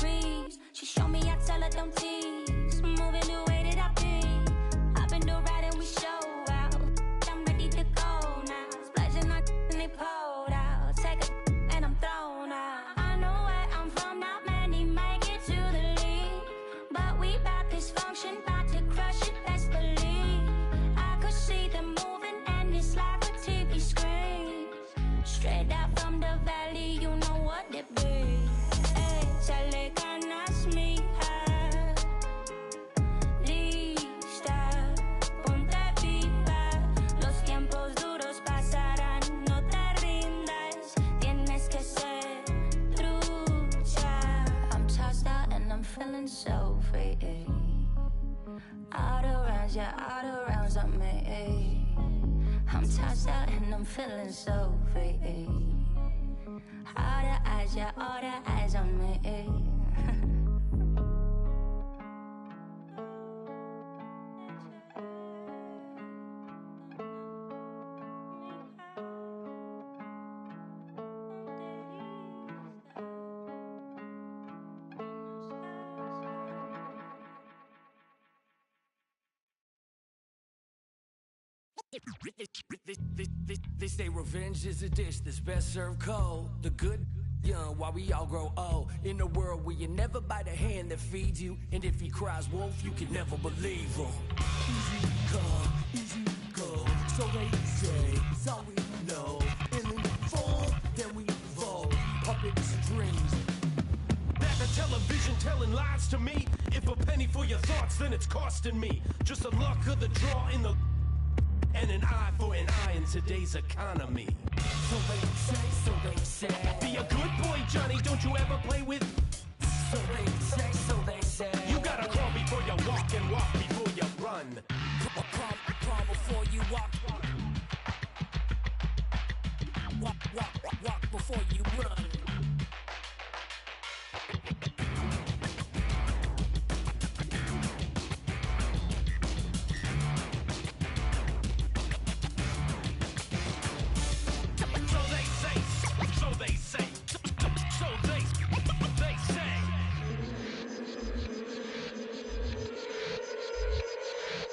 degrees. She show me, I tell her don't tease. Moving the way that I be. I've been do right and we show out. I'm ready to go now. Splashing on and they pulled out. Take a and I'm thrown out. I know where I'm from, not many make it to the league. But we bout this function, bout to crush it, best believe. I could see them moving and it's like a TV screen. Straight out from the valley, you know what it be. Échale ganas, mija. Lista, ponte viva. Los tiempos duros pasarán, no te rindas. Tienes que ser trucha. I'm tossed out and I'm feeling so free. Out of rounds, yeah, out of rounds on me. I'm tossed out and I'm feeling so free. All the eyes, yeah, all the eyes on me. They say revenge is a dish that's best served cold. The good young while we all grow old. In a world where you never bite a hand that feeds you, and if he cries wolf, you can never believe him. Easy come, easy go. So they say, it's all we know. And in fall, then we fold. Puppet strings. Back of television telling lies to me. If a penny for your thoughts, then it's costing me. Just the luck of the draw in the... And an eye for an eye in today's economy. So they say. Be a good boy, Johnny, don't you ever play with... So they say. You gotta crawl before you walk and walk before you run. Crawl before you walk. Walk before you run.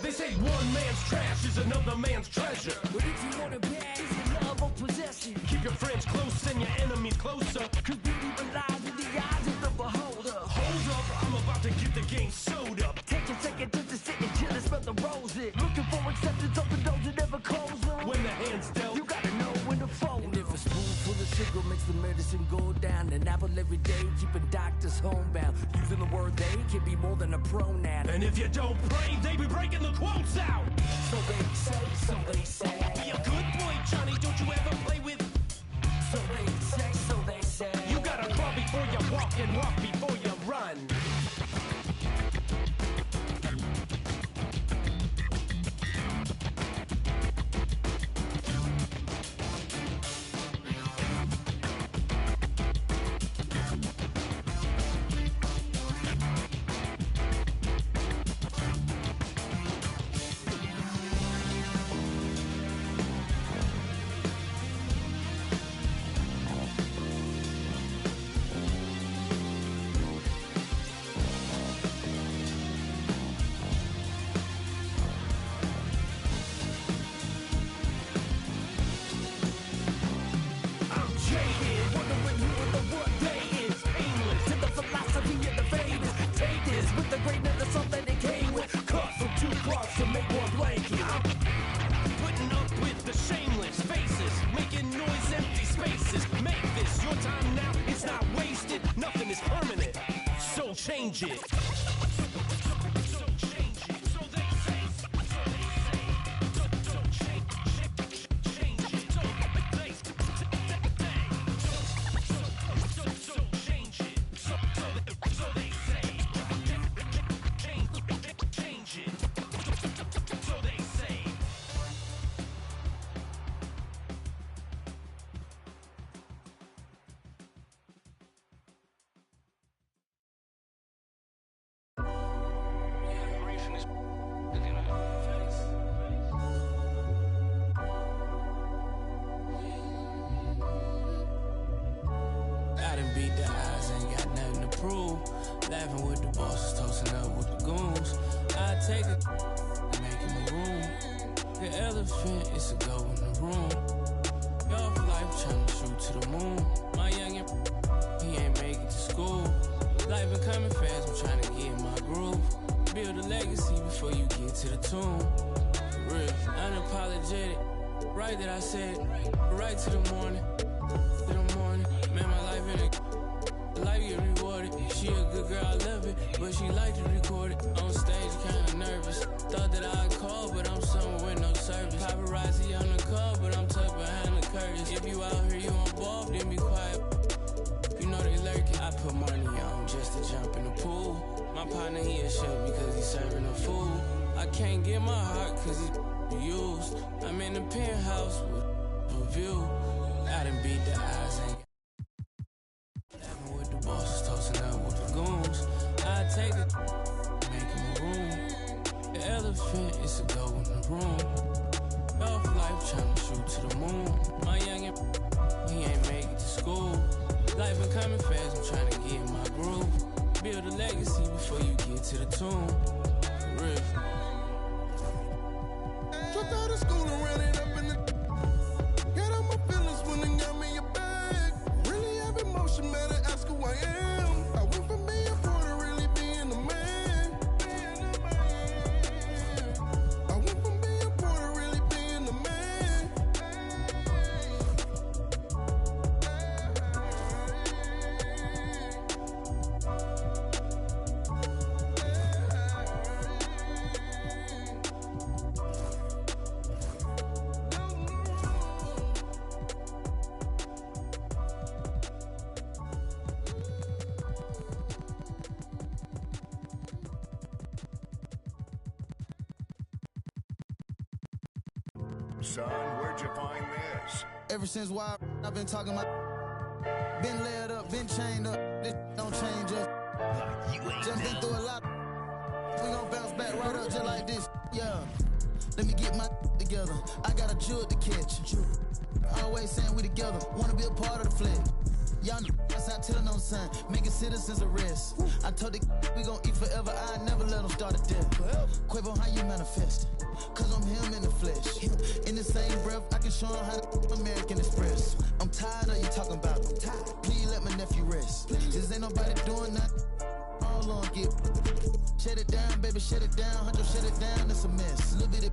They say one man's trash is another man's treasure. But if you want it bad, it's the love of possession. Keep your friends close and your enemies closer. Cause beauty lies in the eyes of the beholder. Hold up, I'm about to get the game sewed up. Take a second just to sit and chill and smell the roses. Looking for acceptance, open doors and never close them. When the hand's dealt, you gotta know when to fold. And if a spoonful of sugar makes the medicine go down, an apple every day, keeping doctors homebound. Using the word they can be more than a pronoun. And if you don't pray, they be breaking the quotes out. So they say. Be a good boy, Johnny, don't you ever play with... So they say. You gotta crawl before you walk and walk before you run. Change it. Laughing with the bosses, toasting up with the goons. I take it, make him a room. The elephant is a go in the room. Off life trying to shoot to the moon. My youngin', he ain't make it to school. Life been coming fast, I'm trying to get in my groove. Build a legacy before you get to the tomb. For real, unapologetic. Right that I said, right to the morning. To the morning, man, my life in it. Life get rewarded. She a good girl, I love it, but she like to record it. On stage, kinda nervous. Thought that I'd call, but I'm somewhere with no service. Paparazzi on the call, but I'm tucked behind the curtains. If you out here, you on ball, then be quiet. You know they lurking. I put money on just to jump in the pool. My partner, he a chef because he's serving a food. I can't get my heart cause he's used. I'm in the penthouse with a view. I done beat the eyes, ain't laughing with the bosses, toasting up with the goons. I take it, make him a room. The elephant is a go in the room. Off life trying to shoot to the moon. My youngin', he ain't make it to school. Life been coming fast, I'm trying to get in my groove. Build a legacy before you get to the tomb. For real. Dropped out of school and ran it up in the. Got all my feelings when they got me a bag. Really have emotion, matter, ask who I am. I went from being poor to really being the man. I went from being poor to really being the man. Son, where'd you find this? Ever since why I've been talking my. Been laid up, been chained up. This don't change us. Just been through a lot. We gon' bounce back right up just like this. Yeah. Let me get my together. I got a jewel to catch. Always saying we together. Wanna be a part of the flag. Y'all know outside telling no sign. Making citizens arrest. I told the we gon' eat forever. I never let them start a death. Quavo, how you manifest? Cause I'm him in the flesh. In the same breath, I can show him how to American Express. I'm tired of you talking about them. Please let my nephew rest. This ain't nobody doing nothing. All on get. Shut it down, baby, shut it down. Hunter, shut it down, it's a mess. Little bit of.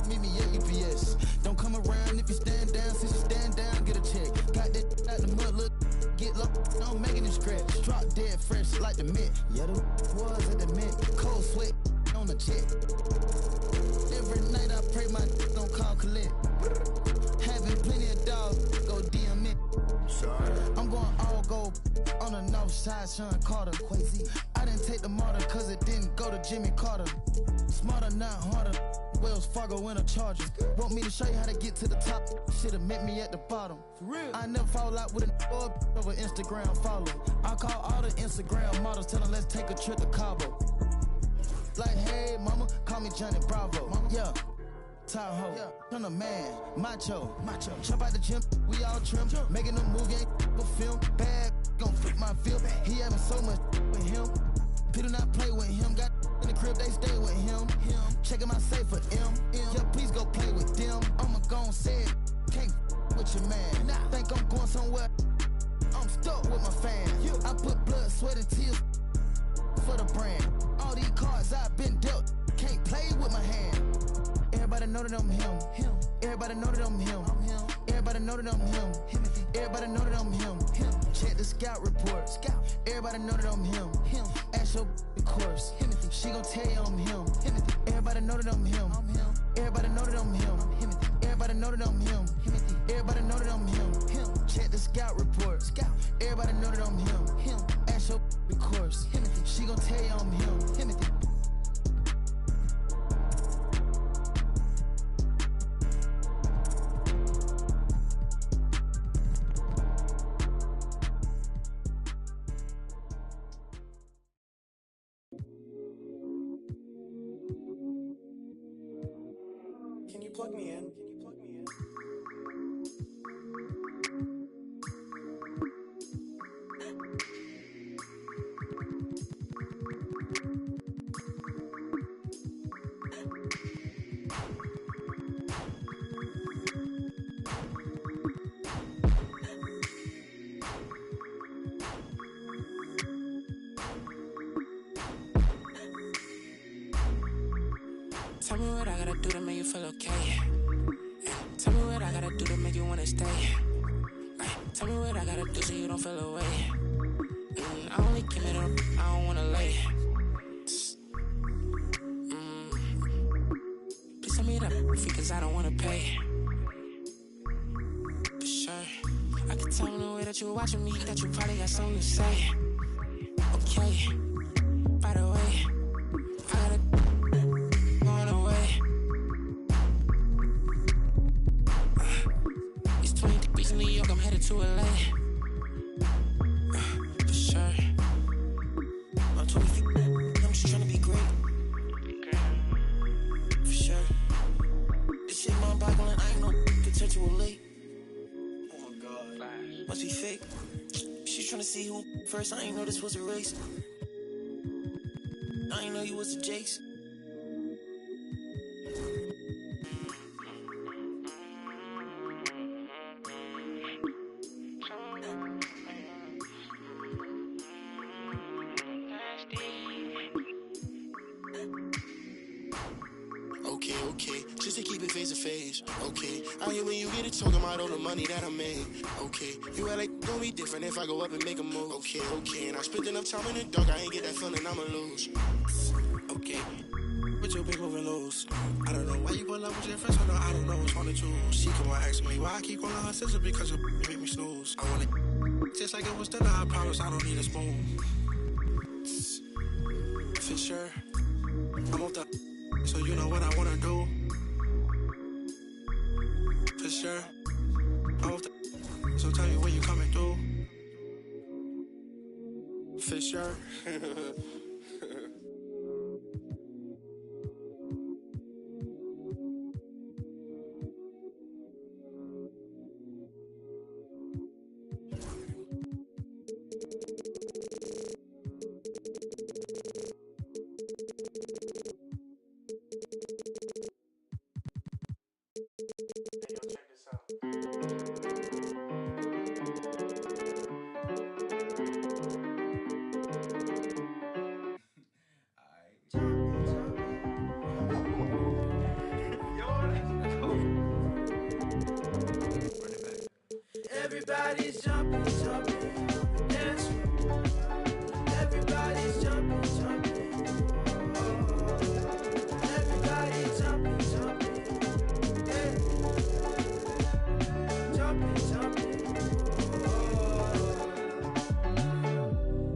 Meet me at UPS. Don't come around if you stand down. Since you stand down, get a check. Got that out the mud, look. Get low, I'm making it scratch. Drop dead fresh like the mint. Yeah, the was at the mint. Cold sweat on the jet. Every night I pray my don't call collect. Having plenty of dogs, go DM it. Son, I'm going all gold on the north side, Sean Carter. Quasi. I didn't take the martyr cause it didn't go to Jimmy Carter. Smarter, not harder. Wells Fargo in a Charger. Want me to show you how to get to the top. Should've met me at the bottom. For real. I never fall out with a over Instagram follow. I call all the Instagram models, tell them let's take a trip to Cabo. Like, hey, mama, call me Johnny Bravo. Mama. Yeah. Tahoe, yeah. Turn a man, macho. Jump out the gym, we all trim. Making a movie, ain't a film. Bad, gon' flip my feel. He having so much with him. People not play with him. Got in the crib, they stay with him. Checking my safe for M. Yeah, please go play with them. I'ma gon' say it. Can't with your man. Think I'm going somewhere. I'm stuck with my fam. I put blood, sweat, and tears for the brand. All these cards I've been dealt. Can't play with my hand. Everybody know that I'm him. Everybody know that I'm him. Everybody know that I'm him. Everybody know that I'm him. Check the scout report. Everybody know that I'm him. Ask your the course. She gon' tell you I'm him. Everybody know that I'm him. Everybody know that I'm him. Everybody know that I'm him. Everybody know that I'm him. Check the scout report. Everybody know that I'm him. Ask your the course. She gon' tell you I'm him. Can you plug me in? Tell me what I gotta do to make you feel okay. Tell me what I gotta do to make you wanna stay. Tell me what I gotta do so you don't feel away. I only give it up, I don't wanna lay. Please tell me that fee, cause I don't wanna pay. For sure, I can tell in the way that you're watching me that you probably got something to say. Okay, by the way, I gotta going away. It's 20 degrees in New York, I'm headed to LA. For sure. I'm 20 feet, I'm just trying to be great. For sure. This shit mind-boggling, I ain't no potential late. Oh my God. Must be fake. She's trying to see who first, I ain't know this was a race. I ain't know you was the Jakes. Okay, just to keep it face to face. Okay, I hear when you get it talking about all the money that I made. Okay, you act like gonna be different if I go up and make a move. Okay, and I spent enough time in the dark, I ain't get that feeling I'ma lose. Okay, but your big moving loose. I don't know why you pull up with your friends, so I don't know what's on the tools. She come on ask me why I keep calling her sister because you make me snooze. I want it just like it was dinner, I promise I don't need a spoon. For sure, I'm off the so you know what I wanna do. For sure, I'm off the so tell me when you coming through. For sure. Everybody's jumping, jumping, dance. Everybody's jumping, jumping. Everybody's jumping, jumping, yeah. Jumping, jumping.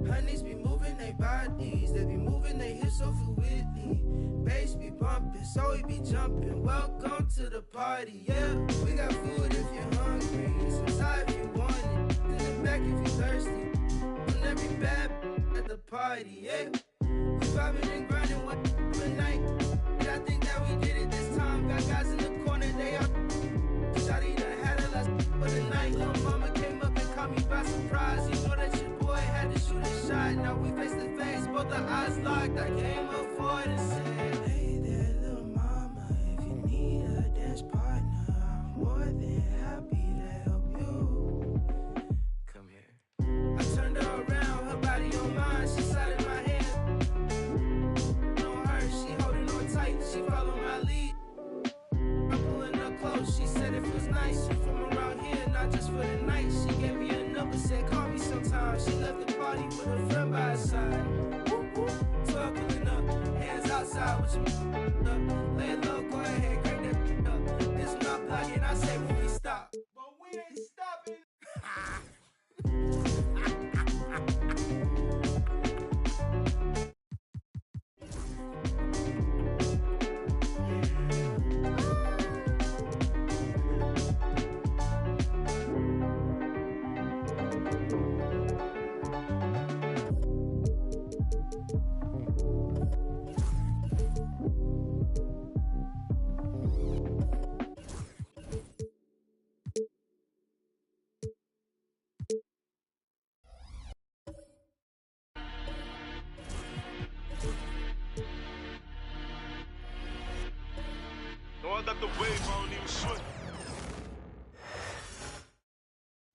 Honeys be moving their bodies, they be moving their hips so fluidly. Bass be bumping, so we be jumping. Welcome to the party, yeah. We got food if you're hungry. If you want it, in the back if you're thirsty. On every bad at the party, yeah. We vibing and grinding one night. And I think that we did it this time. Got guys in the corner, they out. Shawty done had a last for the night. Little mama came up and caught me by surprise. You know that your boy had to shoot a shot. Now we face to face, both the eyes locked. I came up forward and said, hey there, little mama. If you need a dance partner, I'm more than happy to help you. Come here. I turned her around, her body on mine, she slid in my hand. On her, she holding on tight, she followed my lead. I'm pulling her close, she said it feels nice. You from around here, not just for the night. She gave me a number, said call me sometime. She left the party with her friend by her side. 12 pulling up, hands outside with your up. Lay it low, go ahead, crank that up. This not blocking, I say when we stop. But we ain't stopping.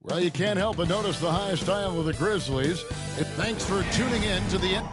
Well, you can't help but notice the high style of the Grizzlies. Thanks for tuning in to the end.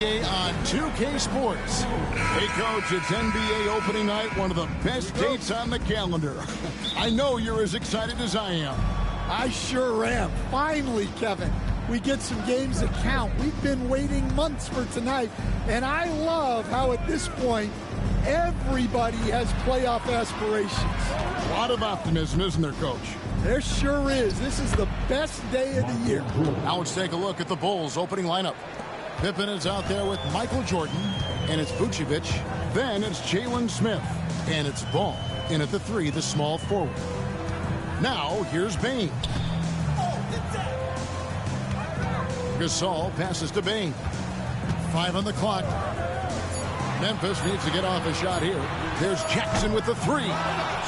On 2K Sports. Hey, Coach, it's NBA opening night, one of the best dates on the calendar. I know you're as excited as I am. I sure am. Finally, Kevin, we get some games that count. We've been waiting months for tonight, and I love how at this point, everybody has playoff aspirations. A lot of optimism, isn't there, Coach? There sure is. This is the best day of the year. Now let's take a look at the Bulls' opening lineup. Pippen is out there with Michael Jordan, and it's Vucevic. Then it's Jalen Smith, and it's Ball in at the 3, the small forward. Now here's Bane. Gasol passes to Bane. 5 on the clock. Memphis needs to get off a shot here. There's Jackson with the 3.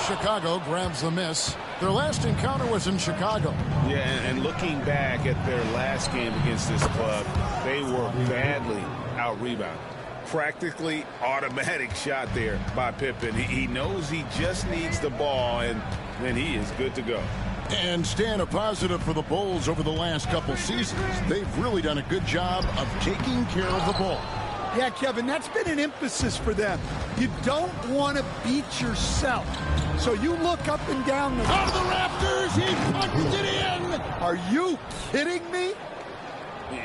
Chicago grabs the miss. Their last encounter was in Chicago. Yeah, and looking back at their last game against this club, they were badly out-rebounded. Practically automatic shot there by Pippen. He knows he just needs the ball, and then he is good to go. And staying a positive for the Bulls over the last couple seasons. They've really done a good job of taking care of the ball. Yeah, Kevin, that's been an emphasis for them. You don't want to beat yourself. So you look up and down the... Out of the rafters, he punches it in! Are you kidding me?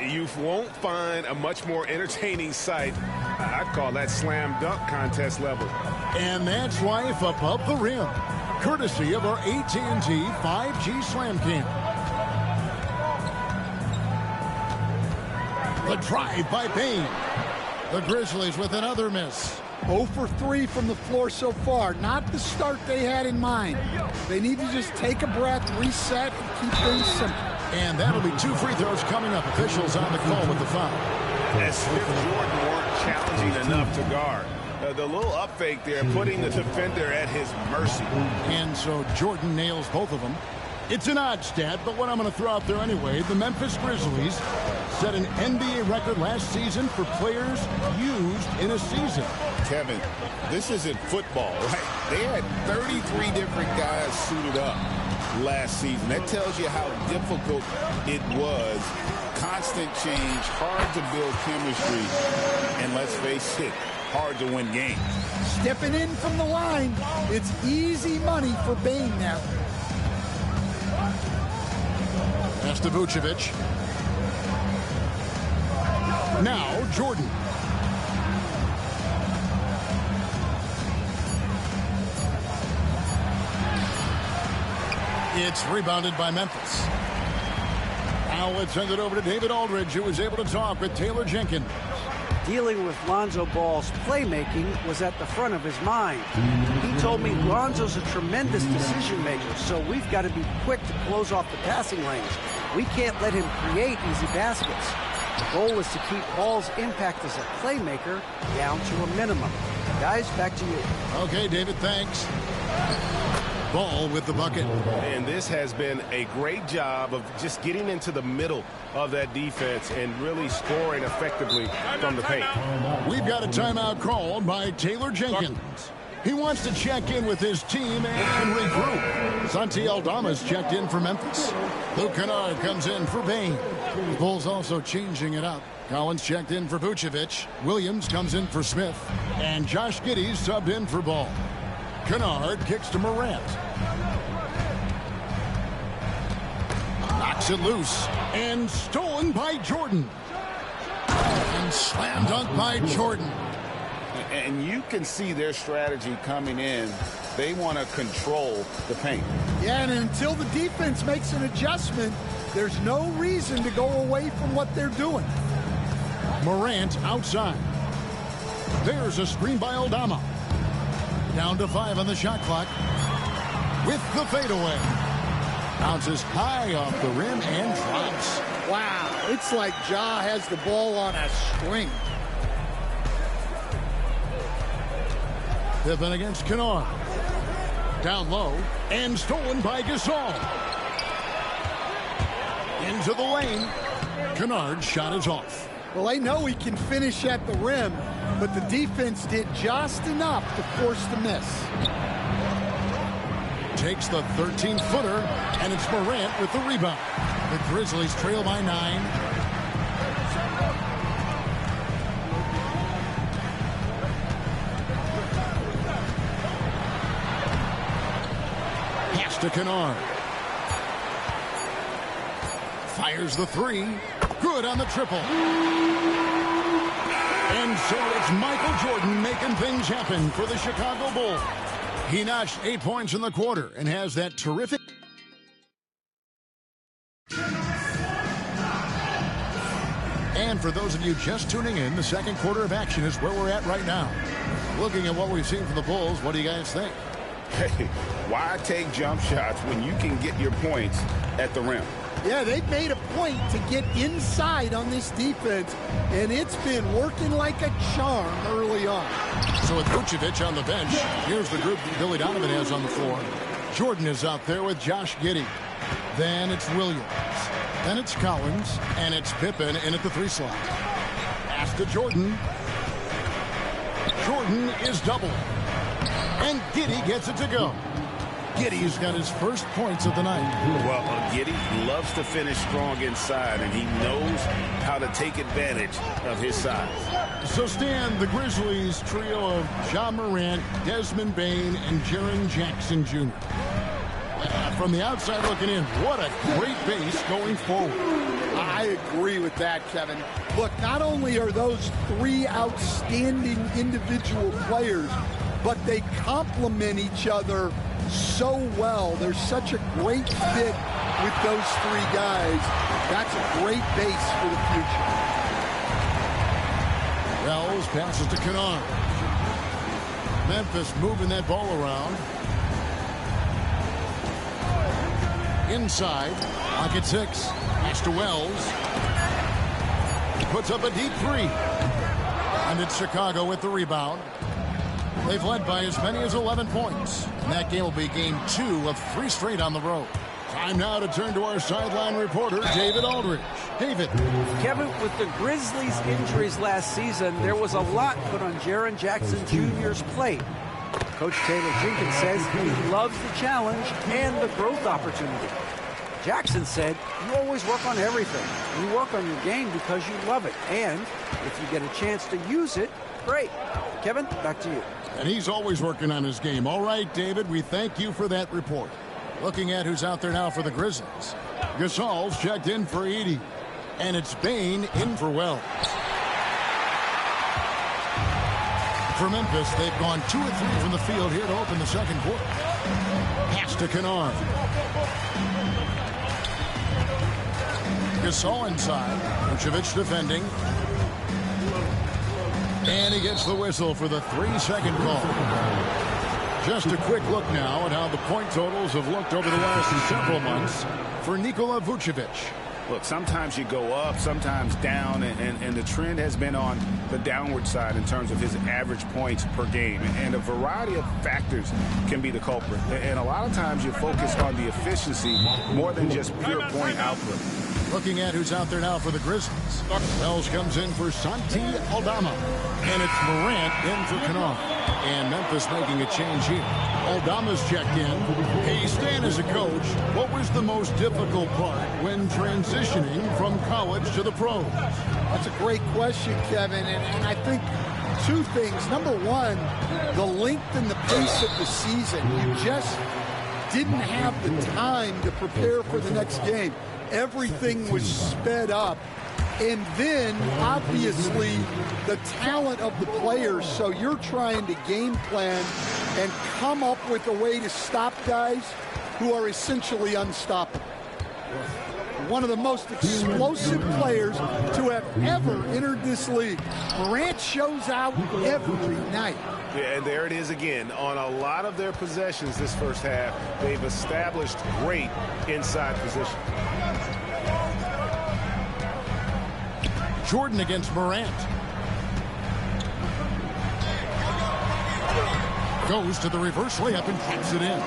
You won't find a much more entertaining sight. I'd call that slam dunk contest level. And that's life above the rim. Courtesy of our AT&T 5G Slam Cam. The drive by Bane. The Grizzlies with another miss. 0 for 3 from the floor so far. Not the start they had in mind. They need to just take a breath, reset, and keep things simple. And that'll be 2 free throws coming up. Officials on the call with the foul. As if Jordan weren't challenging enough to guard. The little up fake there, putting the defender at his mercy. And so Jordan nails both of them. It's an odd stat, but what I'm going to throw out there anyway, the Memphis Grizzlies set an NBA record last season for players used in a season. Kevin, this isn't football, right? They had 33 different guys suited up last season. That tells you how difficult it was. Constant change, hard to build chemistry, and let's face it, hard to win games. Stepping in from the line, it's easy money for Bane now. Pass to Vucevic. Now Jordan. It's rebounded by Memphis. Now let's send it over to David Aldridge, who was able to talk with Taylor Jenkins. Dealing with Lonzo Ball's playmaking was at the front of his mind. He told me Lonzo's a tremendous decision maker, so we've got to be quick to close off the passing lanes. We can't let him create easy baskets. The goal is to keep Ball's impact as a playmaker down to a minimum. Guys, back to you. Okay, David, thanks. Ball with the bucket. And this has been a great job of just getting into the middle of that defense and really scoring effectively from the paint. We've got a timeout called by Taylor Jenkins. He wants to check in with his team and regroup. Santi Aldama's checked in for Memphis. Luke Kennard comes in for Bain. The Bulls also changing it up. Collins checked in for Vucevic. Williams comes in for Smith. And Josh Giddey's subbed in for Ball. Kennard kicks to Morant. Knocks it loose. And stolen by Jordan. And slam dunk by Jordan. And you can see their strategy coming in. They want to control the paint. Yeah, and until the defense makes an adjustment, there's no reason to go away from what they're doing. Morant outside. There's a screen by Aldama. Down to 5 on the shot clock. With the fadeaway. Bounces high off the rim and drops. Wow, it's like Ja has the ball on a string. Pippen against Kennard. Down low and stolen by Gasol. Into the lane. Kennard's shot is off. Well, they know he can finish at the rim, but the defense did just enough to force the miss. Takes the 13-footer, and it's Morant with the rebound. The Grizzlies trail by 9. Pass to Kennard. Fires the 3. Good on the triple. And so it's Michael Jordan making things happen for the Chicago Bulls. He notched 8 points in the quarter and has that terrific. And for those of you just tuning in, the second quarter of action is where we're at right now. Looking at what we've seen from the Bulls, what do you guys think? Hey, why take jump shots when you can get your points at the rim? Yeah, they've made a point to get inside on this defense, and it's been working like a charm early on. So with Vucevic on the bench, here's the group that Billy Donovan has on the floor. Jordan is out there with Josh Giddey. Then it's Williams. Then it's Collins, and it's Pippen in at the 3 slot. Pass to Jordan. Jordan is double. And Giddey gets it to go. Giddey's got his first points of the night. Well, Giddey loves to finish strong inside, and he knows how to take advantage of his size. So, Stan, the Grizzlies trio of Ja Morant, Desmond Bain, and Jaren Jackson Jr. From the outside looking in, what a great base going forward. I agree with that, Kevin. Look, not only are those 3 outstanding individual players, but they complement each other so well. There's such a great fit with those 3 guys. That's a great base for the future. Wells passes to Kennard. Memphis moving that ball around. Inside, lock at 6. Pass to Wells. He puts up a deep 3. And it's Chicago with the rebound. They've led by as many as 11 points. And that game will be game 2 of 3 straight on the road. Time now to turn to our sideline reporter, David Aldridge. David. Kevin, with the Grizzlies' injuries last season, there was a lot put on Jaren Jackson Jr.'s plate. Coach Taylor Jenkins says he loves the challenge and the growth opportunity. Jackson said, you always work on everything. You work on your game because you love it. And if you get a chance to use it, great. Kevin, back to you. And he's always working on his game. All right, David, we thank you for that report. Looking at who's out there now for the Grizzlies. Gasol's checked in for Edey. And it's Bain in for Wells. For Memphis, they've gone 2 of 3 from the field here to open the second quarter. Pass to Kennard. Gasol inside. Vucevic defending. And he gets the whistle for the 3-second call. Just a quick look now at how the point totals have looked over the last several months for Nikola Vucevic. Look, sometimes you go up, sometimes down, and the trend has been on the downward side in terms of his average points per game. And a variety of factors can be the culprit. And a lot of times you focus on the efficiency more than just pure point output. Looking at who's out there now for the Grizzlies. Wells comes in for Santi Aldama. And it's Morant in for Knopf. And Memphis making a change here. Aldama's checked in. Hey, Stan, as a coach, what was the most difficult part when transitioning from college to the pros? That's a great question, Kevin. And I think two things. Number one, the length and the pace of the season. You just didn't have the time to prepare for the next game. Everything was sped up. And then, obviously, the talent of the players. So you're trying to game plan and come up with a way to stop guys who are essentially unstoppable. One of the most explosive players to have ever entered this league. Morant shows out every night. Yeah, and there it is again. On a lot of their possessions this first half, they've established great inside position. Jordan against Morant. Goes to the reverse layup and taps it in.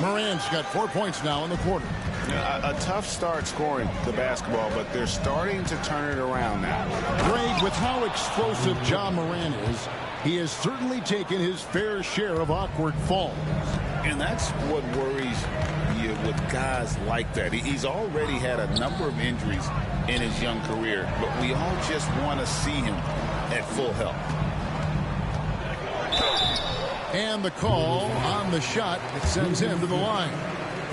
Morant's got 4 points now in the quarter. A tough start scoring the basketball, but they're starting to turn it around now. Greg, with how explosive Ja Morant is, he has certainly taken his fair share of awkward falls. And that's what worries you with guys like that. He's already had a number of injuries in his young career, but we all just want to see him at full health. And the call on the shot that sends him to the line.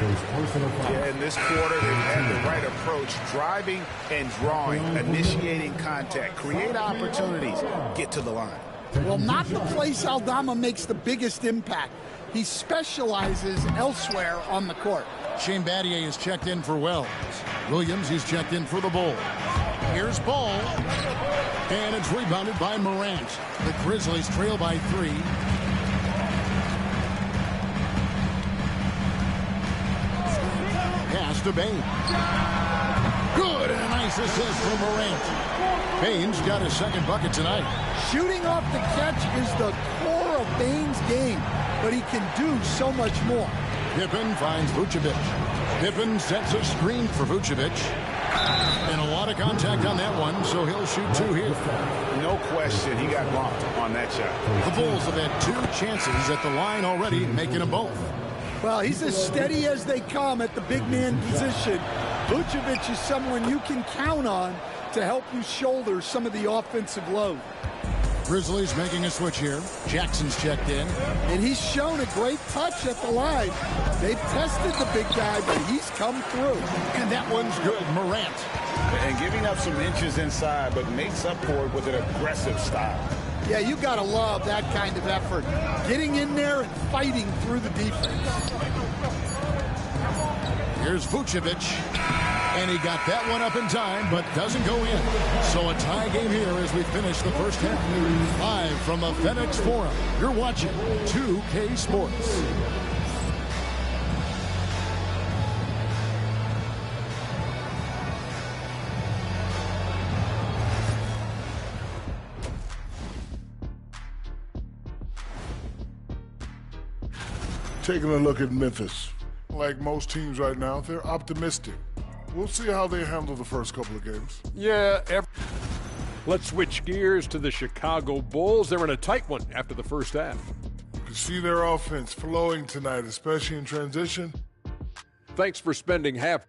Yeah, in this quarter, they've had the right approach, driving and drawing, initiating contact, create opportunities, get to the line. Well, not the place Aldama makes the biggest impact. He specializes elsewhere on the court. Shane Battier is checked in for Wells. Williams, he's checked in for the Bulls. Here's Ball. And it's rebounded by Morant. The Grizzlies trail by 3. Pass to Bain. Good, and a nice assist from Morant. Bain's got his second bucket tonight. Shooting off the catch is the core of Bain's game, but he can do so much more. Pippen finds Vucevic. Pippen sets a screen for Vucevic. And a lot of contact on that one, so he'll shoot 2 here. No question, he got bumped on that shot. The Bulls have had 2 chances at the line already, making them both. Well, he's as steady as they come at the big man position. Vucevic is someone you can count on to help you shoulder some of the offensive load. Grizzlies making a switch here. Jackson's checked in. And he's shown a great touch at the line. They've tested the big guy, but he's come through. And that one's good. Morant. And giving up some inches inside, but makes up for it with an aggressive style. Yeah, you got to love that kind of effort. Getting in there and fighting through the defense. Here's Vucevic. And he got that one up in time, but doesn't go in. So a tie game here as we finish the first half. Live from the FedEx Forum, you're watching 2K Sports. Taking a look at Memphis. Like most teams right now, they're optimistic. We'll see how they handle the first couple of games. Yeah. Let's switch gears to the Chicago Bulls. They're in a tight one after the first half. You can see their offense flowing tonight, especially in transition. Thanks for spending half.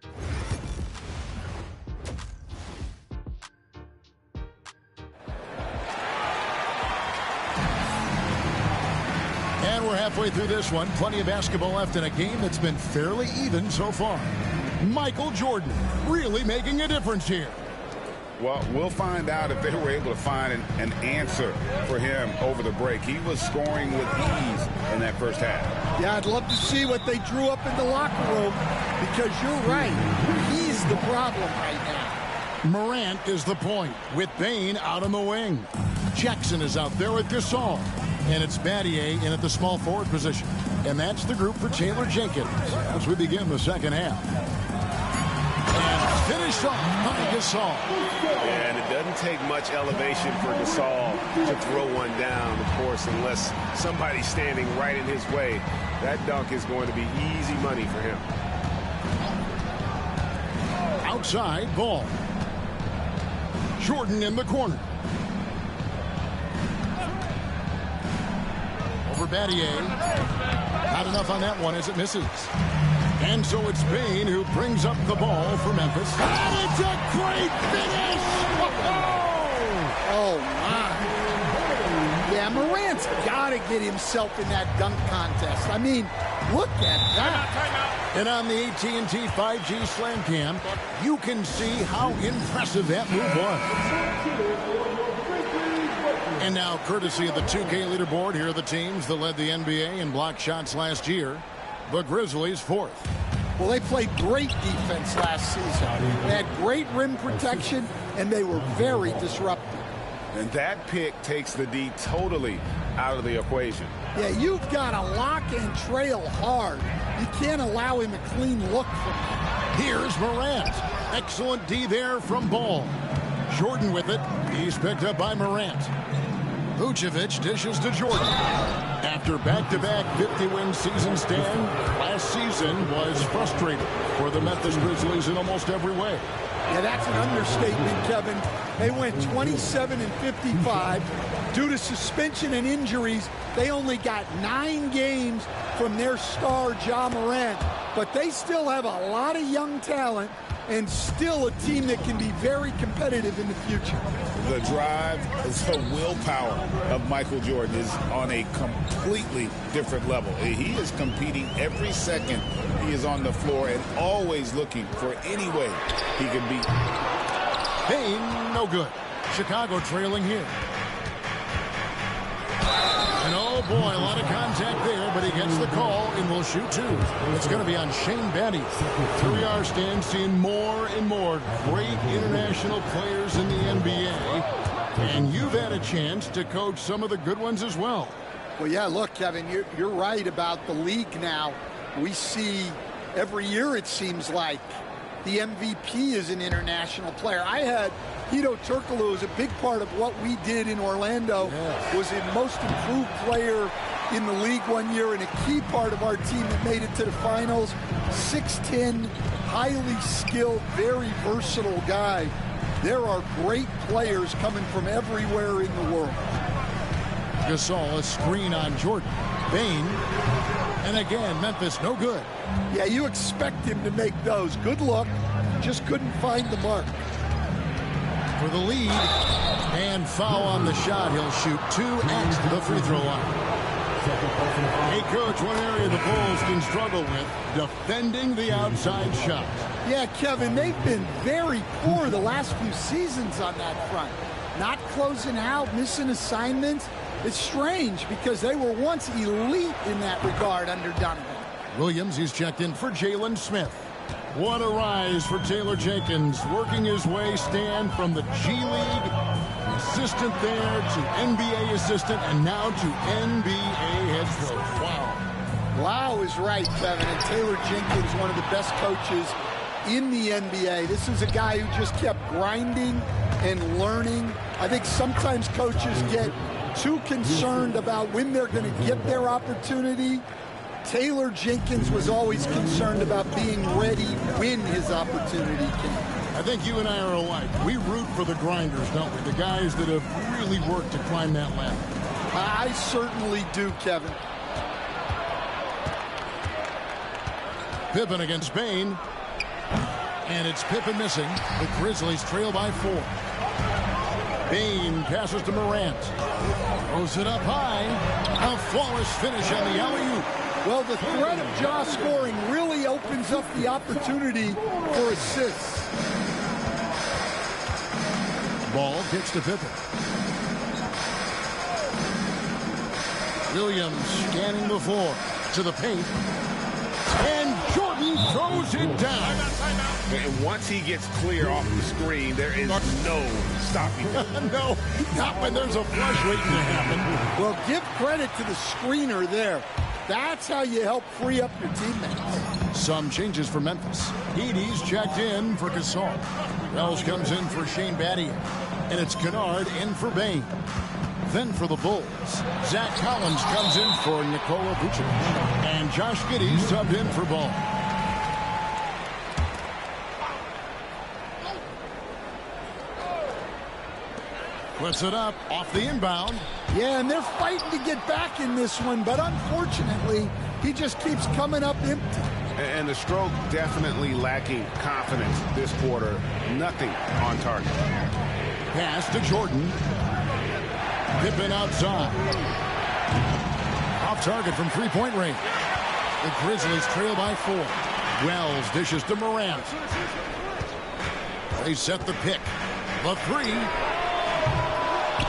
And we're halfway through this one. Plenty of basketball left in a game that's been fairly even so far. Michael Jordan really making a difference here. Well, we'll find out if they were able to find an answer for him over the break. He was scoring with ease in that first half. Yeah, I'd love to see what they drew up in the locker room, because you're right. He's the problem right now. Morant is the point with Bain out on the wing. Jackson is out there with Gasol. And it's Battier in at the small forward position. And that's the group for Taylor Jenkins as we begin the second half. And finished off by Gasol. And it doesn't take much elevation for Gasol to throw one down, of course, unless somebody's standing right in his way. That dunk is going to be easy money for him. outside, Ball. Jordan in the corner. Over Battier. Not enough on that one as it misses. And so it's Bane who brings up the ball for Memphis. And it's a great finish! Oh, my. Yeah, Morant's got to get himself in that dunk contest. I mean, look at that. And on the AT&T 5G Slam Cam, you can see how impressive that move was. And now, courtesy of the 2K leaderboard, here are the teams that led the NBA in block shots last year. The Grizzlies, fourth. Well, they played great defense last season. They had great rim protection, and they were very disruptive. And that pick takes the D totally out of the equation. Yeah, you've got to lock and trail hard. You can't allow him a clean look from him. Here's Morant. Excellent D there from Ball. Jordan with it. He's picked up by Morant. Vucevic dishes to Jordan. After back-to-back 50-win season, Stan, last season was frustrating for the Memphis Grizzlies in almost every way. Yeah, that's an understatement, Kevin. They went 27-55. Due to suspension and injuries, they only got 9 games from their star, Ja Morant. But they still have a lot of young talent and still a team that can be very competitive in the future. The drive, the willpower of Michael Jordan is on a completely different level. He is competing every second he is on the floor and always looking for any way he can beat. Bane, no good. Chicago trailing here. And oh boy, a lot of contact there, but he gets the call and will shoot 2. It's going to be on Shane Battier. Here we are, Stan, seeing more and more great international players in the NBA. And you've had a chance to coach some of the good ones as well. Well, yeah, look, Kevin, you're right about the league now. We see every year, it seems like, the MVP is an international player. I had Hedo Turkoglu was a big part of what we did in Orlando. Yes. Was a most improved player in the league one year and a key part of our team that made it to the finals. 6'10", highly skilled, very versatile guy. There are great players coming from everywhere in the world. Gasol, a screen on Jordan. Bane, and again, Memphis, no good. Yeah, you expect him to make those. Good luck, just couldn't find the mark. For the lead, and foul on the shot. He'll shoot 2 at the free throw line. Hey, Coach, one area the Bulls can struggle with, defending the outside shot. Yeah, Kevin, they've been very poor the last few seasons on that front. Not closing out, missing assignments. It's strange because they were once elite in that regard under Donovan. Williams, he's checked in for Jalen Smith. What a rise for Taylor Jenkins, working his way, Stan, from the G League, assistant there to NBA assistant, and now to NBA head coach. Wow. Wow is right, Kevin. And Taylor Jenkins, one of the best coaches in the NBA. This is a guy who just kept grinding and learning. I think sometimes coaches get too concerned about when they're going to get their opportunity. Taylor Jenkins was always concerned about being ready when his opportunity came. I think you and I are alike. We root for the grinders, don't we? The guys that have really worked to climb that ladder. I certainly do, Kevin. Pippen against Bane. And it's Pippen missing. The Grizzlies trail by 4. Bane passes to Morant. Throws it up high. A flawless finish on the alley-oop. Well, the threat of Ja scoring really opens up the opportunity for assists. Ball kicks to Pippen. Williams scanning the floor to the paint. And Jordan throws it down. And once he gets clear off the screen, there is no stopping him. No, not when there's a flush waiting to happen. Well, give credit to the screener there. That's how you help free up your teammates. Some changes for Memphis. Edey's checked in for Gasol. Wells comes in for Shane Battier. And it's Kennard in for Bane. Then for the Bulls, Zach Collins comes in for Nikola Vucevic. And Josh Giddey's subbed in for Ball. Puts it up off the inbound. Yeah, and they're fighting to get back in this one, but unfortunately, he just keeps coming up empty. And the Stroke definitely lacking confidence this quarter. Nothing on target. Pass to Jordan. Pippen outside. Off target from three-point range. The Grizzlies trail by 4. Wells dishes to Morant. They set the pick. The 3.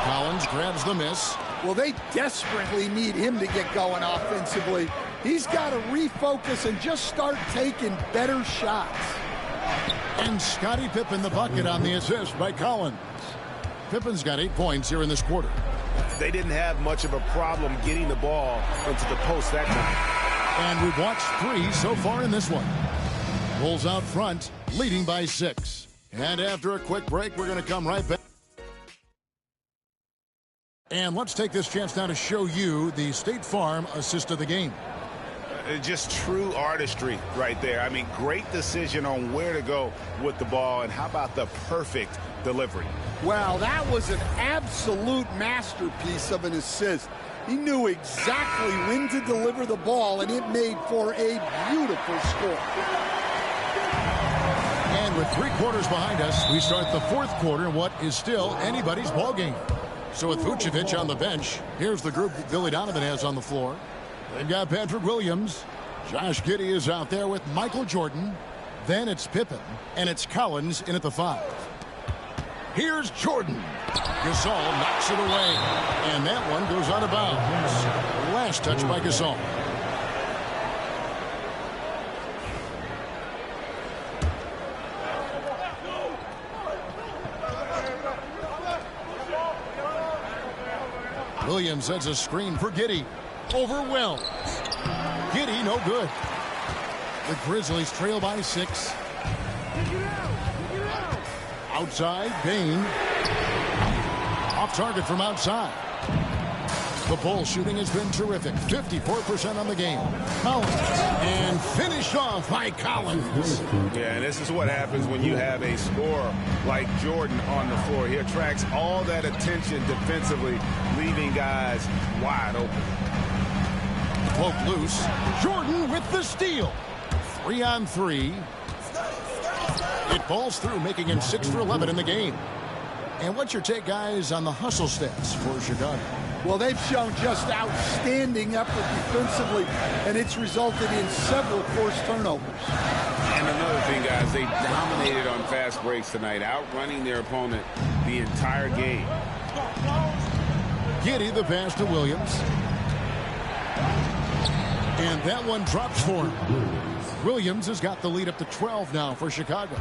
Collins grabs the miss. Well, they desperately need him to get going offensively. He's got to refocus and just start taking better shots. And Scottie Pippen the bucket on the assist by Collins. Pippen's got 8 points here in this quarter. They didn't have much of a problem getting the ball into the post that time. And we've watched 3 so far in this one. Bulls out front, leading by 6. And after a quick break, we're going to come right back. And let's take this chance now to show you the State Farm assist of the game. Just true artistry right there. I mean, great decision on where to go with the ball, and how about the perfect delivery? Wow, that was an absolute masterpiece of an assist. He knew exactly when to deliver the ball, and it made for a beautiful score. And with 3 quarters behind us, we start the 4th quarter in what is still anybody's ball game. So with Vucevic on the bench, here's the group that Billy Donovan has on the floor. They've got Patrick Williams. Josh Giddey is out there with Michael Jordan. Then it's Pippen, and it's Collins in at the 5. Here's Jordan. Gasol knocks it away, and that one goes out of bounds. Last touch by Gasol. Williams sets a screen for Giddey. Over Wells. Giddey, no good. The Grizzlies trail by 6. Outside, Bane. Off target from outside. The Bulls shooting has been terrific. 54% on the game. Collins. And finished off by Collins. Yeah, and this is what happens when you have a scorer like Jordan on the floor. He attracts all that attention defensively, leaving guys wide open. Cloak loose. Jordan with the steal. 3-on-3. It falls through, making him 6 for 11 in the game. And what's your take, guys, on the hustle stats for Chicago? Well, they've shown just outstanding effort defensively, and it's resulted in several forced turnovers. And another thing, guys, they dominated on fast breaks tonight, outrunning their opponent the entire game. Giddey the pass to Williams. And that one drops for him. Williams has got the lead up to 12 now for Chicago.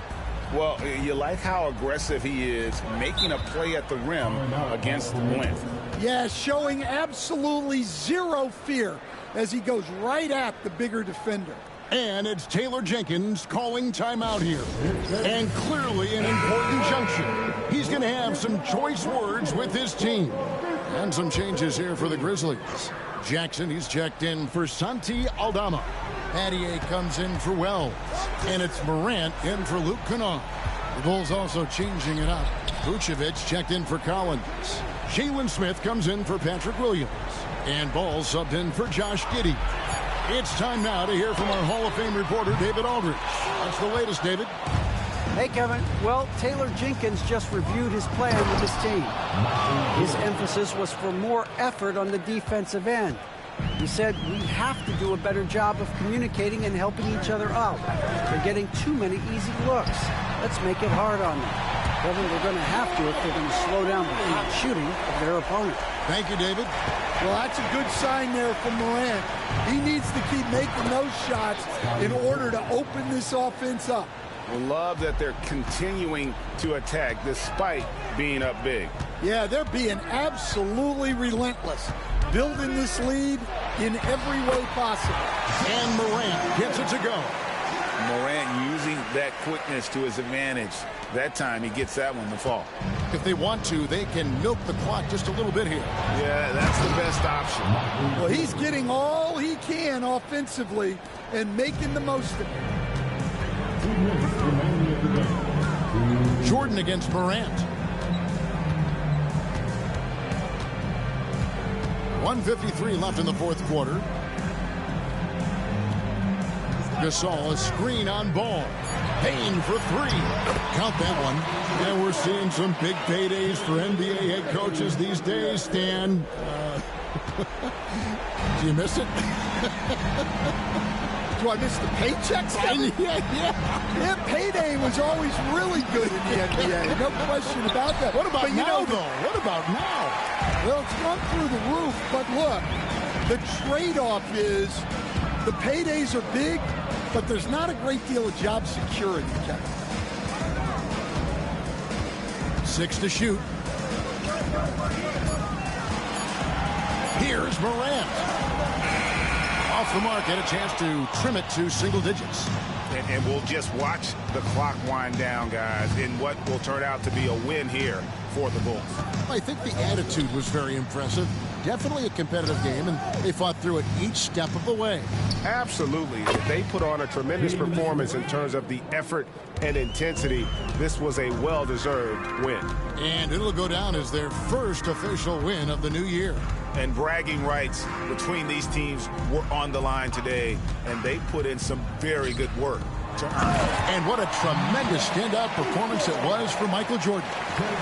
Well, you like how aggressive he is, making a play at the rim against length. Yeah, showing absolutely zero fear as he goes right at the bigger defender. And it's Taylor Jenkins calling timeout here. And clearly an important junction. He's going to have some choice words with his team. And some changes here for the Grizzlies. Jackson, he's checked in for Santi Aldama. Adier comes in for Wells. And it's Morant in for Luke Kennard. The Bulls also changing it up. Vucevic checked in for Collins. Jalen Smith comes in for Patrick Williams. And Ball subbed in for Josh Giddey. It's time now to hear from our Hall of Fame reporter, David Aldridge. What's the latest, David? Hey, Kevin. Well, Taylor Jenkins just reviewed his plan with his team. His emphasis was for more effort on the defensive end. He said we have to do a better job of communicating and helping each other out. They're getting too many easy looks. Let's make it hard on them. Kevin, they're going to have to if they're going to slow down the shooting of their opponent. Thank you, David. Well, that's a good sign there from Morant. He needs to keep making those shots in order to open this offense up. I love that they're continuing to attack despite being up big. Yeah, they're being absolutely relentless, building this lead in every way possible. And Morant gets it to go. Morant using that quickness to his advantage. That time he gets that one to fall. If they want to, they can milk the clock just a little bit here. Yeah, that's the best option. Well, he's getting all he can offensively and making the most of it. Jordan against Morant. 1:53 left in the fourth quarter. Gasol, a screen on Ball. Payne for three. Count that one. Yeah, we're seeing some big paydays for NBA head coaches these days, Stan. Do you miss it? Do I miss the paychecks? Yeah, payday was always really good in the NBA. No question about that. What about now, though? What about now? Well, it's gone through the roof, but look, the trade-off is the paydays are big, but there's not a great deal of job security, Kevin. 6 to shoot. Here's Morant. Off the mark, get a chance to trim it to single digits. And we'll just watch the clock wind down, guys, in what will turn out to be a win here for the Bulls. I think the attitude was very impressive. Definitely a competitive game, and they fought through it each step of the way. Absolutely. They put on a tremendous performance in terms of the effort and intensity. This was a well-deserved win. And it'll go down as their first official win of the new year. And bragging rights between these teams were on the line today, and they put in some very good work to earn it. And what a tremendous standout performance it was for Michael Jordan.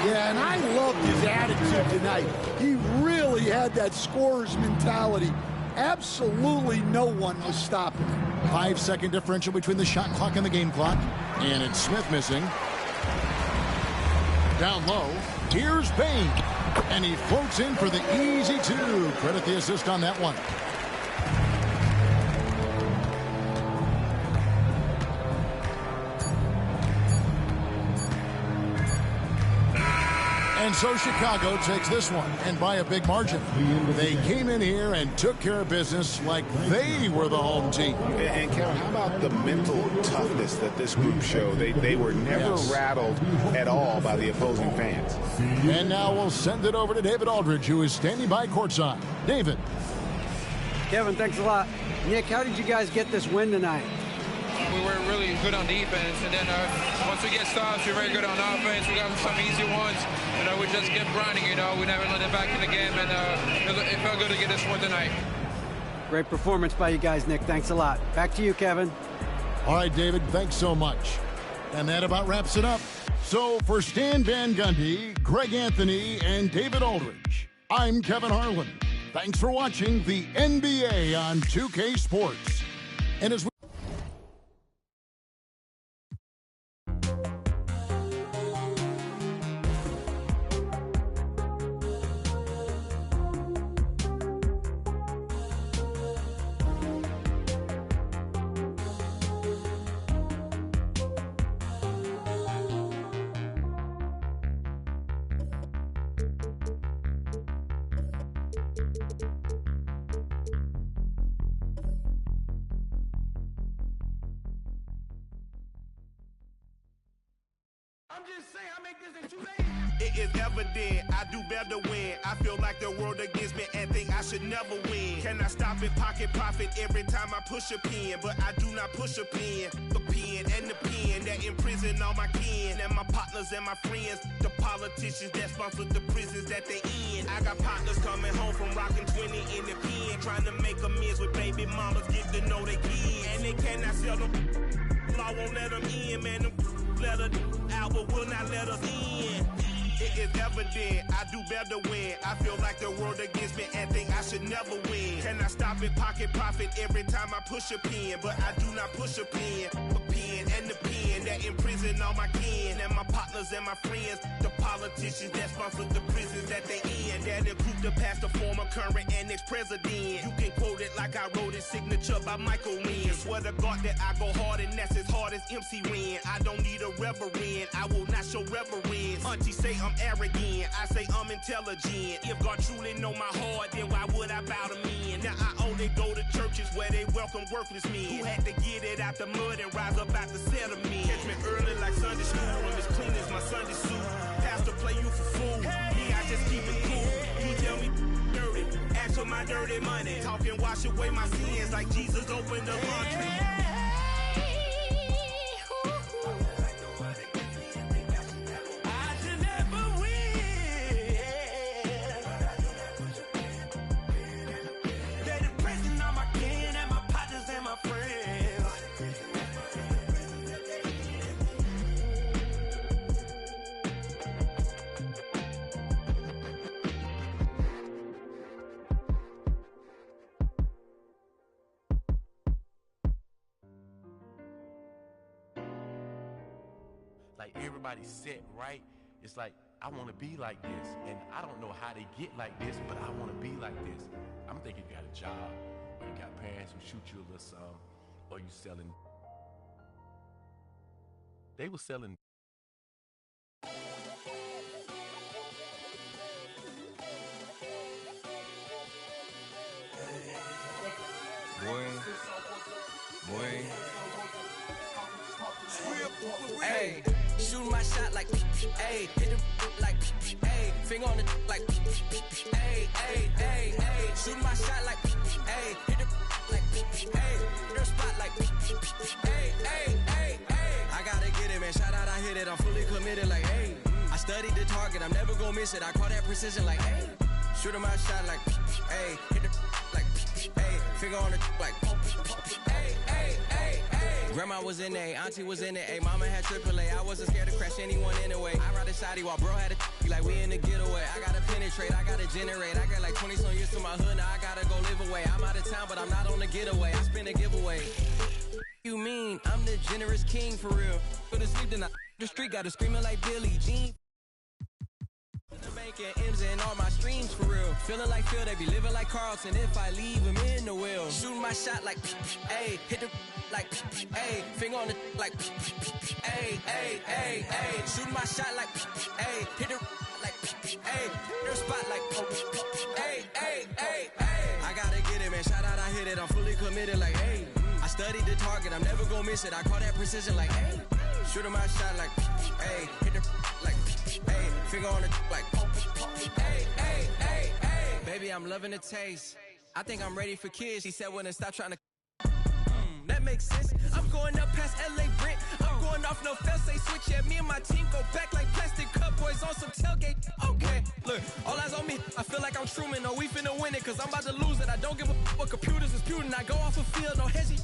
Yeah, and I loved his attitude tonight. He really had that scorer's mentality. Absolutely no one was stopping him. 5-second differential between the shot clock and the game clock. And it's Smith missing. Down low, here's Payne. And he floats in for the easy two. Credit the assist on that one. And so Chicago takes this one, and by a big margin. They came in here and took care of business like they were the home team. And Kevin, how about the mental toughness that this group showed? They were never rattled at all by the opposing fans. And now we'll send it over to David Aldridge, who is standing by courtside. David. Kevin, thanks a lot. Nick, how did you guys get this win tonight? We were really good on defense, and then once we get stops, we're very good on offense. We got some easy ones. We just kept grinding. We never let it back in the game, and it felt good to get this one tonight. Great performance by you guys, Nick. Thanks a lot. Back to you, Kevin. All right, David, thanks so much. And that about wraps it up. So for Stan Van Gundy, Greg Anthony, and David Aldridge, I'm Kevin Harlan. Thanks for watching the NBA on 2K Sports. And as we It is evident I do better when I feel like the world against me and think I should never win. Can I stop and pocket profit every time I push a pen? But I do not push a pen. The pen and the pen that imprison all my kin and my partners and my friends. The politicians that sponsor the prisons that they in. I got partners coming home from rocking 20 in the pen, trying to make amends with baby mamas, get to know they kids. And they cannot sell them. Law won't let them in, man. Them let us out, but will not let us in. It is evident I do better when I feel like the world against me and think I should never win. Can I stop and pocket profit every time I push a pen? But I do not push a pen. A pen and the pen that imprison all my kin and my partners and my friends. The politicians that sponsor the prisons that they in. That include the past, the former, current, and ex-president. You can quote it like I wrote it, signature by Michael Wynn. Swear to God that I go hard and that's as hard as MC Win. I don't need a reverend, I will not show reverence. Auntie say I'm arrogant, I say I'm intelligent. If God truly know my heart, then why would I bow to men? Now I only go to churches where they welcome worthless men who had to get it out the mud and rise up out the settlement. Catch me early like Sunday school, I'm as clean as my Sunday suit. Pastor play you for fool, me I just keep it cool. You tell me dirty, ask for my dirty money. Talk and wash away my sins like Jesus opened the laundry. like everybody's set right. It's like, I want to be like this, and I don't know how they get like this, but I want to be like this. I'm thinking you got a job, or you got parents who shoot you a little something, or you selling. They were selling. Boy. Hey, shoot my shot like, hey, hit the like, hey, finger on the like, hey, hey, hey, hey, shoot my shot like, hey, hit the like, hey, their spot like, hey, hey, hey, hey. I gotta get it, man. Shout out, I hit it. I'm fully committed, like, hey. I studied the target. I'm never gonna miss it. I call that precision, like, hey. Shoot my shot like, hey, hit the like, hey, finger on the like, hey, hey, hey, hey. Grandma was in there, auntie was in there, hey, mama had AAA. I wasn't scared to crash anyone anyway. I ride a shotty while bro had a like we in the getaway. I gotta penetrate, I gotta generate. I got like 20 some years to my hood, now I gotta go live away. I'm out of town, but I'm not on the getaway. I spin a giveaway. You mean I'm the generous king for real? Go to sleep tonight. The street got to screaming like Billie Jean. Making M's in all my streams for real. Feeling like Phil, they be living like Carlton. If I leave him in the wheel, shoot my shot like, hey, hit the like, hey, finger on the like, hey, hey, hey, hey, shoot my shot like, hey, hit the like, hey, their spot like, hey, hey, hey, hey. I gotta get it, man. Shout out, I hit it. I'm fully committed, like, hey. I studied the target. I'm never gonna miss it. I call that precision, like, hey. Shoot my shot like, hey, hit the like, hey, finger on the like, hey, hey, hey, hey. Baby, I'm loving the taste. I think I'm ready for kids. She said when it stop trying to. That makes sense. I'm going up past LA Brent. I'm going off no fail, say switch. Yeah, me and my team go back like plastic cup boys on some tailgate. Okay, look, all eyes on me. I feel like I'm Truman. No, we finna win it, cause I'm about to lose it. I don't give a what computers disputing. I go off a field, no hezzy.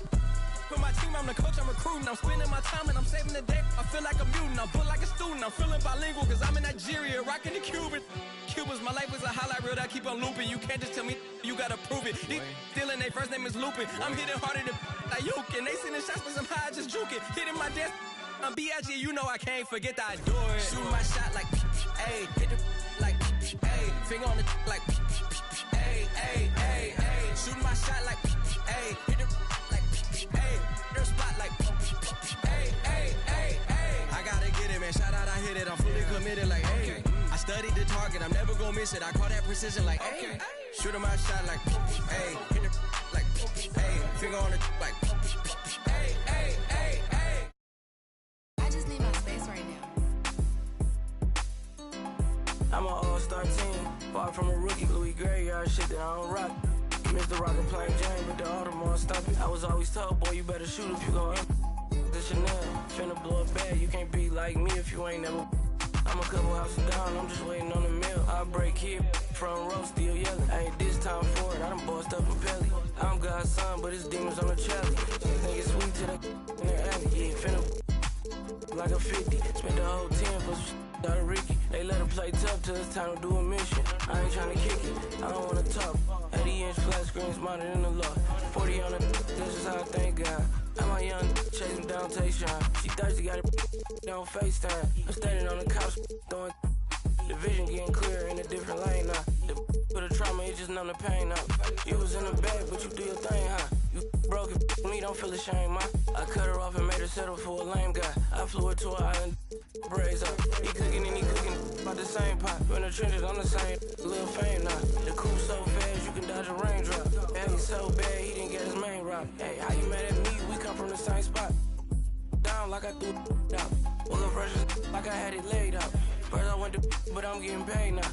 With my team, I'm the coach, I'm recruiting. I'm spending my time and I'm saving the day. I feel like a mutant, I'm put like a student. I'm feeling bilingual cause I'm in Nigeria, rocking the Cuban. Cubans, my life is a highlight reel that I keep on looping. You can't just tell me, you gotta prove it. These stealing, their first name is Lupin. I'm hitting harder than like you can. They sending shots but some high, just juke it. Hitting my desk, I'm B.I.G., you know I can't forget that I do it. Shoot my shot like, hey, hit the like, hey, finger on the like, hey, hey, hey, hey. Shoot my shot like, hey, hit the like, hey, their spot like, hey, hey, hey, hey. I gotta get it, man. Shout out, I hit it. I'm fully committed, like, hey. I studied the target. I'm never gonna miss it. I call that precision, like, hey. Shoot my shot like, hey, hit the like, hey, finger on the like, hey, hey, hey, hey. I just need my space right now. I'm an all-star team. Far from a rookie, Louis Graveyard shit that I don't rock. Mr. Rocket playing Jane, but the Audemars stop it. I was always told, boy, you better shoot if you go up. The Chanel, finna blow it bad. You can't be like me if you ain't never. I'm a couple houses down, I'm just waiting on the meal. I break here, front row, still yelling. I ain't this time for it, I done bossed up in Pelly. I'm God's son, but it's demons on the chally. Think it's sweet to the in their alley. Yeah, finna like a 50. Spent the whole 10 for some out of Ricky. They let her play tough till it's time to do a mission. I ain't tryna kick it, I don't wanna talk. 80-inch flat screen smarter than the law. 40 on the, this is how I thank God. I'm a young chasing down Tayshawn. She thirsty, got it on FaceTime. I'm standing on the couch, throwing the vision getting clearer in a different lane now. For the trauma, it just numb the pain out. You was in the bag, but you do your thing, huh? You broke it, me, don't feel ashamed, ma. I cut her off and made her settle for a lame guy. I flew her to an island, braids up. He cooking and he cooking about the same pot. In the trenches, I'm the same, little fame now. The coupe so fast, you can dodge a raindrop. Yeah, he's so bad, he didn't get his main rock. Hey, how you mad at me? We come from the same spot. Down like I threw it out. Woke up fresh like I had it laid out. First I went to but I'm getting paid now.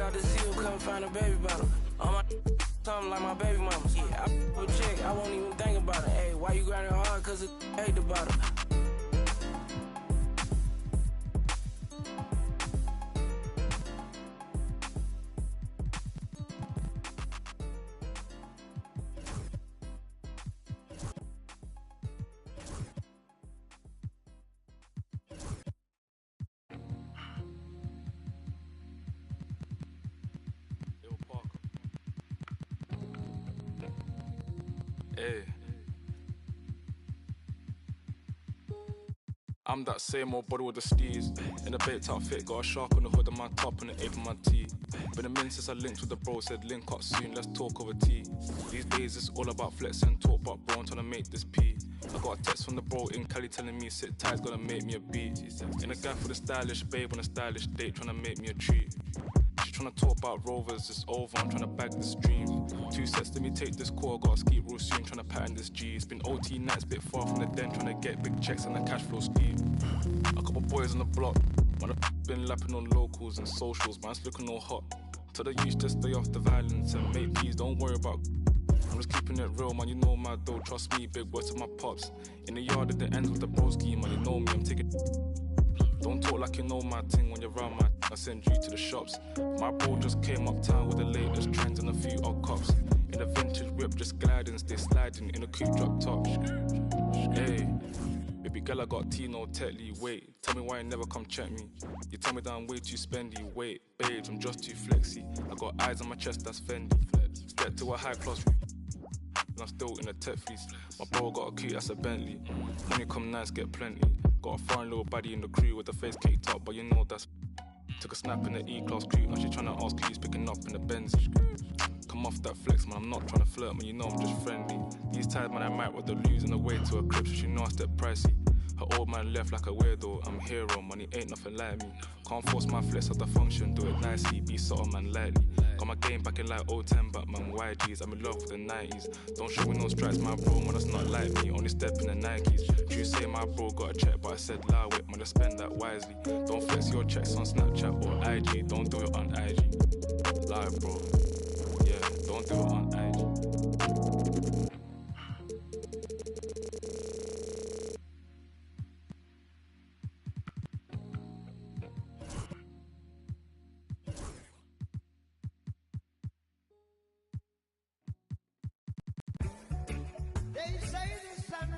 Out the seal, couldn't find a baby bottle. On my something like my baby mama. Yeah, I would check, I won't even think about it. Hey, why you grinding hard? Cause it hate the bottle. Hey. I'm that same old body with the steez. In a baked outfit, got a shark on the hood of my top and an ape on my tee. Been a minute since I linked with the bro, said link up soon, let's talk over tea. These days it's all about flexing, talk about bro, I'm trying to make this pee. I got a text from the bro in Cali telling me sit tight's gonna make me a beat. In a guy for the stylish babe on a stylish date, trying to make me a treat. She tryna talk about rovers, it's over, I'm tryna bag this dream. 2 sets, let me take this call, gotta ski real soon, tryna pattern this G. It's been OT nights, bit far from the den, tryna get big checks and the cash flow scheme. A couple boys on the block, man, I've been lapping on locals and socials, man's looking all hot. Tell the youth to stay off the violence and make peace, don't worry about. I'm just keeping it real, man, you know my dough, trust me, big words to my pops. In the yard at the end with the broski, man, you know me, I'm taking. Don't talk like you know my thing when you're around my I send you to the shops. My bro just came uptown with the latest trends and a few odd cops. In a vintage whip, just gliding, stay sliding in a coupe drop top. Hey, baby girl, I got Tino Tetley. Wait, tell me why you never come check me. You tell me that I'm way too spendy. Wait, babes, I'm just too flexy. I got eyes on my chest, that's Fendi. Step to a high class. And I'm still in the tech fleece. My bro got a coupe, that's a Bentley. Money come nice, get plenty. Got a foreign little baddie in the crew with the face caked up, but you know that's. Took a snap in the E-class crew, now she tryna ask who's picking up in the Benz. Come off that flex, man, I'm not tryna flirt, man, you know I'm just friendly. These times, man, I might with the lose on the way to a crib, so she know I step pricey. Her old man left like a weirdo, I'm a hero, money ain't nothing like me. Can't force my flex at the function, do it nicely, be subtle, man, lightly. Got my game back in like 010, but man, YGs, I'm in love with the 90s. Don't show me no stripes, my bro, man, that's not like me, only step in the Nikes. True say my bro got a check, but I said lie with, man, I spend that wisely. Don't flex your checks on Snapchat or IG, don't do it on IG. Lie, bro, yeah, don't do it on IG. They say the sun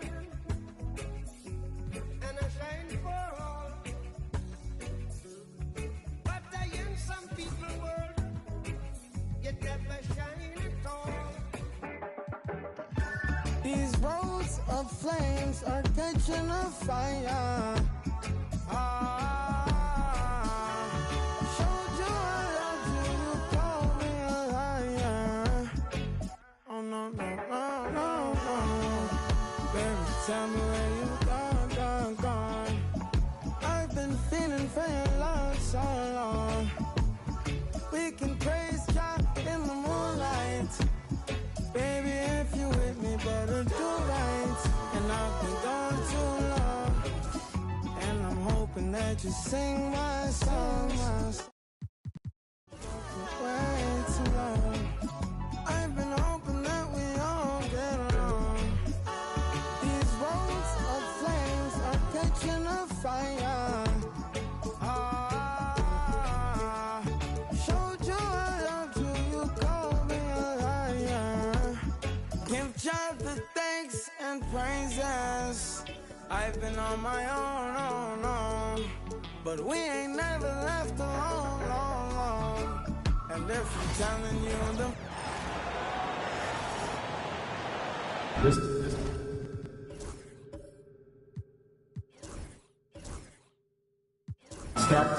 and I shine for all, but I in some people world you never shine at all. These roads of flames are catching a fire. Showed you I love you, you called me a liar. Oh no, no, no, no, no. Baby, tell me where you gone. I've been feeling for your love so long. We can praise God in the moonlight. Baby, if you with me, better do right. And I've been gone too long, and I'm hoping that you sing my songs. Way too long. I've been hoping that we all get along. These roads of flames are catching a fire. Showed you I loved you, you called me a liar. Give God the thanks and praises. I've been on my own, but we ain't never left alone, long. And if I'm telling you the Start.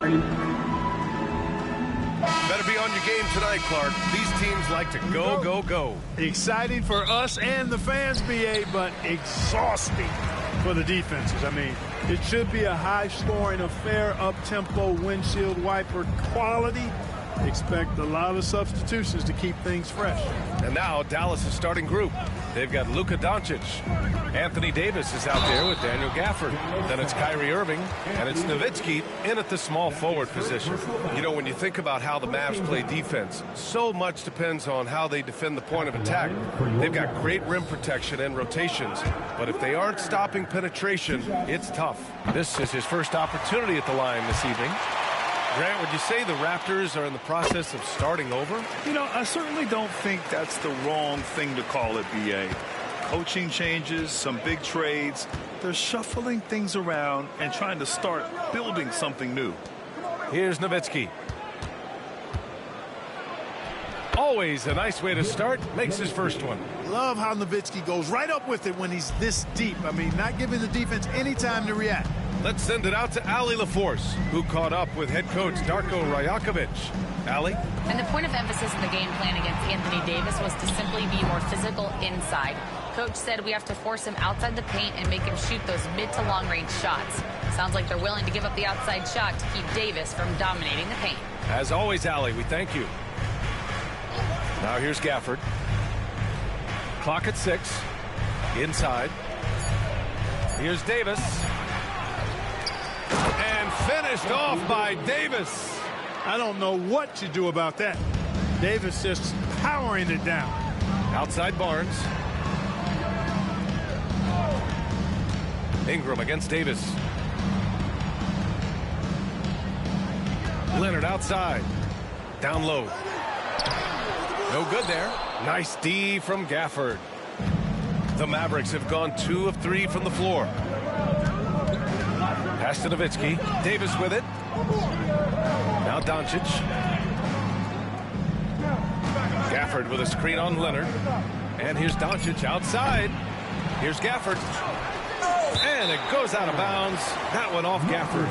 Better be on your game tonight, Clark. These teams like to go, go, go. Exciting for us and the fans, BA, but exhausting for the defenses. I mean, it should be a high-scoring affair, up-tempo, windshield wiper quality. Expect a lot of substitutions to keep things fresh. And now Dallas' starting group. They've got Luka Doncic. Anthony Davis is out there with Daniel Gafford. Then it's Kyrie Irving, and it's Nowitzki in at the small forward position. You know, when you think about how the Mavs play defense, so much depends on how they defend the point of attack. They've got great rim protection and rotations, but if they aren't stopping penetration, it's tough. This is his first opportunity at the line this evening. Grant, would you say the Raptors are in the process of starting over? You know, I certainly don't think that's the wrong thing to call it, BA. Coaching changes, some big trades. They're shuffling things around and trying to start building something new. Here's Nowitzki. Always a nice way to start. Makes his first one. Love how Nowitzki goes right up with it when he's this deep. I mean, not giving the defense any time to react. Let's send it out to Allie LaForce, who caught up with head coach Darko Rajakovic. Allie? And the point of emphasis in the game plan against Anthony Davis was to simply be more physical inside. Coach said we have to force him outside the paint and make him shoot those mid to long range shots. Sounds like they're willing to give up the outside shot to keep Davis from dominating the paint. As always, Allie, we thank you. Now here's Gafford. Clock at 6. Inside. Here's Davis. And finished off by Davis. I don't know what to do about that. Davis just powering it down. Outside Barnes. Ingram against Davis. Leonard outside. Down low. No good there. Nice D from Gafford. The Mavericks have gone 2 of 3 from the floor. Pass to Nowitzki. Davis with it. Now Doncic. Gafford with a screen on Leonard. And here's Doncic outside. Here's Gafford. And it goes out of bounds. That one off Gafford.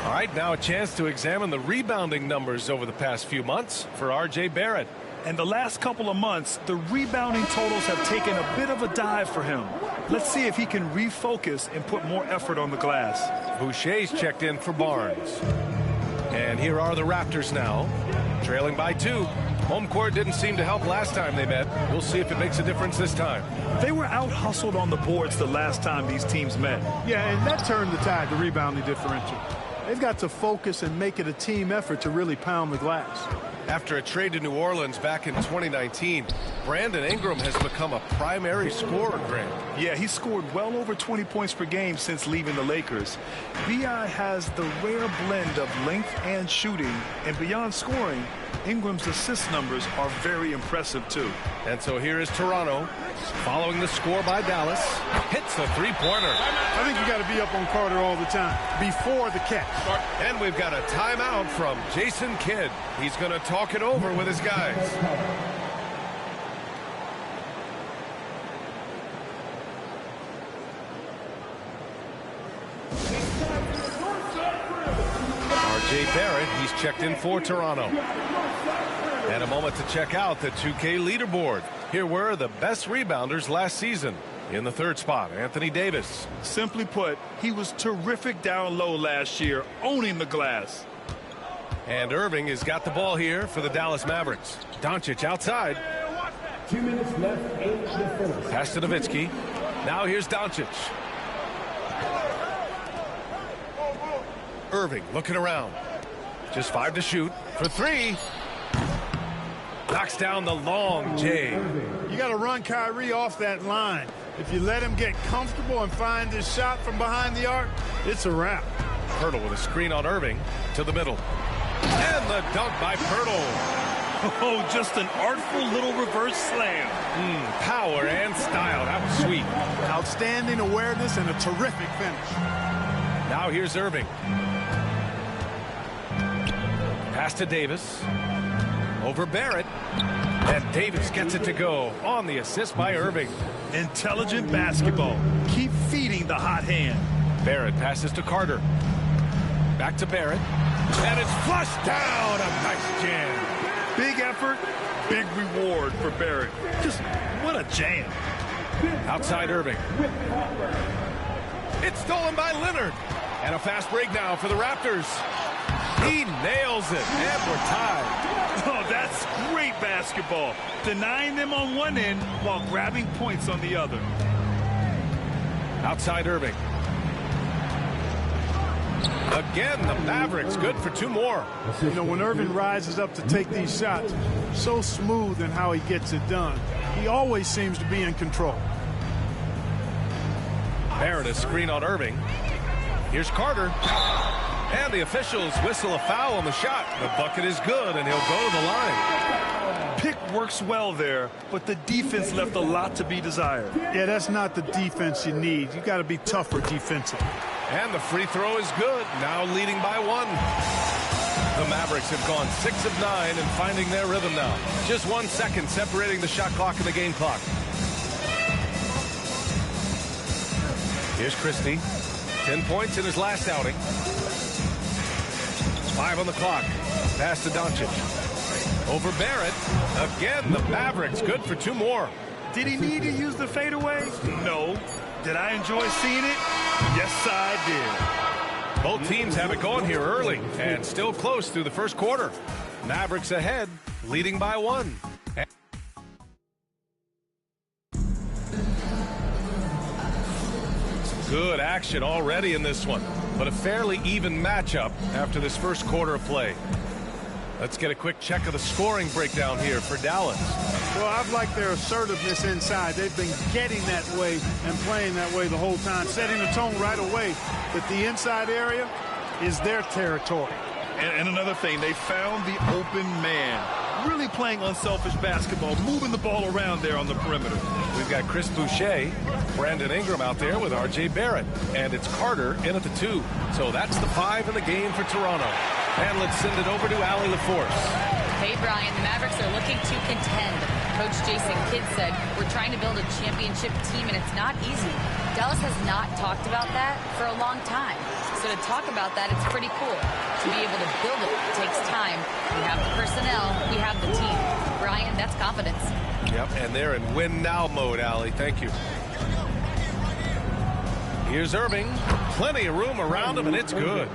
All right, now a chance to examine the rebounding numbers over the past few months for R.J. Barrett. And the last couple of months, the rebounding totals have taken a bit of a dive for him. Let's see if he can refocus and put more effort on the glass. Boucher's checked in for Barnes. And here are the Raptors now, trailing by 2. Home court didn't seem to help last time they met. We'll see if it makes a difference this time. They were out-hustled on the boards the last time these teams met. Yeah, and that turned the tide, the rebounding differential. They've got to focus and make it a team effort to really pound the glass. After a trade to New Orleans back in 2019, Brandon Ingram has become a primary scorer, Grant. Yeah, he scored well over 20 points per game since leaving the Lakers. B.I. has the rare blend of length and shooting, and beyond scoring, Ingram's assist numbers are very impressive, too. And so here is Toronto, following the score by Dallas. Hits a three-pointer. I think you got to be up on Carter all the time, before the catch. And we've got a timeout from Jason Kidd. He's going to talk it over with his guys. R.J. Barrett, he's checked in for Toronto. And a moment to check out the 2K leaderboard. Here were the best rebounders last season. In the third spot, Anthony Davis. Simply put, he was terrific down low last year, owning the glass. And Irving has got the ball here for the Dallas Mavericks. Doncic outside. 2 minutes left, 8 to finish. Pass to Nowitzki. Now here's Doncic. Irving looking around. Just 5 to shoot for 3. Knocks down the long J. You got to run Kyrie off that line. If you let him get comfortable and find his shot from behind the arc, it's a wrap. Pirtle with a screen on Irving to the middle. And the dunk by Pirtle. Oh, just an artful little reverse slam. Power and style. That was sweet. Outstanding awareness and a terrific finish. Now here's Irving. Pass to Davis. Over Barrett. And Davis gets it to go on the assist by Irving. Intelligent basketball. Keep feeding the hot hand. Barrett passes to Carter. Back to Barrett. And it's flushed down. A nice jam. Big effort, big reward for Barrett. Just what a jam. Outside Irving. It's stolen by Leonard. And a fast break now for the Raptors. He nails it. And we're tied. Oh, that's great basketball. Denying them on one end while grabbing points on the other. Outside Irving. Again, the Mavericks good for 2 more. You know, when Irving rises up to take these shots, so smooth in how he gets it done. He always seems to be in control. Barrett, a screen on Irving. Here's Carter. And the officials whistle a foul on the shot. The bucket is good, and he'll go to the line. Pick works well there, but the defense left a lot to be desired. Yeah, that's not the defense you need. You got to be tougher defensively. And the free throw is good, now leading by 1. The Mavericks have gone 6 of 9 and finding their rhythm now. Just 1 second separating the shot clock and the game clock. Here's Christie. 10 points in his last outing. 5 on the clock. Pass to Doncic. Over Barrett. Again, the Mavericks good for 2 more. Did he need to use the fadeaway? No. Did I enjoy seeing it? Yes, I did. Both teams have it going here early and still close through the first quarter. Mavericks ahead, leading by 1. Good action already in this one, but a fairly even matchup after this first quarter of play. Let's get a quick check of the scoring breakdown here for Dallas. Well, I've liked their assertiveness inside. They've been getting that way and playing that way the whole time, setting the tone right away that the inside area is their territory. And another thing, they found the open man. Really playing unselfish basketball, moving the ball around there on the perimeter. We've got Chris Boucher, Brandon Ingram out there with R.J. Barrett. And it's Carter in at the 2. So that's the 5 in the game for Toronto. And let's send it over to Allie LaForce. Hey, Brian, the Mavericks are looking to contend. Coach Jason Kidd said, we're trying to build a championship team, and it's not easy. Dallas has not talked about that for a long time. So to talk about that, it's pretty cool. To be able to build it takes time. We have the personnel. We have the team. Brian, that's confidence. Yep, and they're in win-now mode, Allie. Thank you. Here's Irving. Plenty of room around him, and it's good.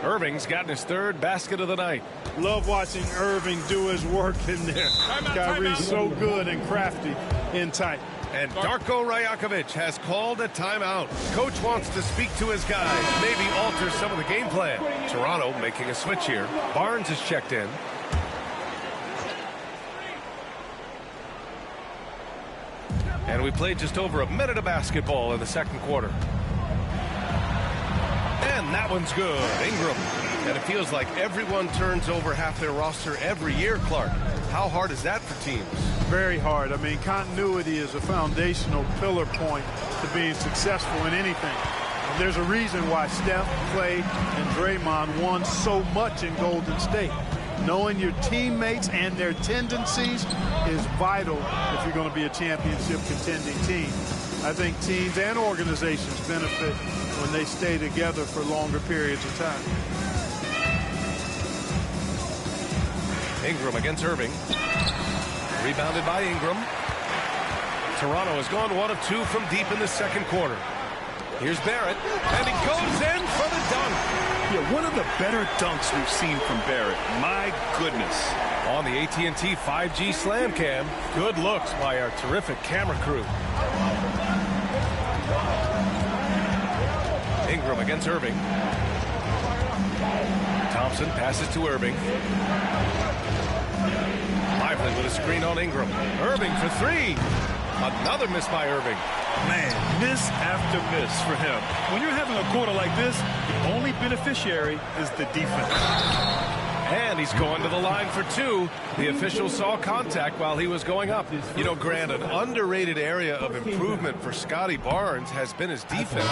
Irving's gotten his third basket of the night. Love watching Irving do his work in there. Kyrie's so good and crafty in tight. And Darko Rajakovic has called a timeout. Coach wants to speak to his guys, maybe alter some of the game plan. Toronto making a switch here. Barnes is checked in. And we played just over a minute of basketball in the second quarter. And that one's good. Ingram. And it feels like everyone turns over half their roster every year, Clark. How hard is that for teams? Very hard. I mean, continuity is a foundational pillar point to being successful in anything. And there's a reason why Steph, Clay, and Draymond won so much in Golden State. Knowing your teammates and their tendencies is vital if you're going to be a championship contending team. I think teams and organizations benefit when they stay together for longer periods of time. Ingram against Irving. Rebounded by Ingram. Toronto has gone 1 of 2 from deep in the second quarter. Here's Barrett, and he goes in for the dunk. Yeah, one of the better dunks we've seen from Barrett. My goodness. On the AT&T 5G Slam Cam, good looks by our terrific camera crew. Ingram against Irving. Thompson passes to Irving. Lively with a screen on Ingram. Irving for 3. Another miss by Irving. Man, miss after miss for him. When you're having a quarter like this, the only beneficiary is the defense. And he's going to the line for 2. The official saw contact while he was going up. You know, Grant, an underrated area of improvement for Scotty Barnes has been his defense.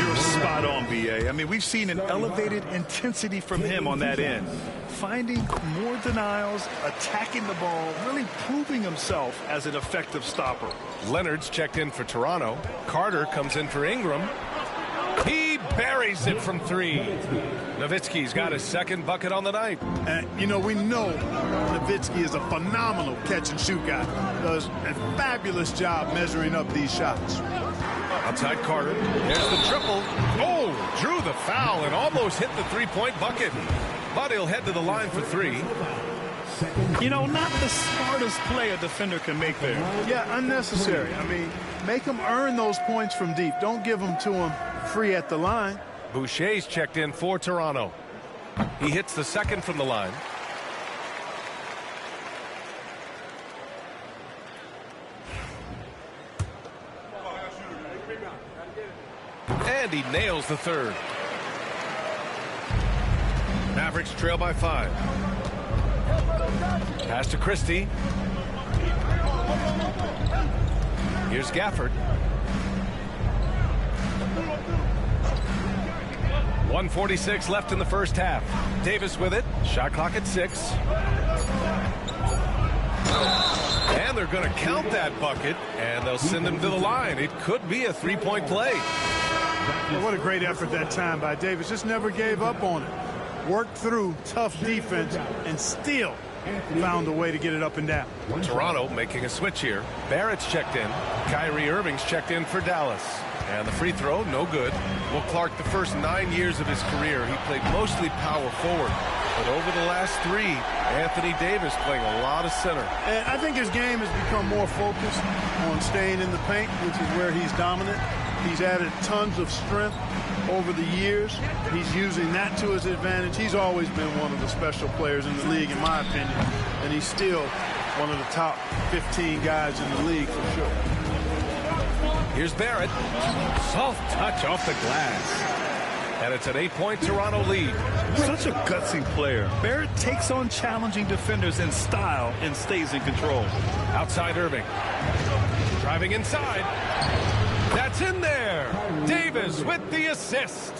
You're spot on, B.A. I mean, we've seen an elevated intensity from him on that end. Finding more denials, attacking the ball, really proving himself as an effective stopper. Leonard's checked in for Toronto. Carter comes in for Ingram. He buries it from 3. Nowitzki's got his second bucket on the night. And, you know, we know Nowitzki is a phenomenal catch-and-shoot guy. Does a fabulous job measuring up these shots. Outside Carter. There's the triple. Oh, drew the foul and almost hit the three-point bucket. But he'll head to the line for 3. You know, not the smartest play a defender can make there. Yeah, unnecessary. I mean, make them earn those points from deep. Don't give them to them free at the line. Boucher's checked in for Toronto. He hits the second from the line. And he nails the third. Mavericks trail by 5. Pass to Christie. Here's Gafford. 1:46 left in the first half. Davis with it. Shot clock at 6. And they're going to count that bucket, and they'll send him to the line. It could be a 3-point play. Well, what a great effort that time by Davis. Just never gave up on it. Worked through tough defense and still found a way to get it up and down. Toronto making a switch here. Barrett's checked in. Kyrie Irving's checked in for Dallas. And the free throw, no good. Well, Clark, the first 9 years of his career, he played mostly power forward. But over the last 3, Anthony Davis playing a lot of center. And I think his game has become more focused on staying in the paint, which is where he's dominant. He's added tons of strength over the years. He's using that to his advantage. He's always been one of the special players in the league, in my opinion. And he's still one of the top 15 guys in the league for sure. Here's Barrett. Soft touch off the glass. And it's an 8-point Toronto lead. Such a gutsy player. Barrett takes on challenging defenders in style and stays in control. Outside Irving. Driving inside. That's in there. Davis with the assist.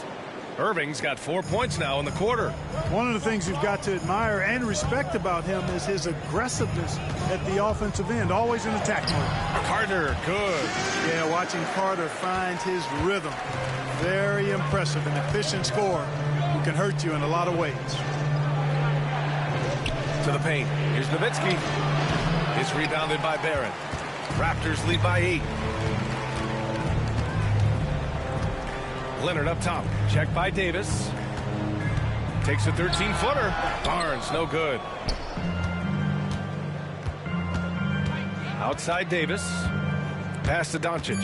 Irving's got 4 points now in the quarter. One of the things you've got to admire and respect about him is his aggressiveness at the offensive end, always in attack mode. Carter, good. Yeah, watching Carter find his rhythm. Very impressive, an efficient scorer who can hurt you in a lot of ways. To the paint. Here's Nowitzki. It's rebounded by Barrett. Raptors lead by 8. Leonard up top. Checked by Davis. Takes a 13-footer. Barnes, no good. Outside Davis. Pass to Doncic.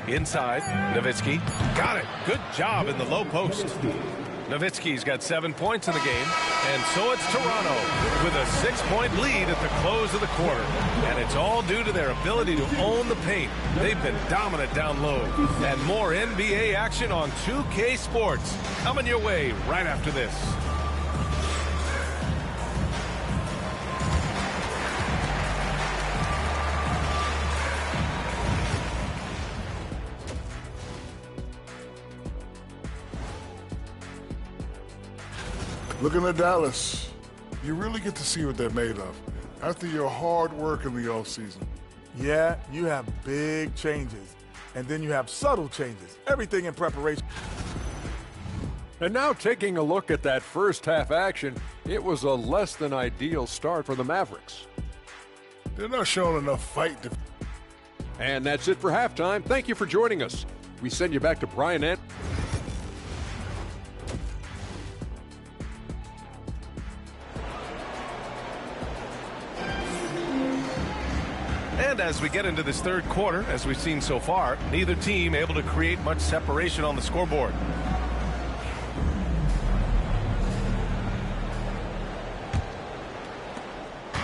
Inside. Nowitzki. Got it. Good job in the low post. Nowitzki's got 7 points in the game, and so it's Toronto with a 6-point lead at the close of the quarter. And it's all due to their ability to own the paint. They've been dominant down low. And more NBA action on 2K Sports coming your way right after this. Looking at Dallas, you really get to see what they're made of after your hard work in the offseason. Yeah, you have big changes, and then you have subtle changes. Everything in preparation. And now taking a look at that first half action, it was a less than ideal start for the Mavericks. They're not showing enough fight. And that's it for halftime. Thank you for joining us. We send you back to Brian Ant. And as we get into this third quarter, as we've seen so far, neither team able to create much separation on the scoreboard.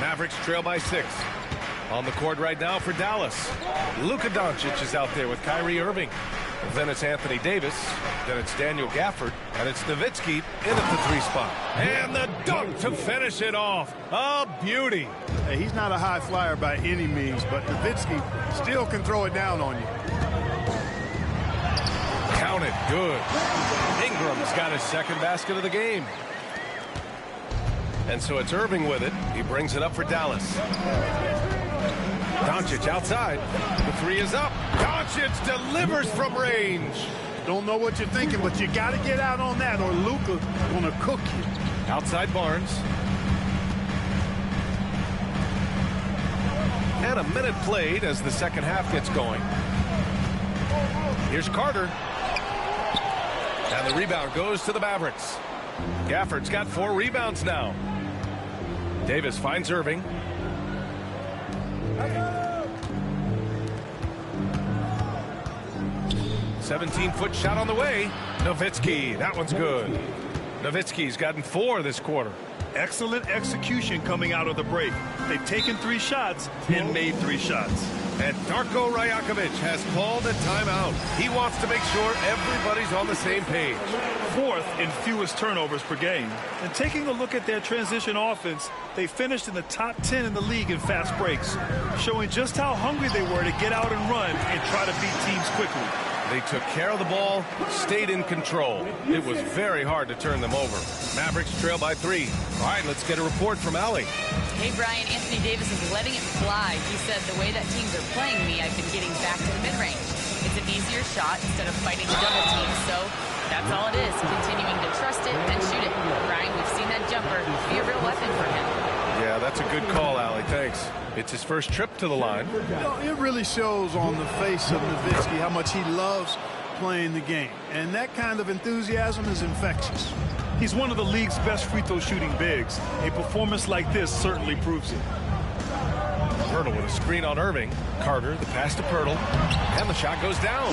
Mavericks trail by 6. On the court right now for Dallas. Luka Doncic is out there with Kyrie Irving. Then it's Anthony Davis. Then it's Daniel Gafford. And it's Nowitzki in at the 3 spot. And the dunk to finish it off. A beauty. Hey, he's not a high flyer by any means, but Nowitzki still can throw it down on you. Count it. Good. Ingram's got his second basket of the game. And so it's Irving with it. He brings it up for Dallas. Doncic outside. The 3 is up. Doncic delivers from range. Don't know what you're thinking, but you got to get out on that or Luka gonna cook you. Outside Barnes. And a minute played as the second half gets going. Here's Carter. And the rebound goes to the Mavericks. Gafford's got 4 rebounds now. Davis finds Irving. 17-foot shot on the way. Nowitzki, that one's good. Nowitzki's gotten 4 this quarter. Excellent execution coming out of the break. They've taken 3 shots and made 3 shots. And Darko Rajakovic has called a timeout. He wants to make sure everybody's on the same page. 4th in fewest turnovers per game. And taking a look at their transition offense, they finished in the top 10 in the league in fast breaks, showing just how hungry they were to get out and run and try to beat teams quickly. They took care of the ball, stayed in control. It was very hard to turn them over. Mavericks trail by 3. All right, let's get a report from Allie. Hey, Brian, Anthony Davis is letting it fly. He said, the way that teams are playing me, I've been getting back to the mid-range. It's an easier shot instead of fighting the double team, so that's all it is, continuing to trust it and shoot it. Brian, we've seen that jumper be a real weapon for him. Yeah, that's a good call, Allie. Thanks. It's his first trip to the line. You know, it really shows on the face of Nowitzki how much he loves playing the game. And that kind of enthusiasm is infectious. He's one of the league's best free throw shooting bigs. A performance like this certainly proves it. Pirtle with a screen on Irving. Carter, the pass to Pirtle. And the shot goes down.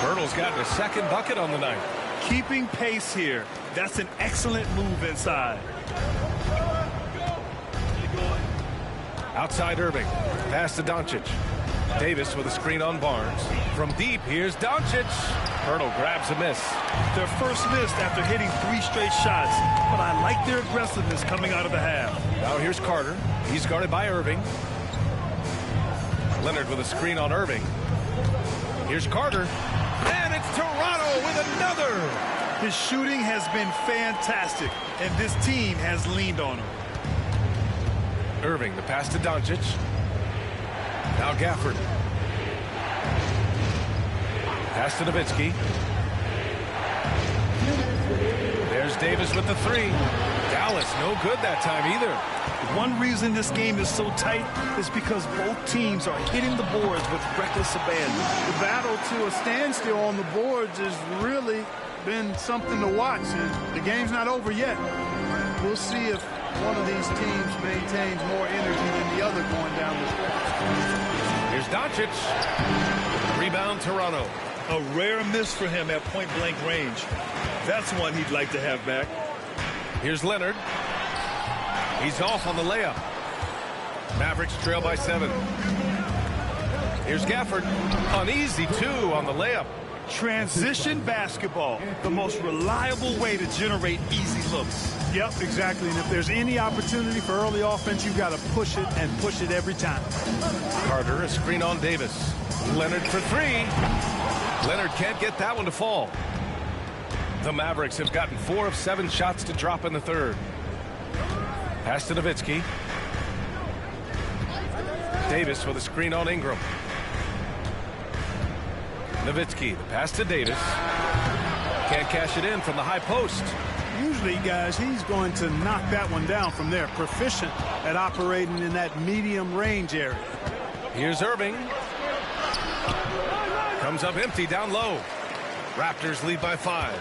Pirtle's gotten a second bucket on the night. Keeping pace here. That's an excellent move inside. Outside Irving. Pass to Doncic. Davis with a screen on Barnes. From deep, here's Doncic. Pirtle grabs a miss. Their first miss after hitting 3 straight shots, but I like their aggressiveness coming out of the half. Now here's Carter. He's guarded by Irving. Leonard with a screen on Irving. Here's Carter. And it's Toronto with another. His shooting has been fantastic, and this team has leaned on him. Irving, the pass to Doncic. Now Gafford. Pass to Nowitzki. There's Davis with the three. Dallas, no good that time either. One reason this game is so tight is because both teams are hitting the boards with reckless abandon. The battle to a standstill on the boards has really been something to watch, and the game's not over yet. We'll see if one of these teams maintains more energy than the other going down the stretch. Here's Doncic. Rebound, Toronto. A rare miss for him at point-blank range. That's one he'd like to have back. Here's Leonard. He's off on the layup. Mavericks trail by 7. Here's Gafford. An easy 2 on the layup. Transition basketball, the most reliable way to generate easy looks. Yep, exactly. And if there's any opportunity for early offense, you've got to push it and push it every time. Carter, a screen on Davis. Leonard for 3. Leonard can't get that one to fall. The Mavericks have gotten 4 of 7 shots to drop in the third. Pass to Nowitzki. Davis with a screen on Ingram. Nowitzki, the pass to Davis. Can't cash it in from the high post. Usually, guys, he's going to knock that one down from there. Proficient at operating in that medium range area. Here's Irving. Comes up empty down low. Raptors lead by 5.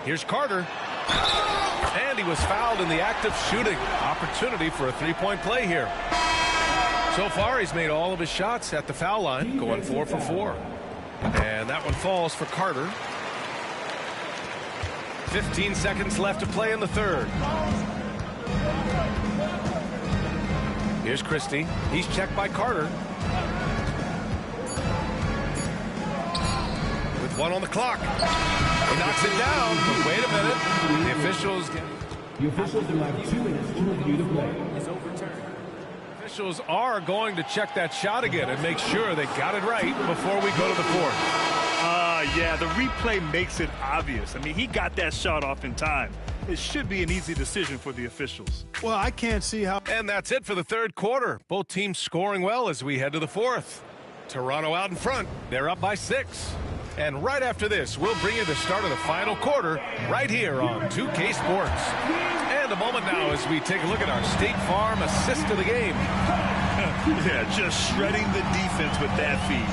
Here's Carter. And he was fouled in the act of shooting. Opportunity for a three-point play here. So far, he's made all of his shots at the foul line, going 4 for 4. And that one falls for Carter. 15 seconds left to play in the third. Here's Christie. He's checked by Carter. With 1 on the clock. He knocks it down, but wait a minute. The officials will have 2 minutes to review the play. It's overturned. Officials are going to check that shot again and make sure they got it right before we go to the fourth. Yeah, the replay makes it obvious. I mean, he got that shot off in time. It should be an easy decision for the officials. Well, I can't see how. And that's it for the third quarter. Both teams scoring well as we head to the fourth. Toronto out in front. They're up by 6. And right after this, we'll bring you the start of the final quarter right here on 2K Sports. And a moment now as we take a look at our State Farm assist of the game. Yeah, just shredding the defense with that feed.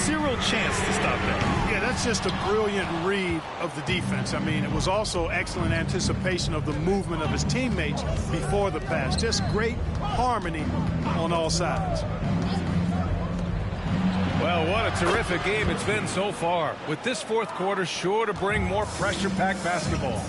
0 chance to stop that. Yeah, that's just a brilliant read of the defense. I mean, it was also excellent anticipation of the movement of his teammates before the pass. Just great harmony on all sides. Well, what a terrific game it's been so far. With this fourth quarter sure to bring more pressure-packed basketball.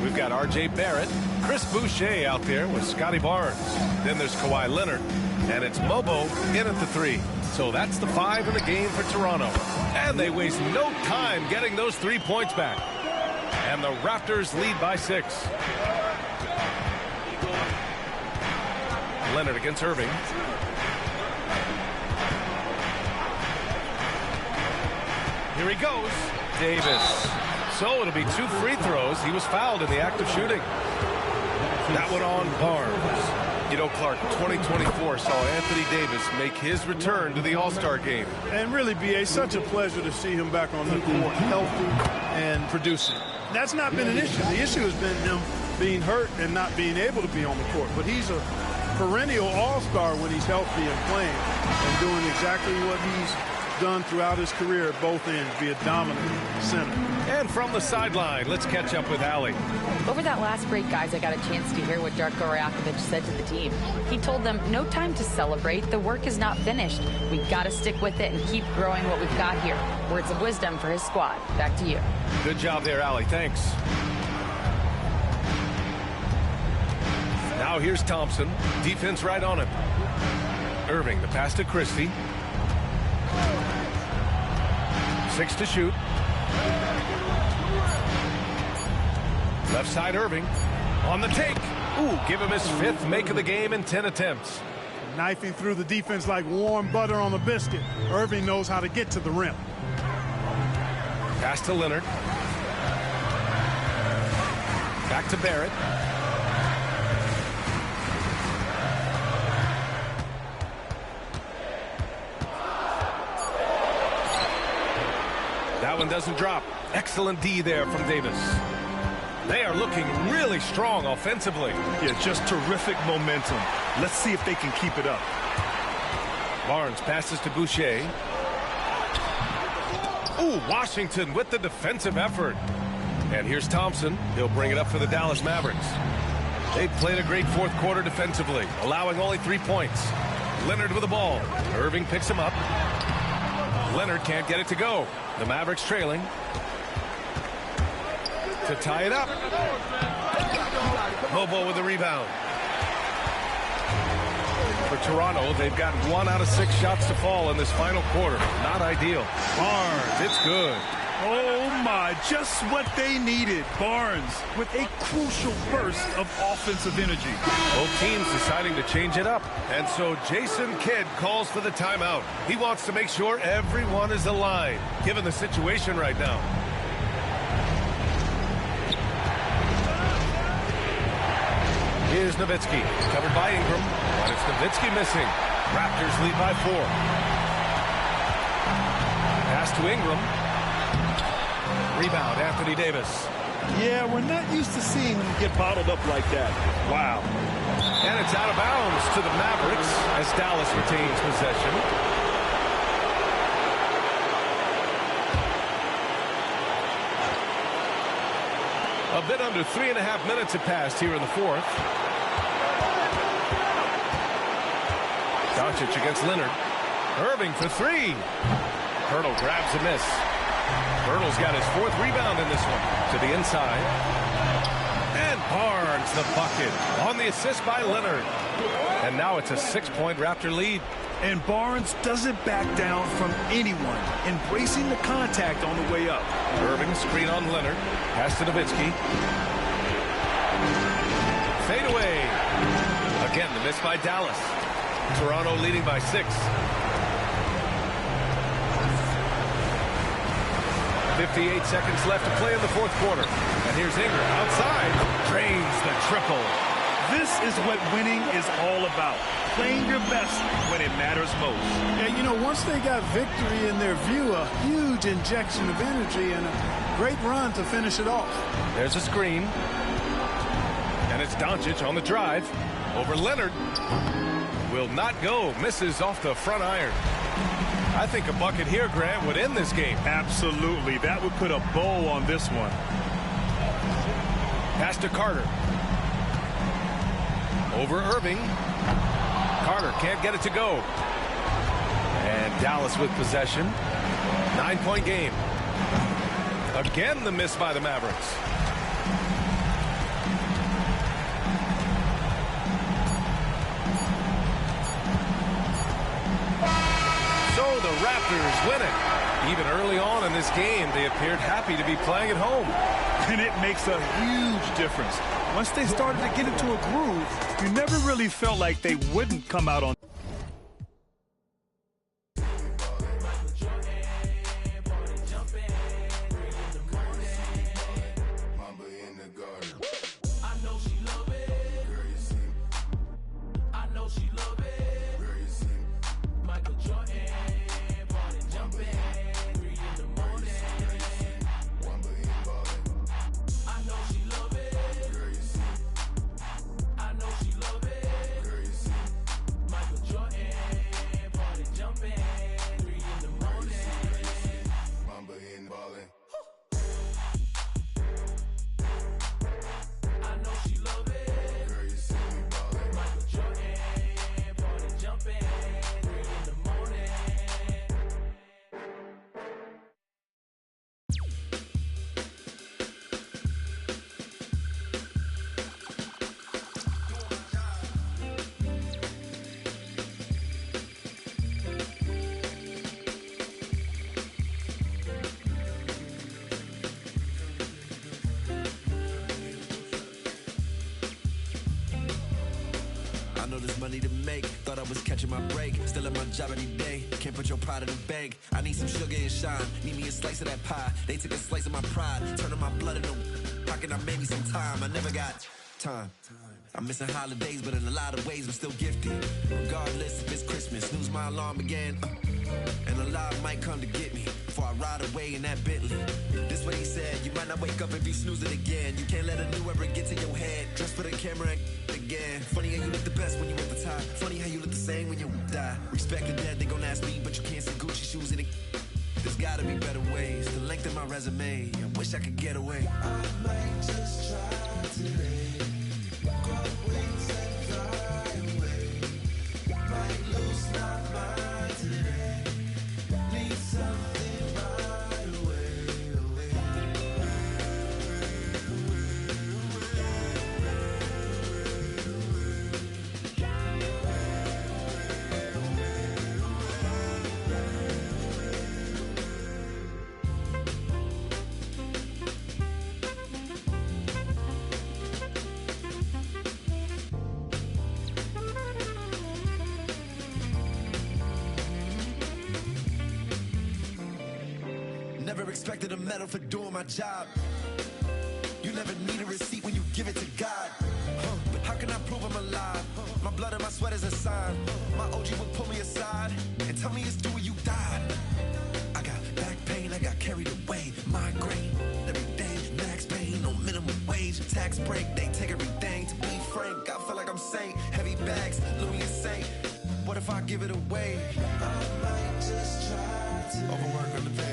We've got R.J. Barrett, Chris Boucher out there with Scotty Barnes. Then there's Kawhi Leonard. And it's Mobo in at the 3. So that's the 5 in the game for Toronto. And they waste no time getting those 3 points back. And the Raptors lead by 6. Leonard against Irving. Here he goes. Davis. So it'll be 2 free throws. He was fouled in the act of shooting. That one on Barnes. You know, Clark, 2024 saw Anthony Davis make his return to the All-Star game. And really, B.A., such a pleasure to see him back on the court, healthy and producing. That's not been an issue. The issue has been him being hurt and not being able to be on the court. But he's a perennial All-Star when he's healthy and playing and doing exactly what he's done throughout his career at both ends, be a dominant center. And from the sideline, let's catch up with Allie. Over that last break, guys, I got a chance to hear what Darko Rajakovic said to the team. He told them, no time to celebrate. The work is not finished. We've got to stick with it and keep growing what we've got here. Words of wisdom for his squad. Back to you. Good job there, Allie. Thanks. Now here's Thompson. Defense right on him. Irving, the pass to Christie. 6 to shoot. Left side Irving on the take. Ooh, give him his 5th make of the game in 10 attempts. Knifing through the defense like warm butter on a biscuit. Irving knows how to get to the rim. Pass to Leonard. Back to Barrett. That one doesn't drop. Excellent D there from Davis. They are looking really strong offensively. Yeah, just terrific momentum. Let's see if they can keep it up. Barnes passes to Boucher. Ooh, Washington with the defensive effort. And here's Thompson. He'll bring it up for the Dallas Mavericks. They've played a great fourth quarter defensively, allowing only 3 points. Leonard with the ball. Irving picks him up. Leonard can't get it to go. The Mavericks trailing. To tie it up. Bobo with the rebound. For Toronto, they've got 1 out of 6 shots to fall in this final quarter. Not ideal. Barnes, it's good. Oh my, just what they needed. Barnes with a crucial burst of offensive energy. Both teams deciding to change it up. And so Jason Kidd calls for the timeout. He wants to make sure everyone is aligned, given the situation right now. Here's Nowitzki, covered by Ingram. But it's Nowitzki missing. Raptors lead by 4. Pass to Ingram. Rebound, Anthony Davis. Yeah, we're not used to seeing him get bottled up like that. Wow. And it's out of bounds to the Mavericks as Dallas retains possession. A bit under 3.5 minutes have passed here in the fourth. Doncic against Leonard. Irving for 3. Hurdle grabs a miss. Hurdle's got his 4th rebound in this one. To the inside. And Barnes the bucket on the assist by Leonard. And now it's a 6-point Raptor lead. And Barnes doesn't back down from anyone, embracing the contact on the way up. Irving screen on Leonard. Pass to Nowitzki. Fade away. Again, the miss by Dallas. Toronto leading by 6. 58 seconds left to play in the fourth quarter. And here's Ingram outside. Drains the triple. This is what winning is all about. Playing your best when it matters most. Yeah, you know, once they got victory in their view, a huge injection of energy and a great run to finish it off. There's a screen. And it's Doncic on the drive. Over Leonard. Will not go. Misses off the front iron. I think a bucket here, Grant, would end this game. Absolutely. That would put a bow on this one. Pass to Carter. Over Irving. Carter can't get it to go. And Dallas with possession. 9-point game. Again, the miss by the Mavericks. So the Raptors win it. Even early on in this game, they appeared happy to be playing at home. And it makes a huge difference. Once they started to get into a groove, you never really felt like they wouldn't come out on. money to make. Thought I was catching my break. Still at my job every day. Can't put your pride in the bank. I need some sugar and shine. Need me a slice of that pie. They took a slice of my pride. Turning my blood into pocket. I made me some time. I never got time. I'm missing holidays, but in a lot of ways I'm still gifted. Regardless if it's Christmas, snooze my alarm again. And a lot might come to get me before I ride away in that Bentley. This what he said, you might not wake up if you snooze it again. You can't let a new ever get to your head. Dress for the camera again. Funny how you look the best when you at the top. Funny how you look the same when you die. Respect the dead, they gon' ask me, but you can't see Gucci shoes in it. There's gotta be better ways to lengthen my resume. I wish I could get away. I might just try today. Never expected a medal for doing my job. You never need a receipt when you give it to God. But how can I prove I'm alive? My blood and my sweat is a sign. My OG would pull me aside and tell me it's due when you died. I got back pain, I got carried away. Migraine, every day, max pain, no minimum wage. Tax break, they take everything. To be frank, I feel like I'm saint. Heavy bags, Louis and Saint. What if I give it away? I might just try to overwork underpaid.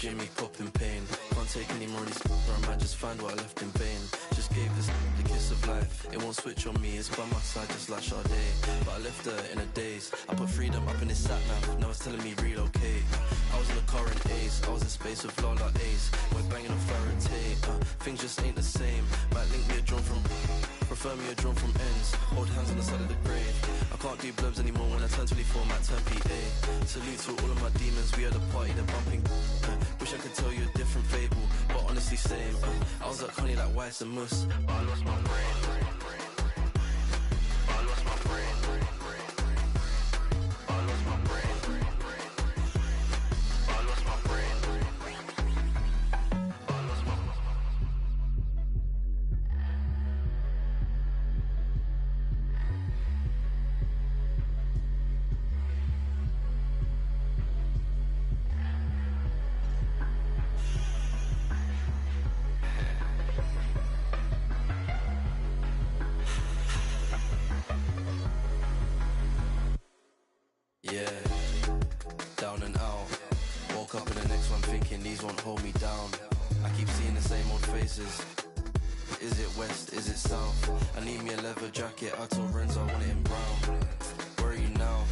Jimmy popping pain. Can't take any more of these or I might just find what I left in vain. Just gave this the kiss of life. It won't switch on me, it's by my side just like Sade. But I left her in a daze. I put freedom up in his sat nav. Now it's telling me relocate. I was in the car in Ace. I was in space with Lola Ace. We're banging on Faraday. Things just ain't the same. Might link me a drone from prefer me a drone from ends. Hold hands on the side of the grave. I can't do blubs anymore when I turn 24, might turn PA. Salute to all of my demons, we had a party, they're bumping. Wish I could tell you a different fable, but honestly same. I was at Connie like Weiss and Mus, but I lost my brain. I lost my brain. I lost my brain. I lost my brain. I lost my brain. Yeah, down and out. Woke up in the next one thinking these won't hold me down. I keep seeing the same old faces. Is it west, is it south? I need me a leather jacket, I told Renzo I want it in brown. Where are you now?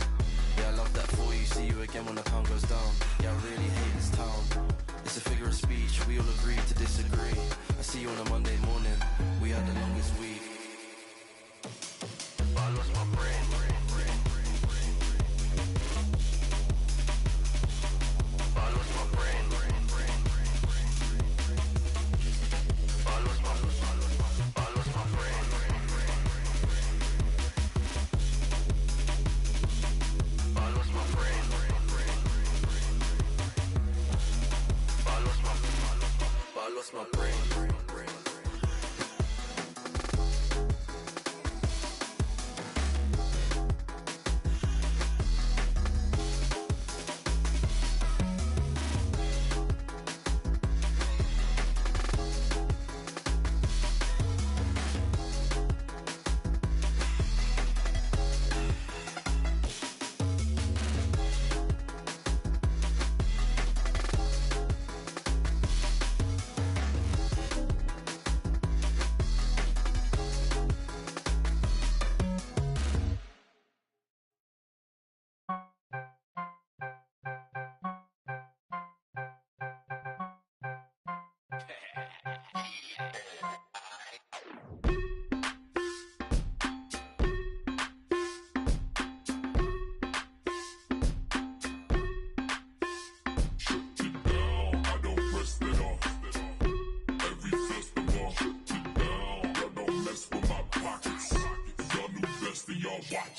Yeah, I love that for you, see you again when the pound goes down. Yeah, I really hate this town. It's a figure of speech, we all agree to disagree. I see you on a Monday morning, we had the longest week. But I lost my brain.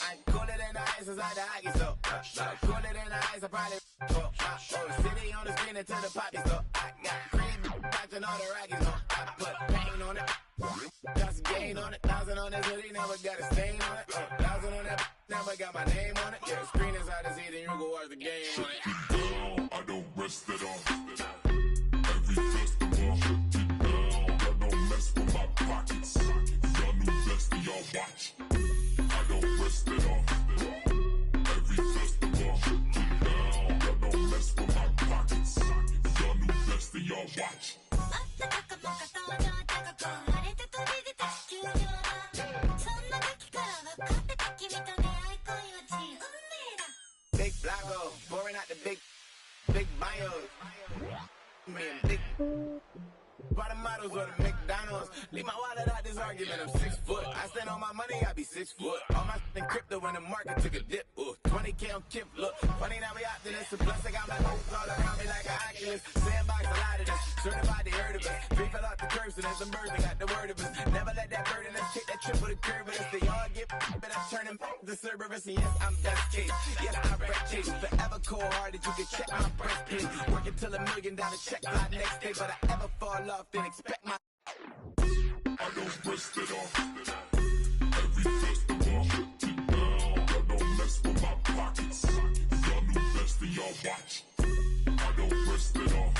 I'm cooler than the ice inside the hockey store. Cooler than the ice, I probably city on the screen until the poppy store. I got cream, watching all the Rockies on. I put paint on it, got some gain on it. 1,000 on this hoodie, never got a stain on it. 1,000 on that, never got my name on it. Yeah, screen is hard to see, then you go watch the game on it. I don't rest it off. Every festival, shut it down. I don't mess with my pockets. Y'all new best of y'all watch. I don't rest it off. Every festival, shut it down. I don't mess with my pockets. Y'all new best of y'all watch. Big Blanco, pouring out the big bios. Man, big bottom models or the McDonald's. Leave my wallet out this argument, I'm 6 foot. I stand on my money, I be 6 foot. All my in crypto when the market took a dip. 20K on Kip, look. Funny now we optimists. Plus I got my hopes all around me like an Oculus. Sandbox, a lot of this. Certified they heard of us. Three fell off the curb, so there's some birds that got the word of us. Never let that burden us take that trip with a curve with us. They all get but I turn them the Cerberus. And yes, I'm best case. Yes, I wreck chase. Forever cold hearted, you can check my breastplate. Working till $1 million check fly next day. But I ever fall off, then expect my I don't rest it off. Every festival, shut it down. I don't mess with my pockets. Y'all new best of y'all watch. I don't rest it off.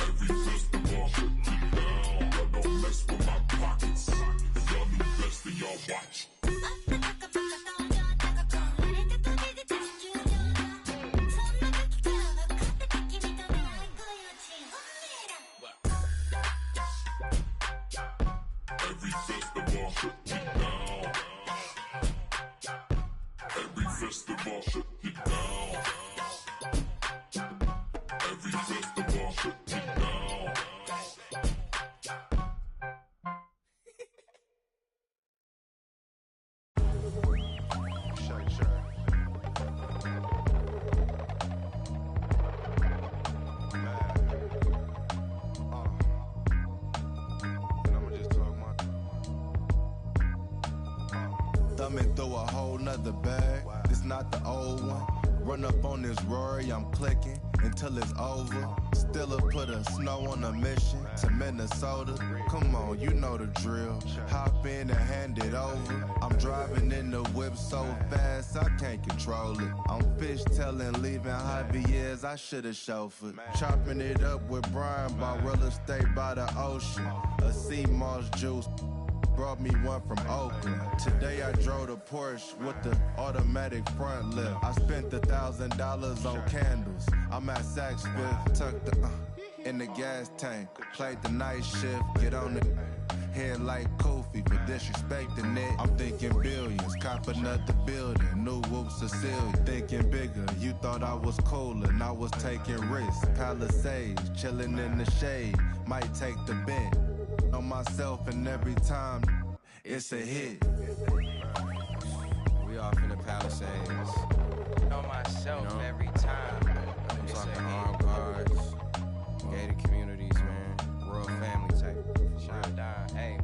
Every festival, shut it down. I don't mess with my pockets. Y'all new best of y'all watch. Every festival, shut it down. Every festival, shut it down. Every festival, shut it down. Thumbing through a whole nother bag. This not the old one. Run up on this Rory, I'm clicking until it's over. Still put a snow on a mission to Minnesota. Come on, you know the drill. Hop in and hand it over. I'm driving in the whip so fast I can't control it. I'm fishtailing, leaving Javier's, I should've chauffeured. Chopping it up with Brian, bought real estate by the ocean. A sea moss juice. Brought me one from Oakland. Today I drove the Porsche with the automatic front lift. I spent $1,000 on candles. I'm at Saks Fifth, tucked in the gas tank. Played the night shift, get on the head like Kofi for disrespecting it. I'm thinking billions, cop another building. New whoops Cecilia, thinking bigger. You thought I was cooler, and I was taking risks. Palisades, chilling in the shade. Might take the bent on myself, and every time it's a hit. We off in the Palisades. On myself, you know, every time. I'm talking armed guards, gated communities, man. Royal family type. Shine down, hey.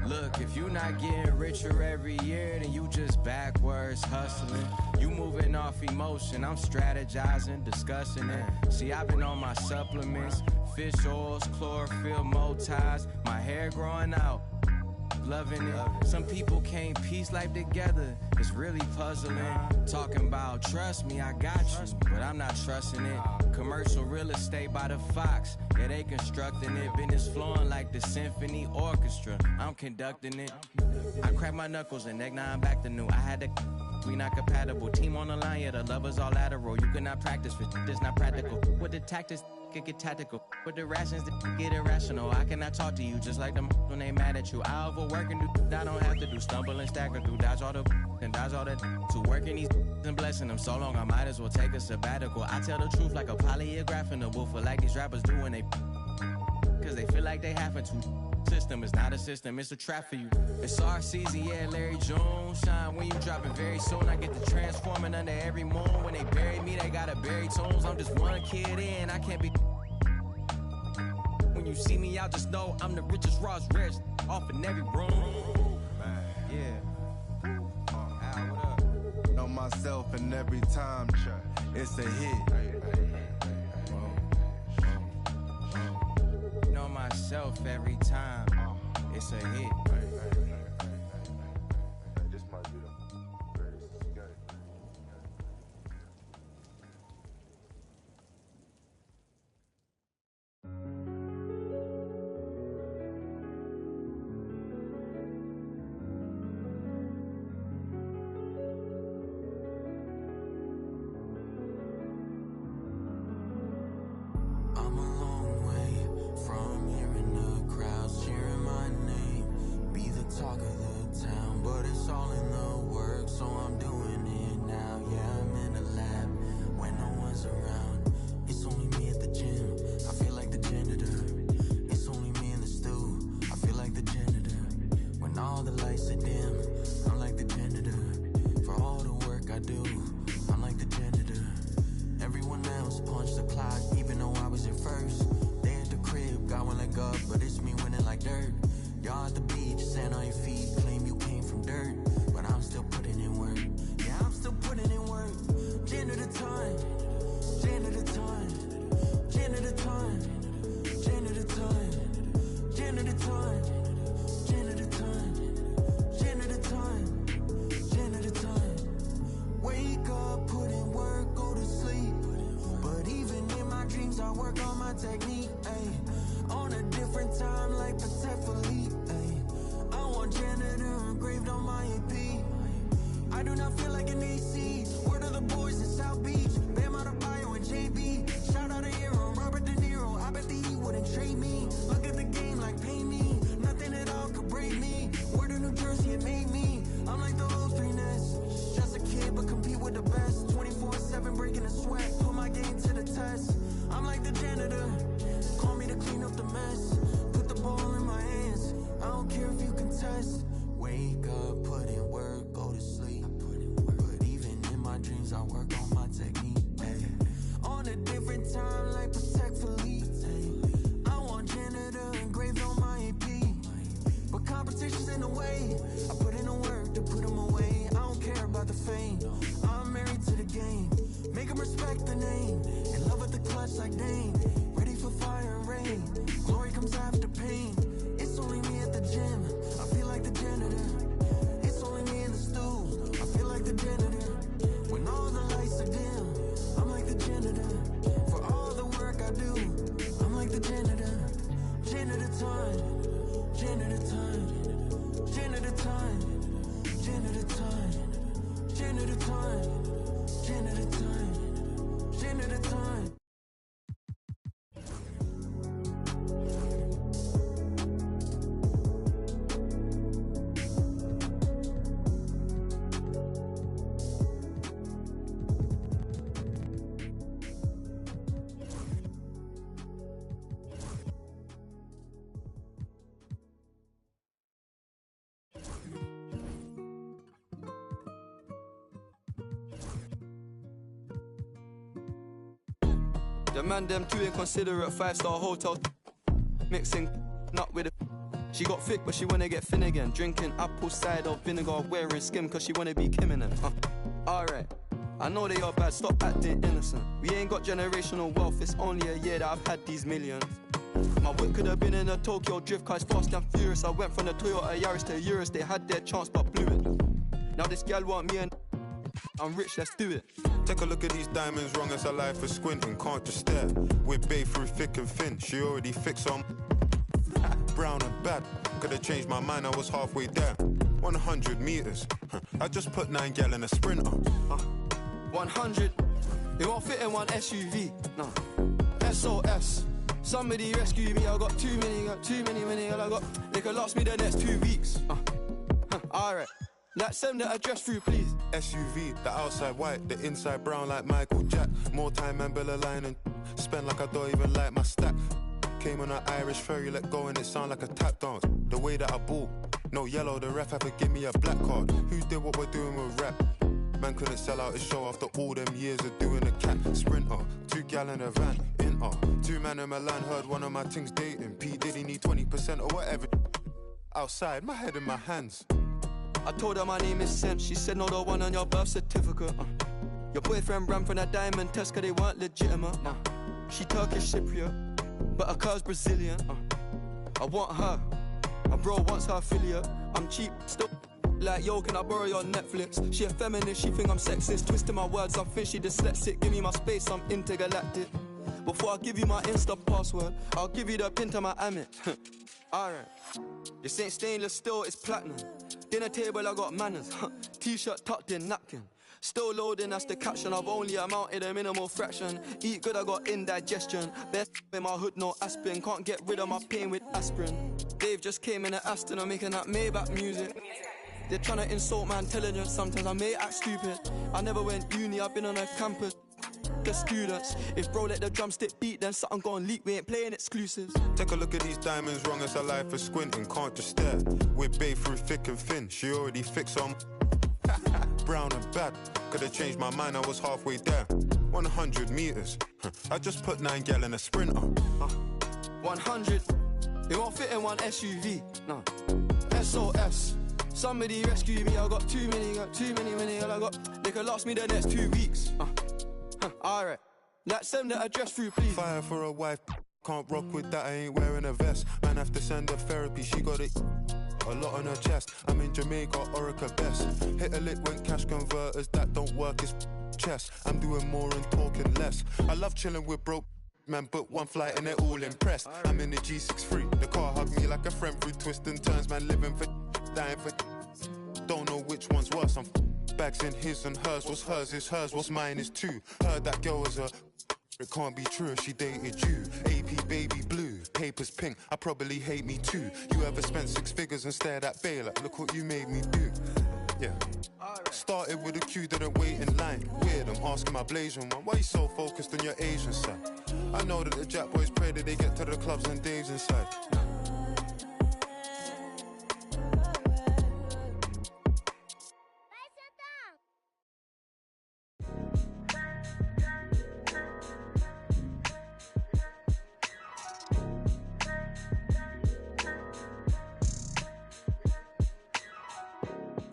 Look, if you not getting richer every year, then you just backwards hustling. You moving off emotion, I'm strategizing, discussing it. See, I've been on my supplements, fish oils, chlorophyll, Motize, my hair growing out. Loving it. Some people can't piece life together. It's really puzzling. Talking about trust me, I got you, but I'm not trusting it. Commercial real estate by the Fox. Yeah, they constructing it. Business flowing like the symphony orchestra. I'm conducting it. I crack my knuckles and neck, now I'm back to new. I had to. We not compatible. Team on the line, yeah, the lovers all lateral. You cannot practice for this not practical. With the tactics, get tactical. With the rations, get irrational. I cannot talk to you just like them when they mad at you. I overwork and do I don't have to do. Stumble and stagger through. Dodge all the and dodge all that. To working these and blessing them so long, I might as well take a sabbatical. I tell the truth like a polygraph in the woofer, like these rappers do when they cause they feel like they having to. System is not a system, it's a trap for you. It's our season, yeah, Larry Jones. Shine when you dropping very soon. I get the transforming under every moon. When they bury me, they gotta bury tones. I'm just one kid in, I can't be. When you see me, y'all just know I'm the richest Ross Rich off in every room. Yeah. Al, what up? Know myself in every time track. It's a hit. Know myself every time. It's a hit. This might be the greatest guy. I'm a long way from hearing the crowds cheering my name. Be the talk of the town, but it's all in the work, so I'm doing it now. Yeah, I'm in the lab when no one's around. It's only me at the gym. I feel like the janitor. It's only me in the stew. I feel like the janitor. When all the lights are dim, I'm like the janitor. For all the work I do, I'm like the janitor. Everyone else punched the clock, even though I was in first. They at the crib, got one leg up, but it's me winning like dirt. Y'all at the beach, sand on your feet, claim you came from dirt, but I'm still putting in work. Yeah, I'm still putting in work. Janitor time, janitor time, janitor time, janitor time, janitor time, janitor time, janitor time, janitor time. Wake up, put in work, go to sleep. But even in my dreams, I work on my technique, ayy. On a different time, like Protect Philippe, ayy. I want janitor engraved on my EP. I do not feel like an AC. Word of the boys in South Beach. Bam out of Bio and JB. Shout out to Hero, Robert De Niro. I bet that he wouldn't trade me. Look at the game like pay me. Nothing at all could break me. Word of New Jersey, it made me. I'm like the old 3ness. Just a kid, but compete with the best. 24/7 breaking the sweat. Put my game to the test. I'm like the janitor. Call me to clean up the mess. Put the ball in my hands. I don't care if you contest. Wake up, put in work, go to sleep. But even in my dreams, I work on my technique. Ay. On a different time, like Protect Philippe. I want janitor engraved on my EP. But competition's in the way. I put in the work to put them away. I don't care about the fame. I'm married to the game. Make them respect the name. In love with the clutch like Dane. Ready for fire and rain. Glory comes after pain. It's only me at the gym. I feel like the janitor. It's only me in the stew. I feel like the janitor. When all the lights are dim, I'm like the janitor. For all the work I do, I'm like the janitor. Janitor time. Janitor time. Janitor time. Janitor time. Janitor time. Janitor time. Janitor time. The man them too inconsiderate, 5-star hotel. Mixing nut with it. She got thick but she wanna get thin again. Drinking apple cider vinegar, wearing skim cause she wanna be Kim in them. Alright, I know they are bad, stop acting innocent. We ain't got generational wealth, it's only a year that I've had these millions. My whip could have been in a Tokyo drift car, it's fast and furious. I went from the Toyota Yaris to Urus, they had their chance but blew it. Now this gal want me and I'm rich, let's do it. Take a look at these diamonds, wrong as a life for squinting, can't just stare. We're bae through thick and thin, she already fixed on brown and bad. Could've changed my mind, I was halfway there. 100 meters, I just put 9 gal in a Sprinter. 100, it won't fit in one SUV, no. SOS, somebody rescue me, I got too many, I got, they could last me the next 2 weeks. Alright. Like, send the address through, please. SUV, the outside white, the inside brown like Michael Jack. More time and bill a line and spend like I don't even like my stack. came on an Irish ferry, let go and it sound like a tap dance. The way that I ball, no yellow, the ref had to give me a black card. Who did what we're doing with rap? Man couldn't sell out his show after all them years of doing a cat sprinter. 2 gal in a van, inter. 2 man in Milan, heard one of my things dating. P Diddy need 20% or whatever. Outside, my head in my hands. I told her my name is Sam. She said no, the one on your birth certificate. Your boyfriend ran from a diamond test cause they weren't legitimate. She Turkish Cypriot, but her car's Brazilian. I want her, my bro wants her affiliate. I'm cheap, still like, yo, can I borrow your Netflix? She a feminist, she think I'm sexist. Twisting my words, I think she dyslexic. Give me my space, I'm intergalactic. Before I give you my Insta password, I'll give you the pin to my Amit. Alright, this ain't stainless steel, it's platinum. Dinner table, I got manners. T-shirt tucked in, napkin. Still loading, that's the caption. I've only amounted a minimal fraction. Eat good, I got indigestion. Best in my hood, no aspirin. Can't get rid of my pain with aspirin. Dave just came in at Aston, I'm making that Maybach music. They're trying to insult my intelligence. Sometimes I may act stupid. I never went uni, I've been on a campus. The students, if bro let the drumstick beat, then something gon' leak. We ain't playing exclusives. Take a look at these diamonds, wrong as a life for squinting. Can't just stare. We're babe through thick and thin. She already fixed on brown and bad. Could've changed my mind, I was halfway there. 100 meters. I just put 9 gal in a sprinter. 100. It won't fit in one SUV. No. SOS. Somebody rescue me. I got too many. I got. They could last me the next 2 weeks. Alright. Let's send the address through, please. Fire for a wife. Can't rock with that, I ain't wearing a vest. Man have to send her therapy, she got it a lot on her chest. I'm in Jamaica, Orica best. Hit a lick when cash converters, that don't work, it's chess. I'm doing more and talking less. I love chilling with broke man, book 1 flight and they're all impressed. I'm in the G63, the car hugged me like a friend through twists and turns. Man living for dying for don't know which one's worse. I'm bags in his and hers, what's hers is hers, what's mine is too. Heard that girl was a it can't be true if she dated you. AP baby blue, papers pink, I probably hate me too. You ever spent 6 figures and stared at Bay like, look what you made me do. Yeah. Started with a queue, didn't wait in line. Weird, I'm asking my Blasian one, why you so focused on your Asian side? I know that the Jack boys pray that they get to the clubs and Dave's inside.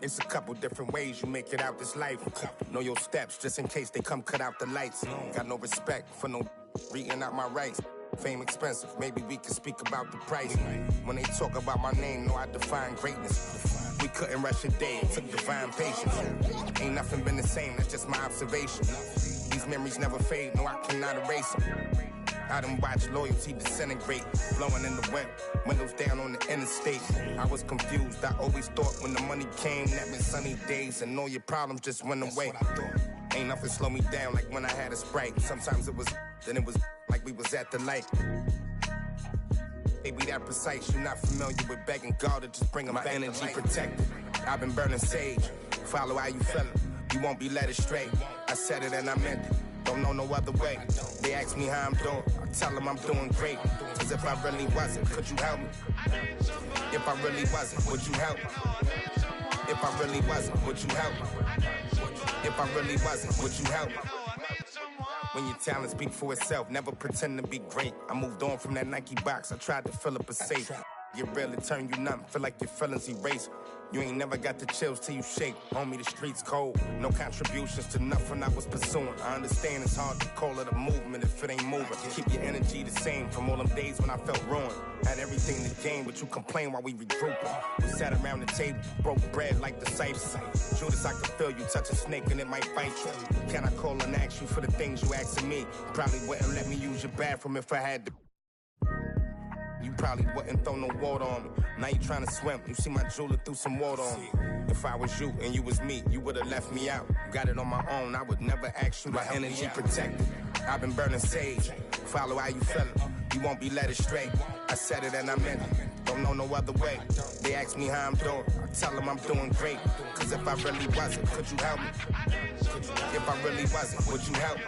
It's a couple different ways you make it out this life. Know your steps just in case they come cut out the lights. Got no respect for no reading out my rights. Fame expensive, maybe we can speak about the price. When they talk about my name, know I define greatness. We couldn't rush a day, it took divine patience. Ain't nothing been the same, that's just my observation. These memories never fade, no I cannot erase them. I done watched loyalty disintegrate, blowing in the wind, windows down on the interstate. I was confused, I always thought when the money came, that meant sunny days and all your problems just went away. Ain't nothing slow me down like when I had a Sprite. Sometimes it was, then it was like we was at the light. Maybe that precise, you're not familiar with begging God to just bring my energy protected. I've been burning sage, follow how you feelin', you won't be led astray. I said it and I meant it. Don't know no other way. They ask me how I'm doing, I tell them I'm doing great. Cause if I really wasn't, could you help me? If I really wasn't, would you help me? If I really wasn't, would you help me? If I really wasn't, would you help me? When your talent speak for itself, never pretend to be great. I moved on from that Nike box, I tried to fill up a safe. You really turn you nothing, feel like your feelings erase. You ain't never got the chills till you shake. Homie, the streets cold. No contributions to nothing I was pursuing. I understand it's hard to call it a movement if it ain't moving. Keep your energy the same from all them days when I felt ruined. Had everything to gain, but you complain while we regrouping. We sat around the table, broke bread like disciples. Judas, I could feel you touch a snake and it might bite you. Can I call and ask you for the things you asking me? Probably wouldn't let me use your bathroom if I had to. You probably wouldn't throw no water on me. Now you trying to swim, you see my jeweler threw some water on me. If I was you and you was me, you would've left me out. Got it on my own, I would never ask you to help me. My energy protected, I've been burning sage. Follow how you feelin', you won't be led astray. I said it and I meant it. don't know no other way. They ask me how I'm doing, I tell them I'm doing great. Cause if I really wasn't, could you help me? If I really wasn't, would you help me?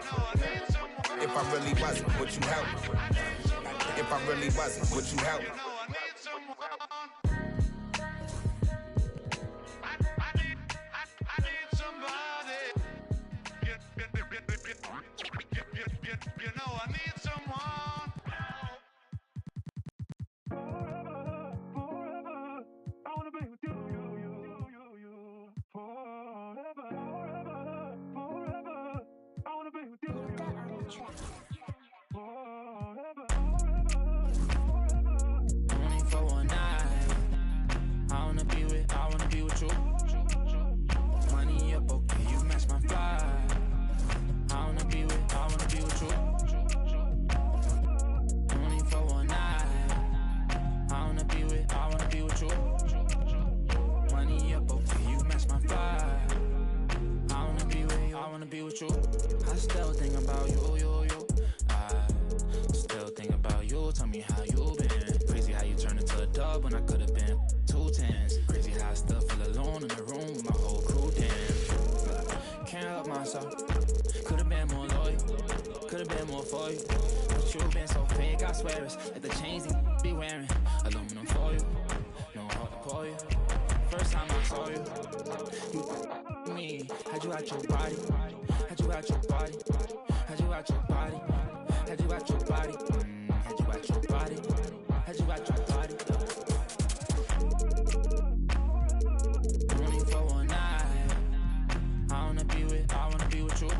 If I really wasn't, would you help me? If I really wasn't, would you help me? You know I need someone. Forever, I wanna be with you. Forever, I wanna be with you. Only for one night. I wanna be with you. Money up, okay, you match my fly. I wanna be with you. Only for one night. I wanna be with you. Money up, okay, you match my fly. I wanna be with you. I still think about you. I still think about you. Tell me how you been. Crazy how you turned into a dub when I could've been 2 10s. Crazy how I still feel alone in the room with my whole crew. Damn, can't help myself. Could've been more loyal, could've been more for you. But you been so fake, I swear it's like the chains they be wearing. Aluminum for you, no heart to pour you. First time I saw you, you me. Had you out your body, had you out your body, had you out your body, had you out your body, had you out your body, had you out your body. Only for one night. I wanna be with you.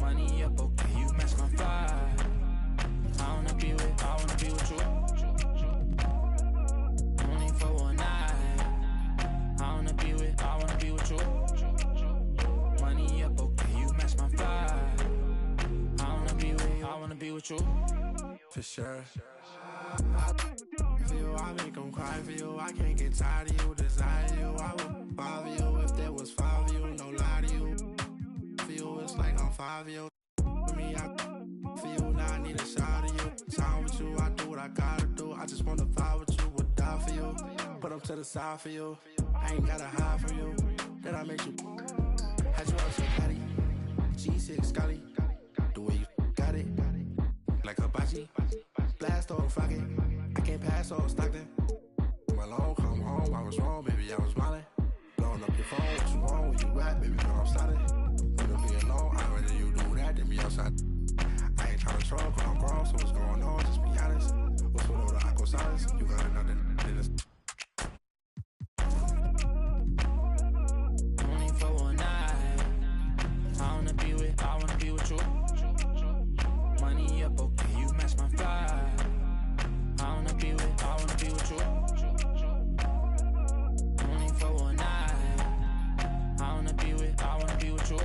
Money up, okay, you match my fly. I wanna be with you. Only for one night. I wanna be with you. Money up, okay, you match my fly. I wanna be with you. For sure. For you, I make them cry for you. I can't get tired of you, desire you. I would bother you if there was 5 of you, no lie to you. For you, it's like I'm 5 of you. For me, for you, now I need a shot of you. Time with you, I do what I gotta do. I just wanna vibe with you, would die for you. Put up to the side for you. I ain't gotta hide from you. Then I make you. Had you out your body. G6 Scotty. The way you got it. Like Hibachi. Blast off rocket. I can't pass off Stockton. My long come home, I was wrong, baby, I was smiling. Blowing up your phone, what you wrong, where you at, baby, no, I'm solid. Wanna be alone, I'd rather you do that than be outside. I ain't tryna troll, cause I'm grown, so what's going on, just be honest. What's with all the aqua silence? You got another this. Only for one night. I wanna be with you. Money up, okay, you match my fly. I wanna be with you. Only for one night. I wanna be with you.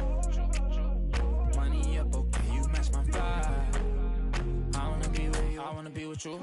Money up, okay, you match my fly. I wanna be with you.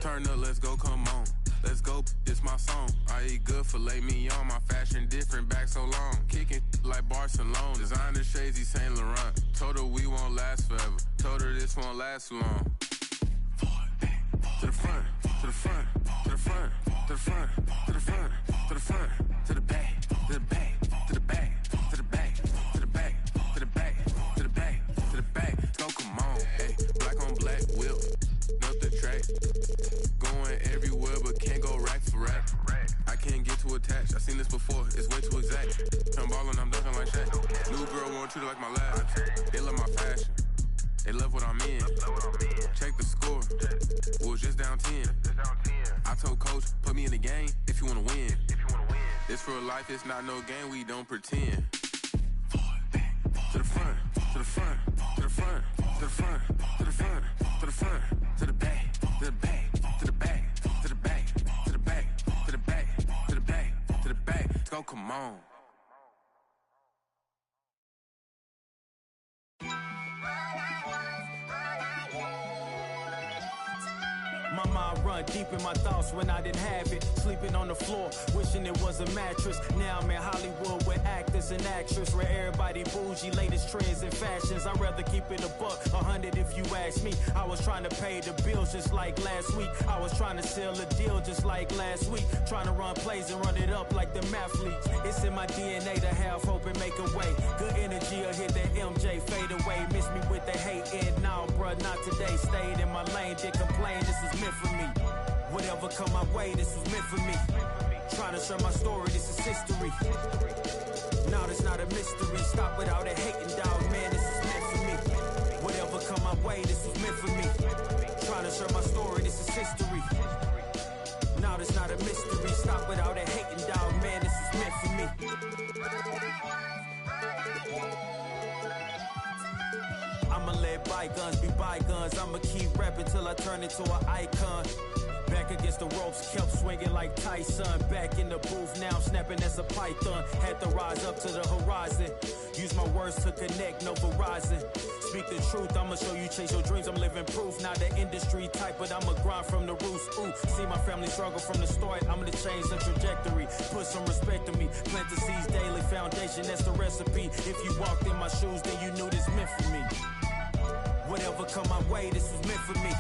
Turn up, let's go, come on. Let's go, it's my song. I eat good, filet mignon. My fashion different, back so long. Kicking like Barcelona. Designer shades, Saint Laurent. Told her we won't last forever. Told her this won't last too long. To the front, to the front, to the front, to the front, to the front, to the front, to the back, to the back, to the back, to the back, to the back, to the back, to the back, to the back. Go, come on, hey, black on black whip, up the track, going everywhere but can't go rack for rack. I can't get too attached. I seen this before, it's way too exact. I'm ballin', I'm dunking like Shaq. New girl won't treat it like my last. They love my fashion. They love what I'm in. Check the score. We was just down 10. I told coach, put me in the game if you wanna win. This for life, it's not no game, we don't pretend. To the front, to the front, to the front, to the front, to the front, to the front, to the back, to the back, to the back, to the back, to the back, to the back, to the back, to the back. go, come on. My mind run deep in my thoughts when I didn't have it. Sleeping on the floor, wishing it was a mattress. Now I'm in Hollywood with actors and actresses, where everybody bougie, latest trends and fashions. I'd rather keep it a buck, 100 if you ask me. I was trying to pay the bills just like last week. I was trying to sell a deal just like last week. Trying to run plays and run it up like the mathletes. It's in my DNA to have hope and make a way. Good energy will hit that MJ fade away. Miss me with the hate and now, bruh, not today. Stayed in my lane, did complain, this is meant for me. Whatever come my way, this was meant for me. Trying to share my story, this is history. Now it's not a mystery. Stop without a hating, dog, man, this is meant for me. Whatever come my way, this was meant for me. Trying to share my story, this is history. Now it's not a mystery. Stop without a hating, dog, man, this is meant for me. I'ma let bygones be bygones. I'ma keep rapping till I turn into an icon. Back against the ropes, kept swinging like Tyson. Back in the booth, now I'm snapping as a python. Had to rise up to the horizon. Use my words to connect, no Verizon. Speak the truth, I'ma show you chase your dreams. I'm living proof, not the industry type, but I'ma grind from the roots. Ooh, see my family struggle from the start. I'm gonna change the trajectory. Put some respect on me. Plant the seeds daily, foundation, that's the recipe. If you walked in my shoes, then you knew this meant for me. Whatever come my way, this was meant for me.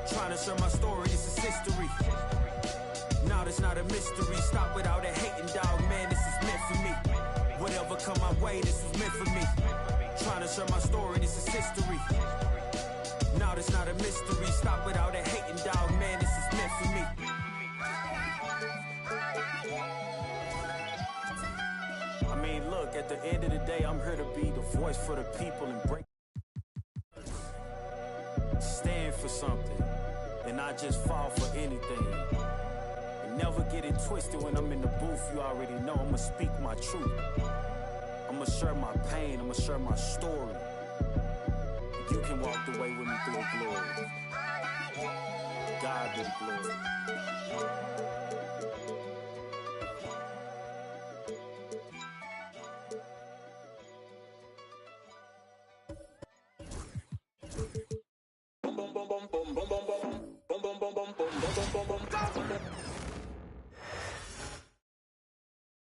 Trying to share my story, this is history. Now it's not a mystery. Stop without a hating, dog, man, this is meant for me. Whatever come my way, this was meant for me. Trying to share my story, this is history. Now it's not a mystery. Stop without a hating, dog, man, this is meant for me. I mean, look, at the end of the day, I'm here to be the voice for the people and break. Stand for something and not just fall for anything. And never get it twisted when I'm in the booth. You already know I'ma speak my truth. I'ma share my pain, I'ma share my story. You can walk the way with me through the glory. God be the glory.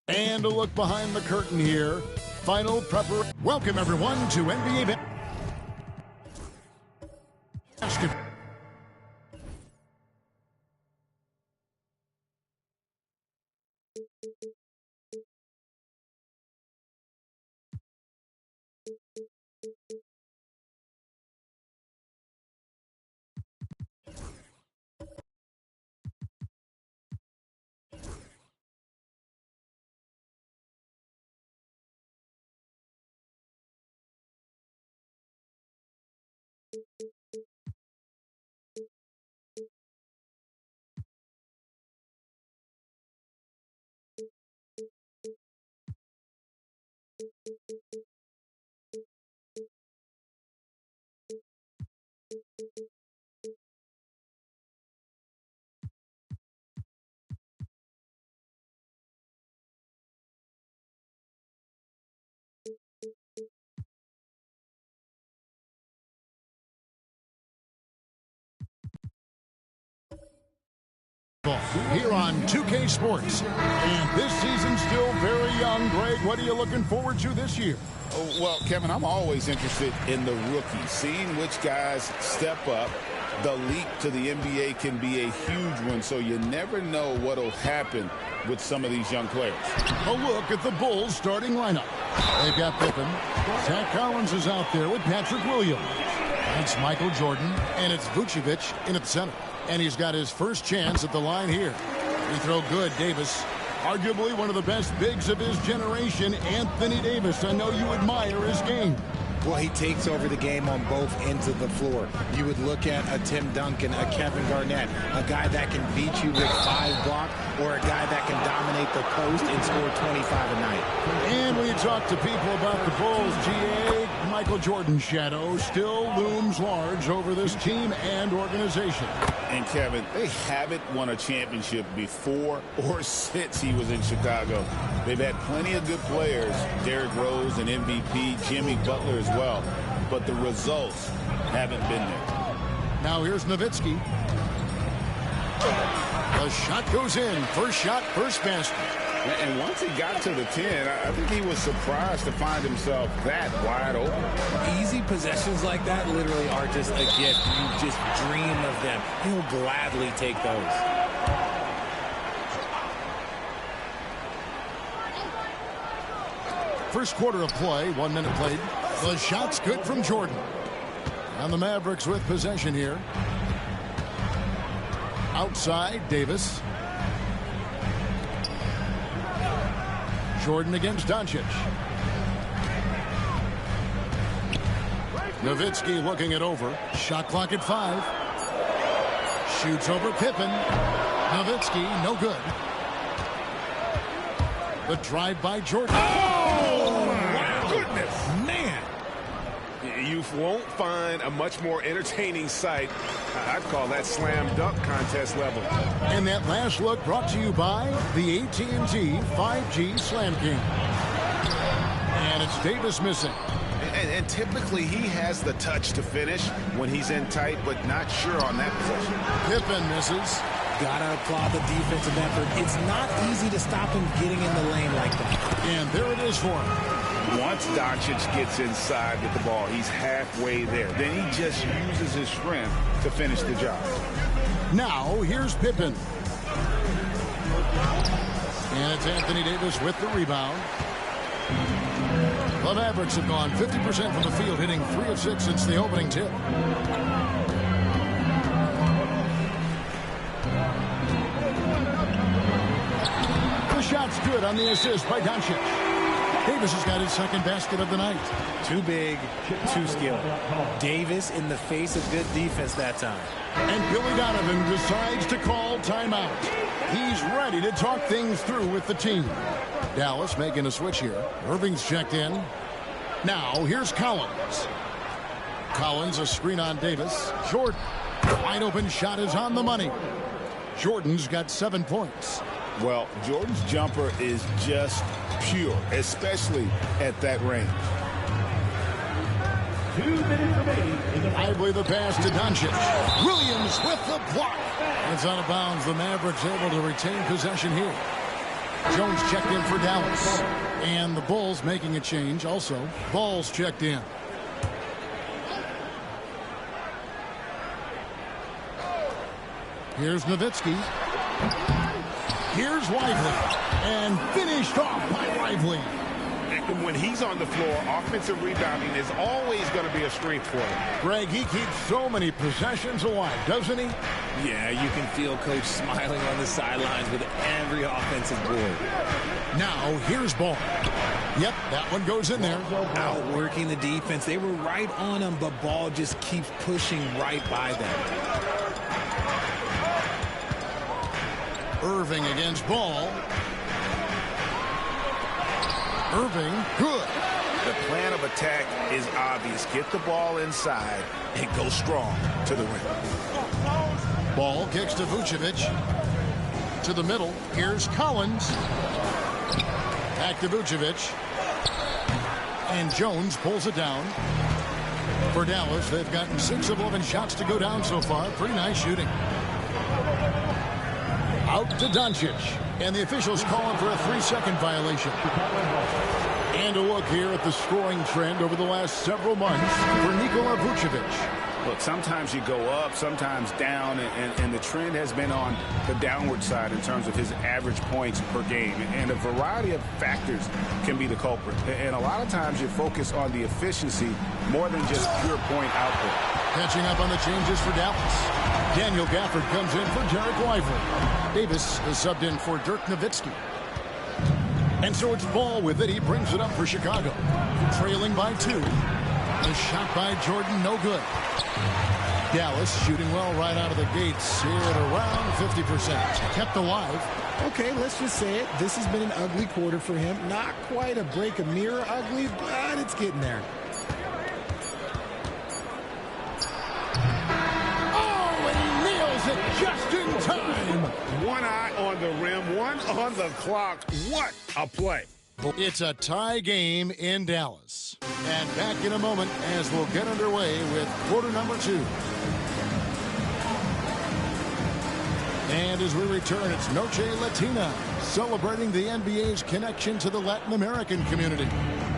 And a look behind the curtain here. Final prepper. Welcome everyone to NBA Basketball. Here on 2K Sports. And this season's still very young. Greg, what are you looking forward to this year? Oh, well, Kevin, I'm always interested in the rookies, seeing which guys step up. The leap to the NBA can be a huge one, so you never know what will happen with some of these young players. A look at the Bulls starting lineup. They've got Pippen. Zach Collins is out there with Patrick Williams. It's Michael Jordan, and it's Vucevic in at the center. And he's got his first chance at the line here. Free throw good, Davis. Arguably one of the best bigs of his generation, Anthony Davis. I know you admire his game. Well, he takes over the game on both ends of the floor. You would look at a Tim Duncan, a Kevin Garnett, a guy that can beat you with 5 blocks, or a guy that can dominate the post and score 25 a night. And when you talk to people about the Bulls, G.A., Michael Jordan shadow still looms large over this team and organization. And Kevin, they haven't won a championship before or since he was in Chicago. They've had plenty of good players, Derrick Rose and MVP, Jimmy Butler as well, but the results haven't been there. Now here's Nowitzki. The shot goes in. First shot, first basket. And once he got to the 10, I think he was surprised to find himself that wide open. Easy possessions like that literally are just a gift. You just dream of them. He'll gladly take those. First quarter of play, 1 minute played. The shot's good from Jordan. And the Mavericks with possession here. Outside, Davis. Jordan against Doncic. Nowitzki looking it over. Shot clock at 5. Shoots over Pippen. Nowitzki, no good. The drive by Jordan. Oh, my goodness. Man. You won't find a much more entertaining sight. I'd call that slam dunk contest level. And that last look brought to you by the AT&T 5G Slam King. And it's Davis missing. And typically he has the touch to finish when he's in tight, but not sure on that possession. Pippen misses. Gotta applaud the defensive effort. It's not easy to stop him getting in the lane like that. And there it is for him. Once Doncic gets inside with the ball, he's halfway there. Then he just uses his strength to finish the job. Now, here's Pippen. And it's Anthony Davis with the rebound. The Mavericks have gone 50% from the field, hitting 3 of 6 since the opening tip. The shot's good on the assist by Doncic. Davis has got his second basket of the night. Too big, too skilled. Davis in the face of good defense that time. And Billy Donovan decides to call timeout. He's ready to talk things through with the team. Dallas making a switch here. Irving's checked in. Now here's Collins. Collins a screen on Davis. Jordan. Wide open shot is on the money. Jordan's got 7 points. Well, Jordan's jumper is just pure, especially at that range. 2 minutes remaining. Lively the pass to Doncic. Williams with the block. It's out of bounds. The Mavericks able to retain possession here. Jones checked in for Dallas. And the Bulls making a change also. Ball's checked in. Here's Nowitzki. Here's Lively. And finished off by Lively. And when he's on the floor, offensive rebounding is always going to be a strength for him. Greg, he keeps so many possessions alive, doesn't he? Yeah, you can feel Coach smiling on the sidelines with every offensive board. Now, here's Ball. Yep, that one goes in there. Outworking the defense. They were right on him, but Ball just keeps pushing right by them. Irving against Ball. Irving, good. The plan of attack is obvious. Get the ball inside and go strong to the rim. Ball kicks to Vucevic. To the middle. Here's Collins. Back to Vucevic. And Jones pulls it down. For Dallas, they've gotten 6 of 11 shots to go down so far. Pretty nice shooting. Out to Doncic. And the officials calling for a 3-second violation. And a look here at the scoring trend over the last several months for Nikola Vucevic. Look, sometimes you go up, sometimes down, and the trend has been on the downward side in terms of his average points per game. And a variety of factors can be the culprit. And a lot of times you focus on the efficiency more than just pure point output. Catching up on the changes for Dallas. Daniel Gafford comes in for Derek Lively. Davis is subbed in for Dirk Nowitzki. And so it's Ball with it. He brings it up for Chicago. Trailing by 2. The shot by Jordan, no good. Dallas shooting well right out of the gates here at around 50%. Kept alive. Okay, let's just say it. This has been an ugly quarter for him. Not quite a break a mirror ugly, but it's getting there. 1 on the clock. What a play. It's a tie game in Dallas. And back in a moment as we'll get underway with quarter number 2. And as we return, it's Noche Latina, celebrating the NBA's connection to the Latin American community.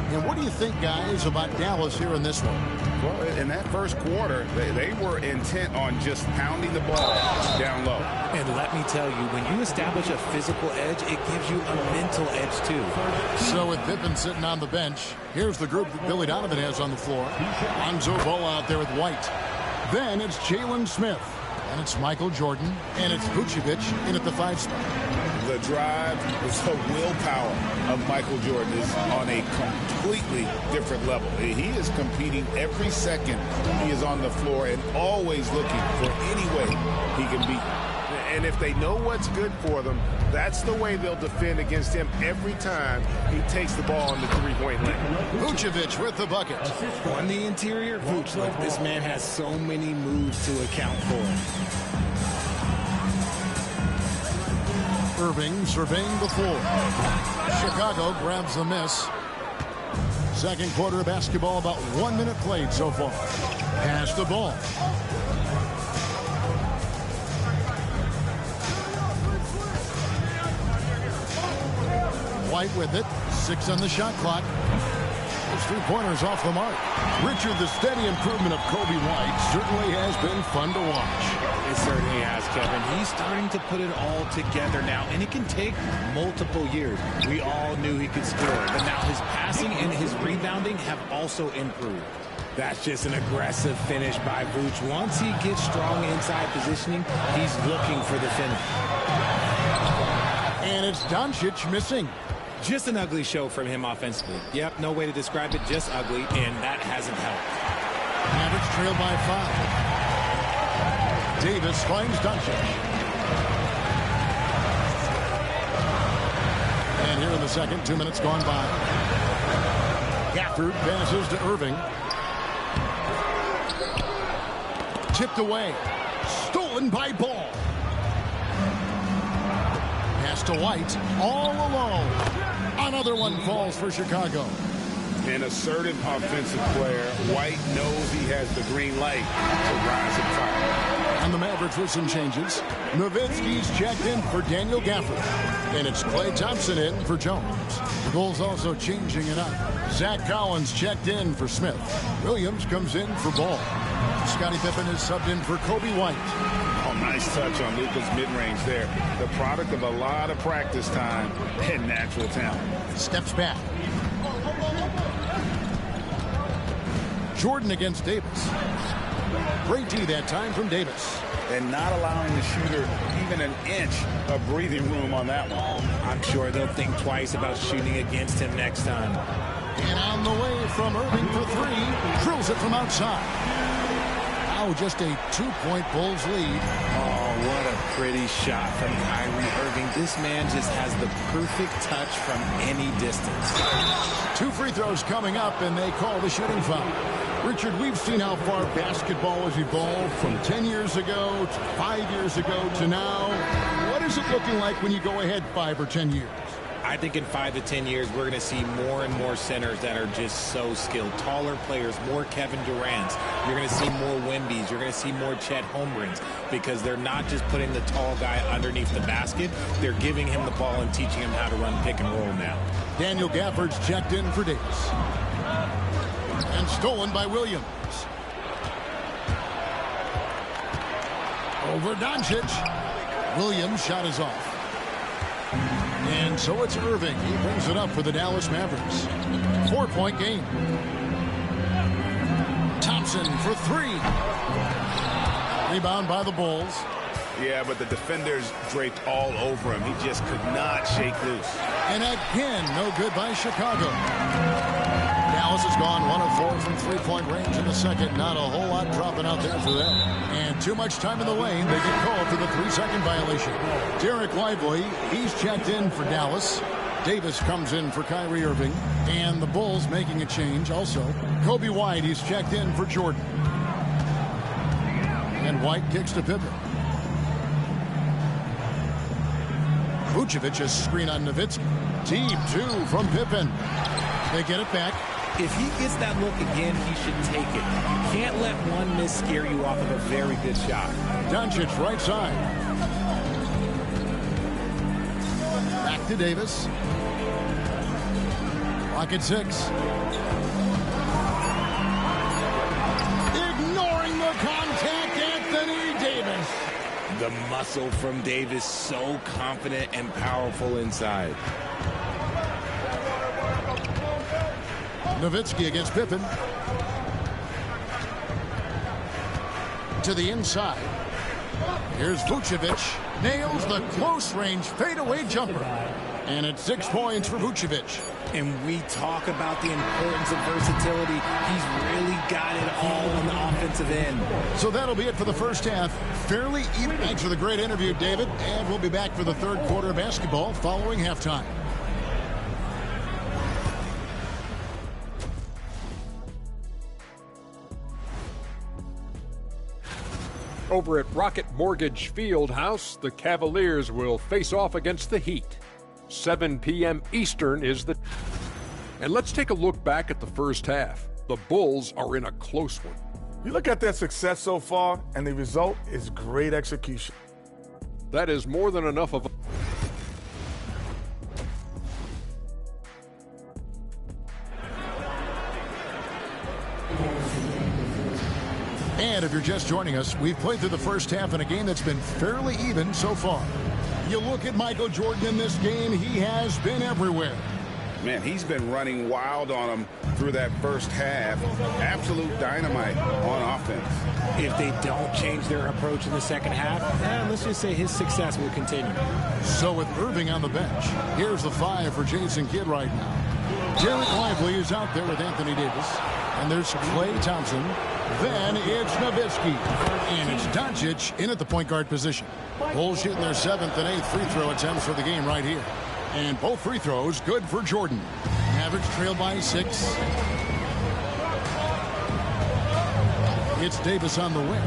And what do you think, guys, about Dallas here in this one? Well, in that first quarter, they were intent on just pounding the ball down low. And let me tell you, when you establish a physical edge, it gives you a mental edge, too. So with Pippen sitting on the bench, here's the group that Billy Donovan has on the floor. Lonzo Ball out there with White. Then it's Jalen Smith. And it's Michael Jordan. And it's Vucevic in at the 5 spot. The drive, the willpower of Michael Jordan is on a completely different level. He is competing every second he is on the floor and always looking for any way he can beat. And if they know what's good for them, that's the way they'll defend against him every time he takes the ball on the three-point line. Vucevic with the bucket. On the interior, Vucevic, this man has so many moves to account for. Irving surveying the floor. Chicago grabs the miss. Second quarter of basketball, about 1 minute played so far. Pass the ball. White with it. 6 on the shot clock. His 3-pointers off the mark. Richard, the steady improvement of Kobe White certainly has been fun to watch. It certainly has, Kevin. He's starting to put it all together now, and it can take multiple years. We all knew he could score, but now his passing and his rebounding have also improved. That's just an aggressive finish by Vooch. Once he gets strong inside positioning, he's looking for the finish. And it's Doncic missing. Just an ugly show from him offensively. Yep, no way to describe it, just ugly, and that hasn't helped. Mavericks trail by 5. Davis finds Doncic. And here in the second, 2 minutes gone by. Gafford passes to Irving. Tipped away. Stolen by Ball. Pass to White. All alone. Another one falls for Chicago. An assertive offensive player. White knows he has the green light to rise and fire. And the Mavericks with some changes. Nowitzki's checked in for Daniel Gafford. And it's Klay Thompson in for Jones. The Bulls also changing it up. Zach Collins checked in for Smith. Williams comes in for Ball. Scottie Pippen is subbed in for Kobe White. Oh, nice touch on Luka's mid-range there. The product of a lot of practice time and natural talent. Steps back. Jordan against Davis. Great D that time from Davis. And not allowing the shooter even an inch of breathing room on that one. I'm sure they'll think twice about shooting against him next time. And on the way from Irving for 3. Drills it from outside. Now just a 2-point Bulls lead. Oh, what a pretty shot from Kyrie Irving. This man just has the perfect touch from any distance. 2 free throws coming up, and they call the shooting foul. Richard, we've seen how far basketball has evolved from 10 years ago to 5 years ago to now. What is it looking like when you go ahead 5 or 10 years? I think in 5 to 10 years, we're going to see more and more centers that are just so skilled. Taller players, more Kevin Durant's. You're going to see more Wembys. You're going to see more Chet Holmgrens because they're not just putting the tall guy underneath the basket. They're giving him the ball and teaching him how to run pick and roll now. Daniel Gafford's checked in for Davis. And stolen by Williams. Over Doncic. Williams' shot is off. And so it's Irving. He brings it up for the Dallas Mavericks. 4-point game. Thompson for 3. Rebound by the Bulls. Yeah, but the defenders draped all over him. He just could not shake loose. And again, no good by Chicago. Dallas has gone 1 of 4 from 3-point range in the second. Not a whole lot dropping out there for them. And too much time in the lane. They get called for the 3-second violation. Derek Lively, he's checked in for Dallas. Davis comes in for Kyrie Irving. And the Bulls making a change also. Kobe White, he's checked in for Jordan. And White kicks to Pippen. Vucevic a screen on Nowitzki. Deep two from Pippen. They get it back. If he gets that look again, he should take it. You can't let one miss scare you off of a very good shot. Doncic right side. Back to Davis. Clock at 6. Ignoring the contact, Anthony Davis. The muscle from Davis, so confident and powerful inside. Nowitzki against Pippen. To the inside. Here's Vucevic. Nails the close-range fadeaway jumper. And it's 6 points for Vucevic. And we talk about the importance of versatility. He's really got it all on the offensive end. So that'll be it for the first half. Fairly even. Thanks for the great interview, David. And we'll be back for the third quarter of basketball following halftime. Over at Rocket Mortgage Fieldhouse, the Cavaliers will face off against the Heat. 7 p.m. Eastern is the... And let's take a look back at the first half. The Bulls are in a close one. You look at their success so far, and the result is great execution. That is more than enough of a... And if you're just joining us, we've played through the first half in a game that's been fairly even so far. You look at Michael Jordan in this game, he has been everywhere. Man, he's been running wild on them through that first half. Absolute dynamite on offense. If they don't change their approach in the second half, let's just say his success will continue. So with Irving on the bench, here's the 5 for Jason Kidd right now. Derek Lively is out there with Anthony Davis. And there's Klay Thompson. Then it's Nowitzki. And it's Doncic in at the point guard position. Bulls shooting their 7th and 8th free throw attempts for the game right here. And both free throws good for Jordan. Mavericks trail by 6. It's Davis on the wing.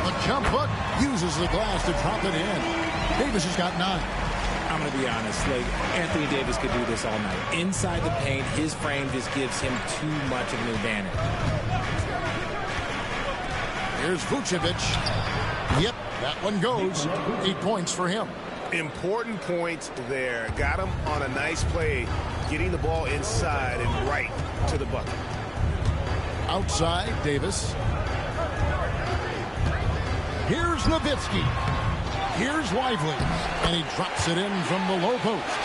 The jump hook uses the glass to drop it in. Davis has got 9. I'm going to be honest, like Anthony Davis could do this all night. Inside the paint, his frame just gives him too much of an advantage. Here's Vucevic. Yep, that one goes. 8 points for him. Important points there. Got him on a nice play, getting the ball inside and right to the bucket. Outside, Davis. Here's Nowitzki. Here's Lively, and he drops it in from the low post.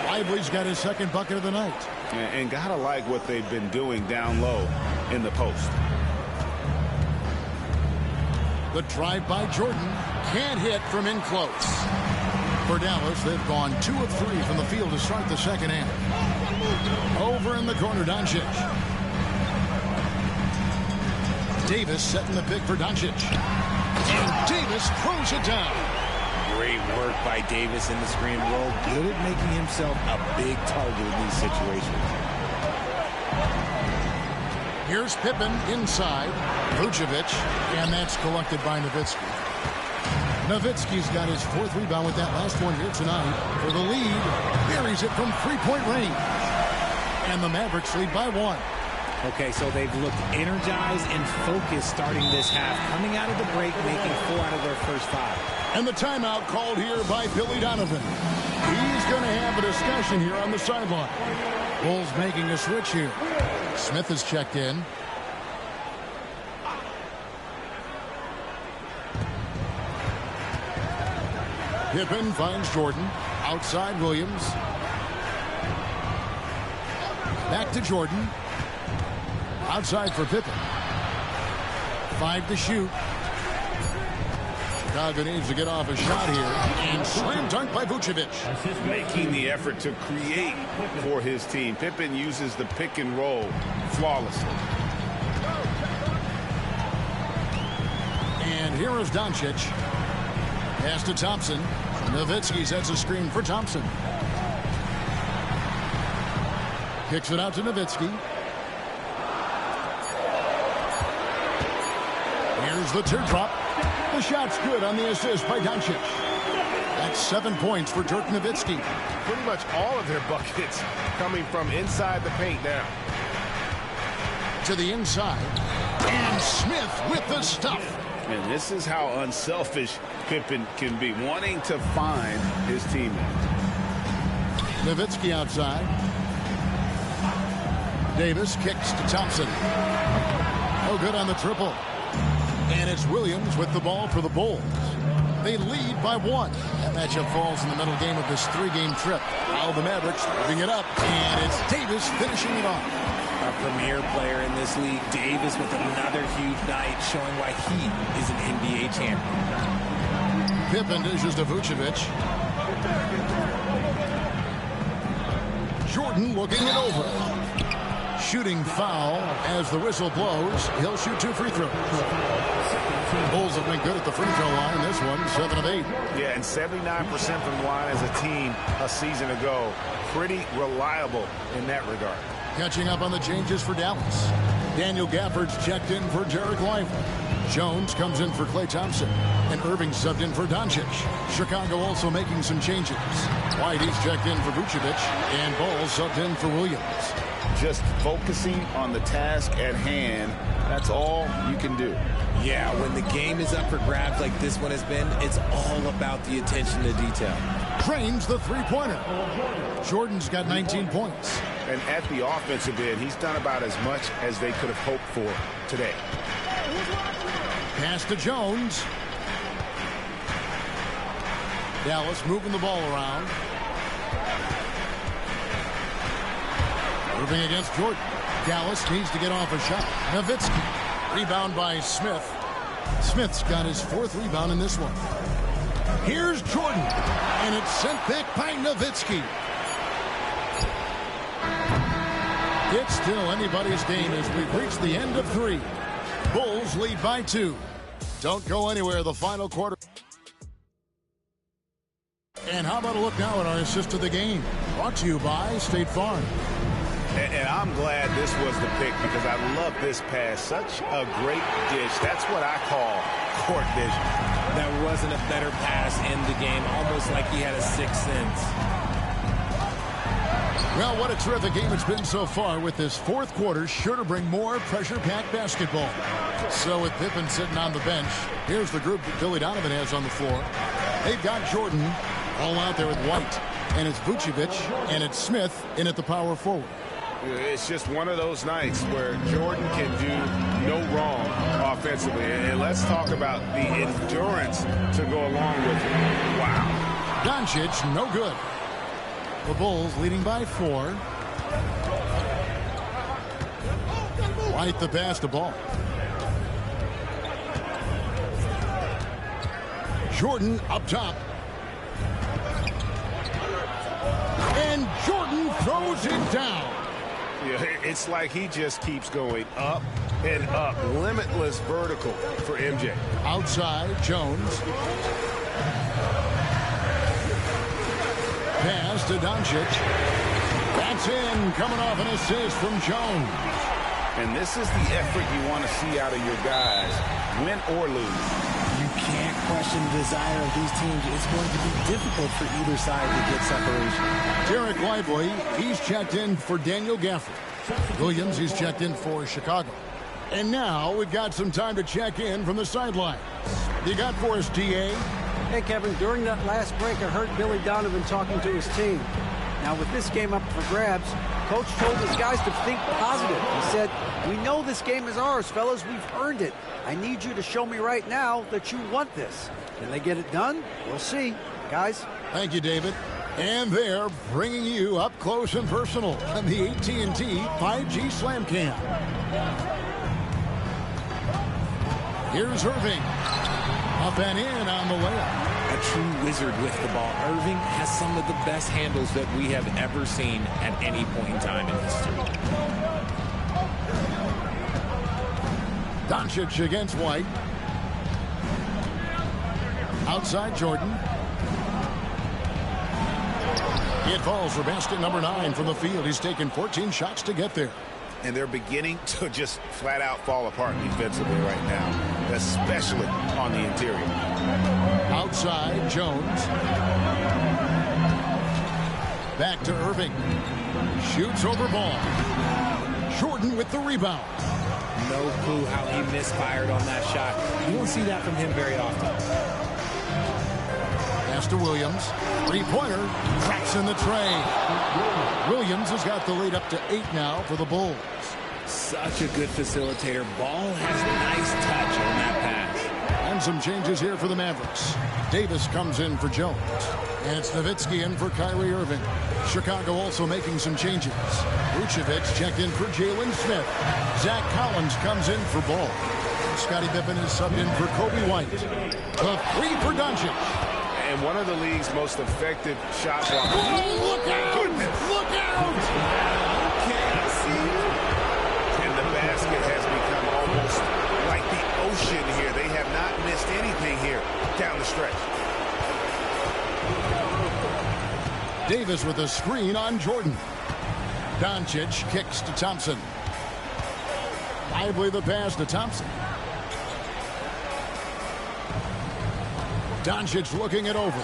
Lively's got his second bucket of the night. And gotta like what they've been doing down low in the post. The drive by Jordan can't hit from in close. For Dallas, they've gone 2 of 3 from the field to start the second half. Over in the corner, Doncic. Davis setting the pick for Doncic. And Davis throws it down. Great work by Davis in the screen roll. Good at making himself a big target in these situations. Here's Pippen inside. Vucevic, and that's collected by Nowitzki. Nowitzki's got his 4th rebound with that last one here tonight. For the lead, buries it from 3-point range. And the Mavericks lead by 1. Okay, so they've looked energized and focused starting this half, coming out of the break, making 4 out of their first 5. And the timeout called here by Billy Donovan. He's going to have a discussion here on the sideline. Bulls making a switch here. Smith is checked in. Pippen finds Jordan. Outside Williams. Back to Jordan. Outside for Pippen. 5 to shoot. Chicago needs to get off a shot here. And slam dunk by Vucevic. Making the effort to create for his team. Pippen uses the pick and roll flawlessly. And here is Doncic. Pass to Thompson. Nowitzki sets a screen for Thompson. Kicks it out to Nowitzki. Here's the teardrop. The shot's good on the assist by Doncic. That's 7 points for Dirk Nowitzki. Pretty much all of their buckets coming from inside the paint now. To the inside. And Smith with the stuff. And this is how unselfish Pippen can be, wanting to find his teammate. Nowitzki outside. Davis kicks to Thompson. Oh, good on the triple. And it's Williams with the ball for the Bulls. They lead by 1. That matchup falls in the middle game of this 3-game trip. Now the Mavericks moving it up. And it's Davis finishing it off. A premier player in this league, Davis with another huge night, showing why he is an NBA champion. Pippen dishes to Vucevic. Jordan looking it over. Shooting foul as the whistle blows. He'll shoot 2 free throws. The Bulls have been good at the free throw line. This one, 7 of 8. Yeah, and 79% from the line as a team a season ago. Pretty reliable in that regard. Catching up on the changes for Dallas. Daniel Gafford's checked in for Derek Lively. Jones comes in for Klay Thompson. And Irving subbed in for Doncic. Chicago also making some changes. Whitey's checked in for Vucevic. And Ball subbed in for Williams. Just focusing on the task at hand. That's all you can do. Yeah, when the game is up for grabs like this one has been, it's all about the attention to detail. Drains the three-pointer. Jordan's got 19 points. And at the offensive end, he's done about as much as they could have hoped for today. Pass to Jones. Dallas moving the ball around. Irving against Jordan. Dallas needs to get off a shot. Nowitzki. Rebound by Smith. Smith's got his 4th rebound in this one. Here's Jordan. And it's sent back by Nowitzki. It's still anybody's game as we've reached the end of 3. Bulls lead by 2. Don't go anywhere. The final quarter. And how about a look now at our assist of the game? Brought to you by State Farm. And I'm glad this was the pick because I love this pass. Such a great dish. That's what I call court vision. There wasn't a better pass in the game, almost like he had a 6th sense. Well, what a terrific game it's been so far, with this 4th quarter sure to bring more pressure-packed basketball. So with Pippen sitting on the bench, here's the group that Billy Donovan has on the floor. They've got Jordan all out there with White, and it's Vucevic, and it's Smith in at the power forward. It's just one of those nights where Jordan can do no wrong offensively. And let's talk about the endurance to go along with it. Wow. Doncic, no good. The Bulls leading by 4. White the pass to Ball. Jordan up top. And Jordan throws it down. Yeah, it's like he just keeps going up and up. Limitless vertical for MJ. Outside, Jones. Pass to Doncic. That's in, coming off an assist from Jones. And this is the effort you want to see out of your guys, win or lose. You can't question the desire of these teams. It's going to be difficult for either side to get separation. Derek Lively, he's checked in for Daniel Gafford. Williams, he's checked in for Chicago. And now we've got some time to check in from the sidelines. You got for us, D.A.? Hey, Kevin, during that last break, I heard Billy Donovan talking to his team. Now, with this game up for grabs, Coach told his guys to think positive. He said, "We know this game is ours, fellas. We've earned it. I need you to show me right now that you want this." Can they get it done? We'll see. Guys. Thank you, David. And they're bringing you up close and personal on the AT&T 5G Slam Cam. Here's Irving. Up and in on the layup. A true wizard with the ball. Irving has some of the best handles that we have ever seen at any point in time in history. Doncic against White. Outside Jordan. It falls for basket number 9 from the field. He's taken 14 shots to get there. and they're beginning to just flat out fall apart defensively right now, especially on the interior. Outside, Jones. Back to Irving. Shoots over ball. Jordan with the rebound. No clue how he misfired on that shot. You don't see that from him very often. Pass to Williams. Three-pointer. Cracks in the tray. Williams has got the lead up to 8 now for the Bulls. Such a good facilitator. Ball has nice touch on that pass. And some changes here for the Mavericks. Davis comes in for Jones. And it's Nowitzki in for Kyrie Irving. Chicago also making some changes. Vucevic checked in for Jalen Smith. Zach Collins comes in for Ball. Scottie Pippen is subbed in for Kobe White. The 3 for Doncic. And one of the league's most effective shot blockers. Oh, look out! Goodness. Look out! Okay, I see you. And the basket has become almost like the ocean here. They have not missed anything here down the stretch. Davis with a screen on Jordan. Doncic kicks to Thompson. Lively the pass to Thompson. Doncic looking it over.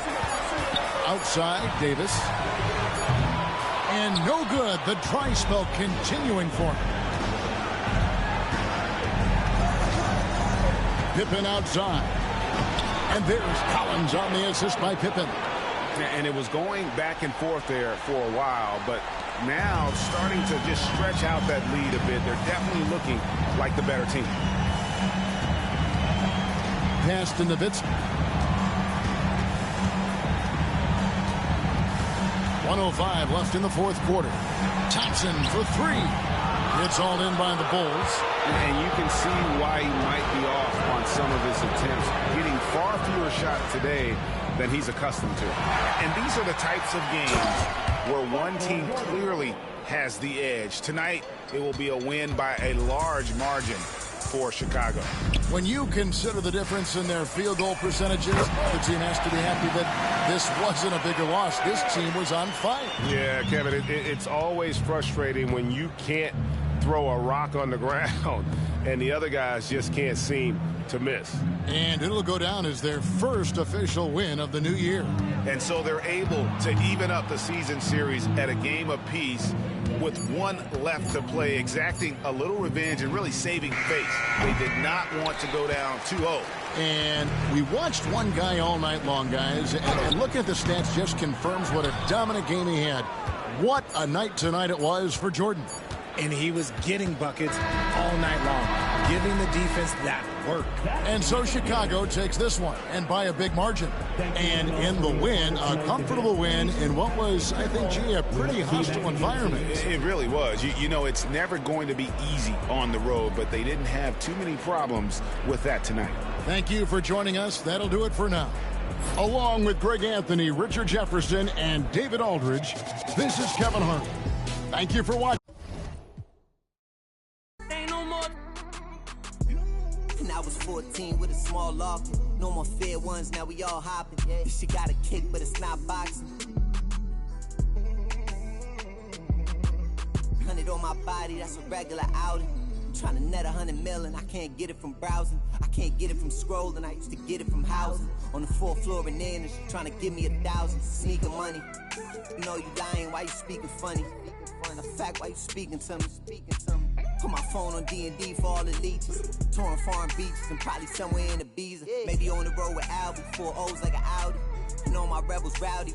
Outside, Davis. And no good. The dry spell continuing for him. Pippen outside. And there's Collins on the assist by Pippen. And it was going back and forth there for a while, but now starting to just stretch out that lead a bit. They're definitely looking like the better team. Pass to Nowitzki. 1:05 left in the fourth quarter. Thompson for 3. It's all in by the Bulls. And you can see why he might be off on some of his attempts, getting far fewer shots today than he's accustomed to. And these are the types of games where one team clearly has the edge. Tonight, it will be a win by a large margin for Chicago. When you consider the difference in their field goal percentages, the team has to be happy that this wasn't a bigger loss. This team was on fire. Yeah, Kevin, it's always frustrating when you can't throw a rock on the ground and the other guys just can't seem to miss. And it'll go down as their first official win of the new year. And so they're able to even up the season series at a game apiece with 1 left to play, exacting a little revenge and really saving face. They did not want to go down 2-0. And we watched one guy all night long, guys, and looking at the stats just confirms what a dominant game he had. What a night tonight it was for Jordan. And he was getting buckets all night long, giving the defense that work. And so Chicago takes this one, and by a big margin. And in the win, a comfortable win in what was, I think, gee, a pretty hostile environment. It really was. You know, it's never going to be easy on the road, but they didn't have too many problems with that tonight. Thank you for joining us. That'll do it for now. Along with Greg Anthony, Richard Jefferson, and David Aldridge, this is Kevin Harlan. Thank you for watching. And I was 14 with a small lock. No more fair ones, now we all hopping. This shit got a kick, but it's not boxing. 100 on my body, that's a regular outing. I'm trying to net 100 million, I can't get it from browsing. I can't get it from scrolling, I used to get it from housing. On the 4th floor in there, and she trying to give me 1,000. Sneaking money. You know you lying, why you speaking funny? The fact, why you speaking to me? Put my phone on D&D for all the leeches. Touring foreign beaches and probably somewhere in Ibiza. Maybe on the road with Albie, 4 O's like an Audi. You know my rebels rowdy.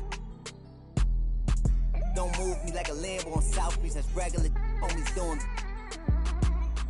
Don't move me like a Lambo on South Beach, that's regular. Homies doing.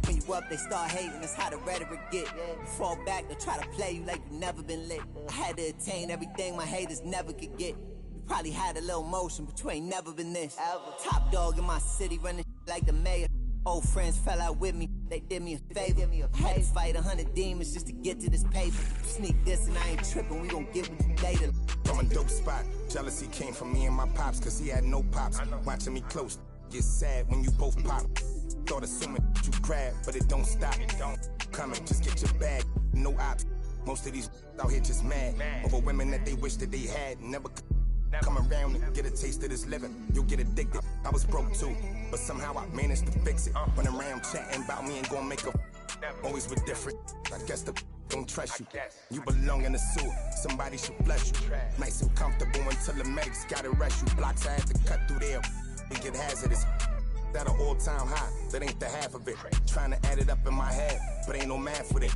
When you up, they start hating, that's how the rhetoric get. You fall back, they try to play you like you never been lit. I had to attain everything my haters never could get. You probably had a little motion, but you ain't never been this. Top dog in my city, running like the mayor. Old friends fell out with me, they did me a favor. I had to fight 100 demons just to get to this paper. Sneak this and I ain't tripping, we gon' get with you later. From a dope spot, jealousy came from me and my pops, cause he had no pops. Watching me close, get sad when you both pop. Thought assuming you grab, but it don't stop. Coming, just get your bag, no ops. Most of these out here just mad over women that they wish that they had. Never Come around and get a taste of this living, you'll get addicted. I was broke too, but somehow I managed to fix it. Run around chatting about me ain't gonna make a always with different. I guess the don't trust you. You belong in the sewer, somebody should flush you. Nice and comfortable until the medics gotta rush you. Blocks I had to cut through there, it get hazardous. That an all-time high, that ain't the half of it. Trying to add it up in my head, but ain't no math with it.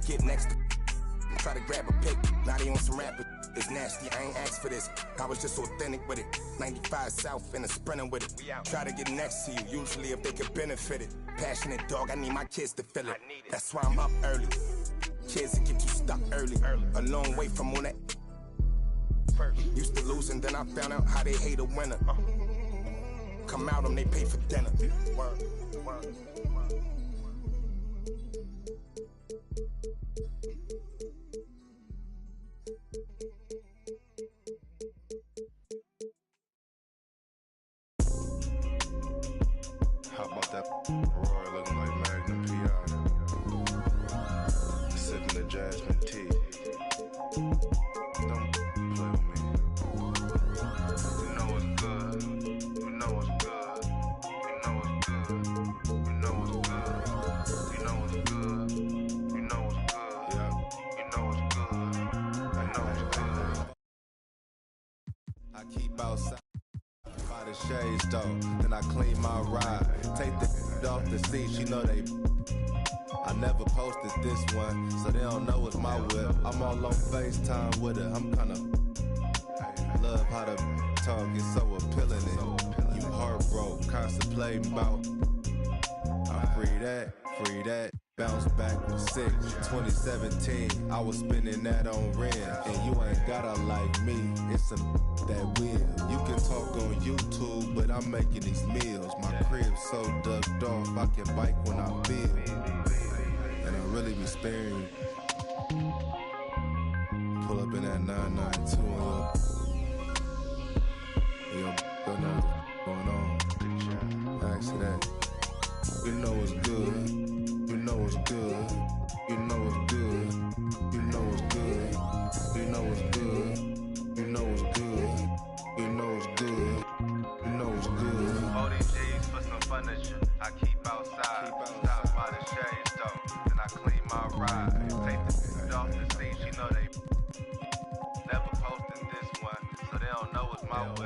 Get next to try to grab a pic, now they on some rappers. It's nasty, I ain't asked for this. I was just authentic with it. 95 South and a sprinter with it. Try to get next to you, usually if they could benefit it. Passionate dog, I need my kids to feel it. That's why I'm up early. Kids that get you stuck early. A long way from on that. Used to lose and then I found out how they hate a winner. Come out them, they pay for dinner. Word. How about that Roy looking like Magnum P.I. Sipping the jasmine tea. Don't play with me. You know what's good. You know what's good. You know what's good. You know what's good. You know what's good. You know what's good. Yeah. You know what's good. I know what's good. I keep outside. By the shades though, then I clean my ride. Take the off the seat, you know they. I never posted this one, so they don't know it's my whip. I'm all on FaceTime with her. I'm kinda love how the talk is so appealing. And you heartbroken, contemplating about. I free that. Bounce back with 6. 2017, I was spending that on rent. And you ain't gotta like me, it's some that will. You can talk on YouTube, but I'm making these meals. My crib's so ducked off, I can bike when I feel. And I really be sparing you. Pull up in that 992 on your going on. Ask that. You know it's good. You know it's good. You know it's good. You know it's good. You know it's good. You know it's good. You know it's good. You know it's good. ODGs for some furniture. I keep outside. Stop by the shades though. Then I clean my ride. Take the food off the seat. You know they never posted this one, so they don't know it's my whip.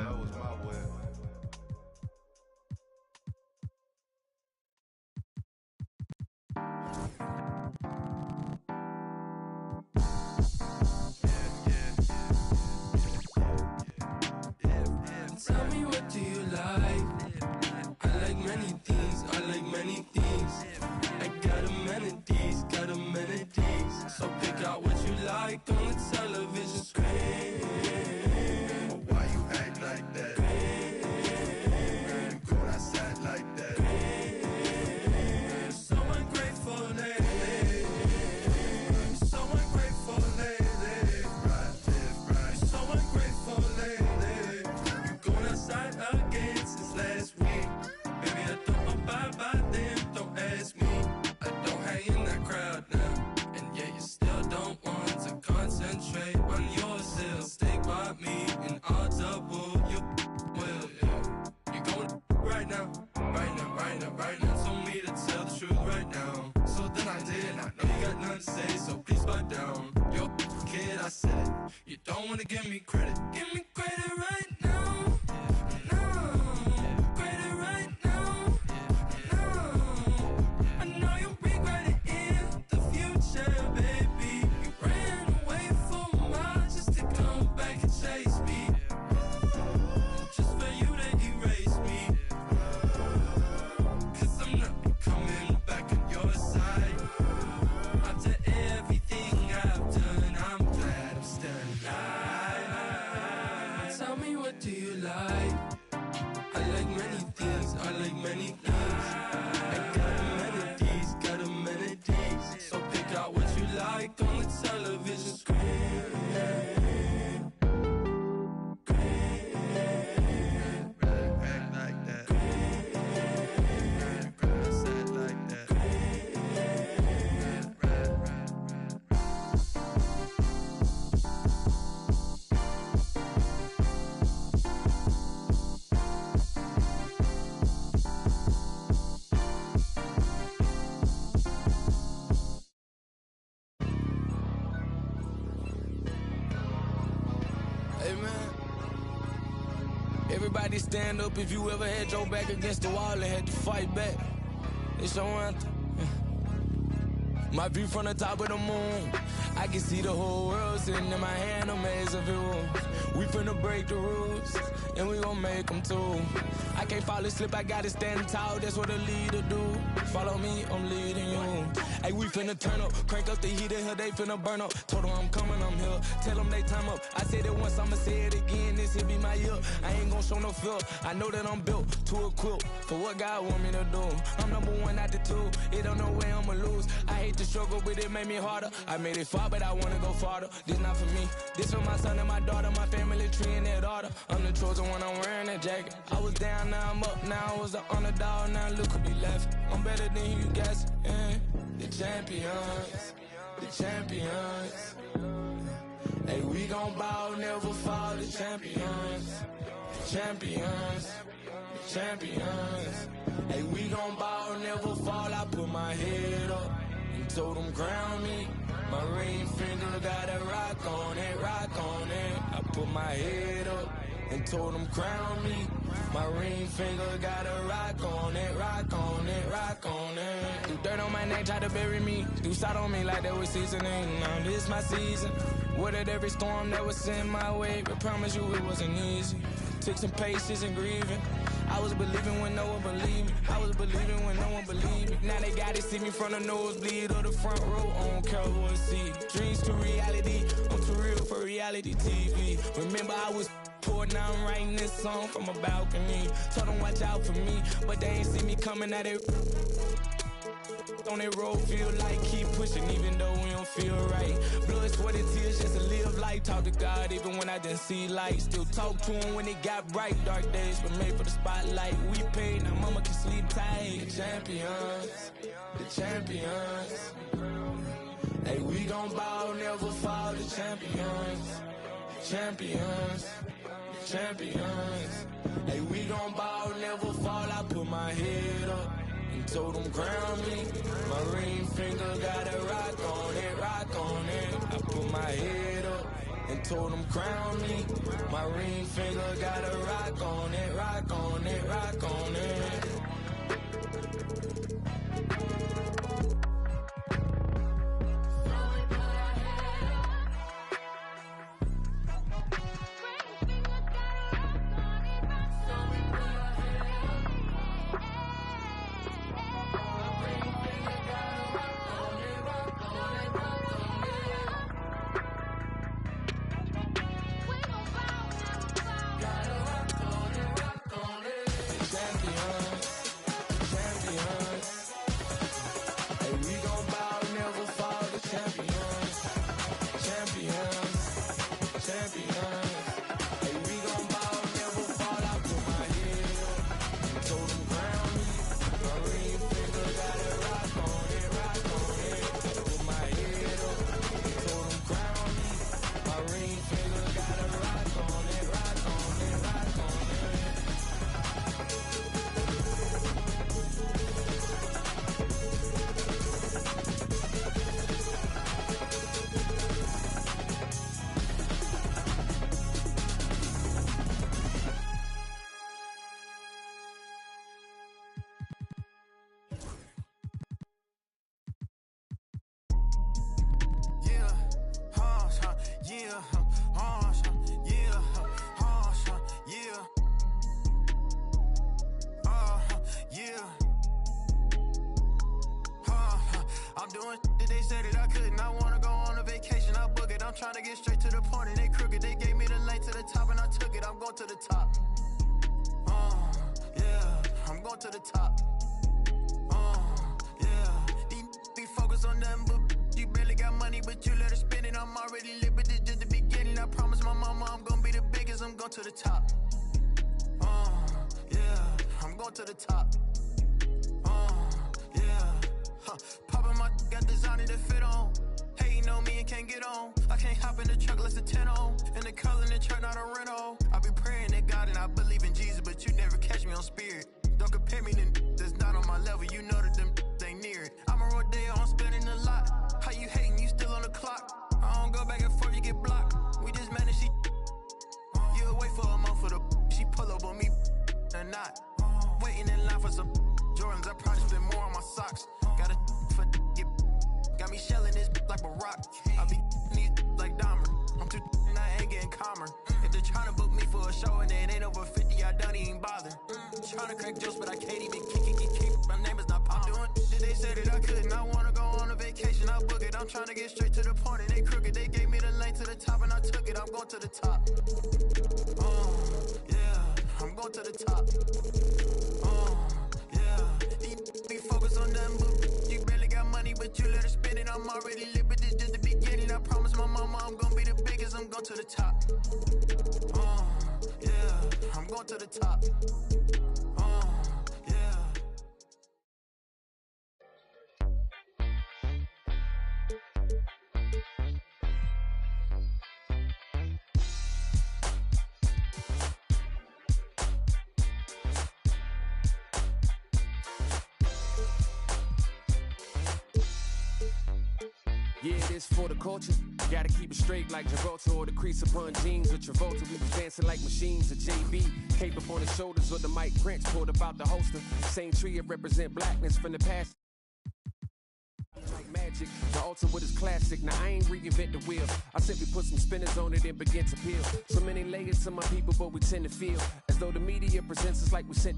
Tell me what do you like? I like many things, I like many things. I got amenities, so pick out what you like on the television screen. Why you act like that? You go outside like that. So ungrateful lately. So ungrateful lately. Right. So ungrateful lately. You going outside again since last week. Baby, I don't abide by them, don't ask me. I don't hang in that crowd now. And yet you still don't want to concentrate on yourself. Stay by me and I'll double you will. You going right now. Told me to tell the truth right now. So then I did. I know you got nothing to say, so please back down. Yo, kid, I said it. You don't wanna give me credit. Give me credit right now. Credit right now. I know you'll regret it in the future, baby. You ran away for a mile just to come back and chase me. Just for you to erase me. 'Cause I'm not coming back on your side. After everything I've done, I'm glad I'm still alive. Tell me what do you like? I like many things, I like many things. I got amenities, so pick out what you like on the television screen. Act like that. Said like that. Everybody stand up if you ever had your back against the wall and had to fight back. It's your anthem. My view from the top of the moon, I can see the whole world sitting in my hand, a maze of room. We finna break the rules, and we gon' make them too. I can't fall asleep, I gotta stand tall, that's what a leader do. Follow me, I'm leading you. Hey, we finna turn up, crank up the heat in here, they finna burn up. Told them I'm coming, I'm here, tell them they time up. I said it once, I'ma say it again, this here be my year. I ain't gon' show no fear, I know that I'm built to equip for what God want me to do. I'm number one out the two, it don't know where I'ma lose. I hate the struggle, but it made me harder. I made it far, but I wanna go farther. This not for me, this for my son and my daughter, my family tree and their daughter. I'm the chosen one, I'm wearing that jacket. I was down, now I'm up, now I was the underdog, now look who be left. I'm better than you guys, yeah. The champions, the champions. Hey, we gon' ball, never fall, the champions, the champions, the champions. Hey, we gon' ball, never fall, I put my head up and told them ground me. My ring finger got a rock on it, rock on it. I put my head up and told them crown me. My ring finger got a rock on it, rock on it, rock on it. Do dirt on my neck, try to bury me. Do side on me like they was seasoning. Now this my season. Weathered every storm that was sent my way, but promise you it wasn't easy. Took some patience and grieving. I was believing when no one believed me. I was believing when no one believed me. Now they gotta see me from the nosebleed or the front row. I don't care who I see. Dreams to reality. I'm too real for reality TV. Remember I was poor, now I'm writing this song from a balcony. Told them watch out for me, but they ain't see me coming at it. On that road, feel like keep pushing even though we don't feel right. Blood, sweat, and tears just to live life. Talk to God even when I didn't see light. Still talk to him when it got bright. Dark days were made for the spotlight. We paid, now mama can sleep tight. The champions, the champions. Hey, we gon' ball, never fall. The champions, champions, champions. Hey, we gon' ball, never fall. I put my head up and told them ground me. My ring finger got a rock on it, rock on it. I put my head up and told them crown me. My ring finger got a rock on it, rock on it, rock on it. Trying to get straight to the point and they crooked. They gave me the lane to the top and I took it. I'm going to the top. Yeah, I'm going to the top. Yeah, these be focused on them, but you barely got money, but you let her spend it. I'm already lit, but this just the beginning. I promise my mama I'm gonna be the biggest. I'm going to the top. Yeah, I'm going to the top. Yeah, popping my got designer to fit on. Hating on me and can't get on. I can't hop in the truck unless the 10 on. And the color in the truck, not a rental. I be praying to God and I believe in Jesus, but you never catch me on spirit. Don't compare me to that's not on my level. You know that them ain't near it. I'm a rodeo, I'm spending a lot. How you hating? You still on the clock. I don't go back and forth, you get blocked. We just managed. You away for a month for the. She pull up on me rock. I be like Dahmer. I'm too and I ain't getting calmer. If they're trying to book me for a show and it ain't over 50, I don't even bother. Trying to crack jokes, but I can't even keep. My name is not pop. Doing did they say that I couldn't? I wanna go on a vacation, I'll book it. I'm trying to get straight to the point and they crooked. They gave me the lane to the top and I took it. I'm going to the top. Yeah, I'm going to the top. Yeah, you be focused on them, but you barely got money, but you let her spend it. I'm already lit, but this just the beginning. I promise my mama I'm gonna be the biggest. I'm going to the top. Yeah, I'm going to the top. Yeah, this for the culture. Gotta keep it straight like Gibraltar or the crease upon jeans with Travolta. We was dancing like machines at JB. Cape up on his shoulders or the Mike Prince pulled about the holster. Same tree, it represent blackness from the past. Like magic, the altar with his classic. Now I ain't reinvent the wheel. I simply put some spinners on it and begin to peel. So many layers to my people, but we tend to feel as though the media presents us like we sent.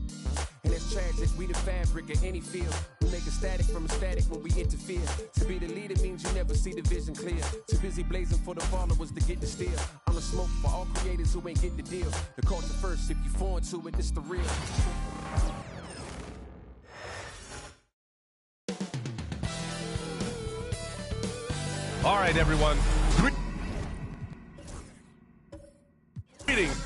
And it's tragic, we the fabric of any field. We make a static from a static when we interfere. To be the leader means you never see the vision clear. Too busy blazing for the followers to get the steal. I'm the smoke for all creators who ain't get the deal. The culture first, if you foreign to it, it's the real. All right, everyone. Greetings.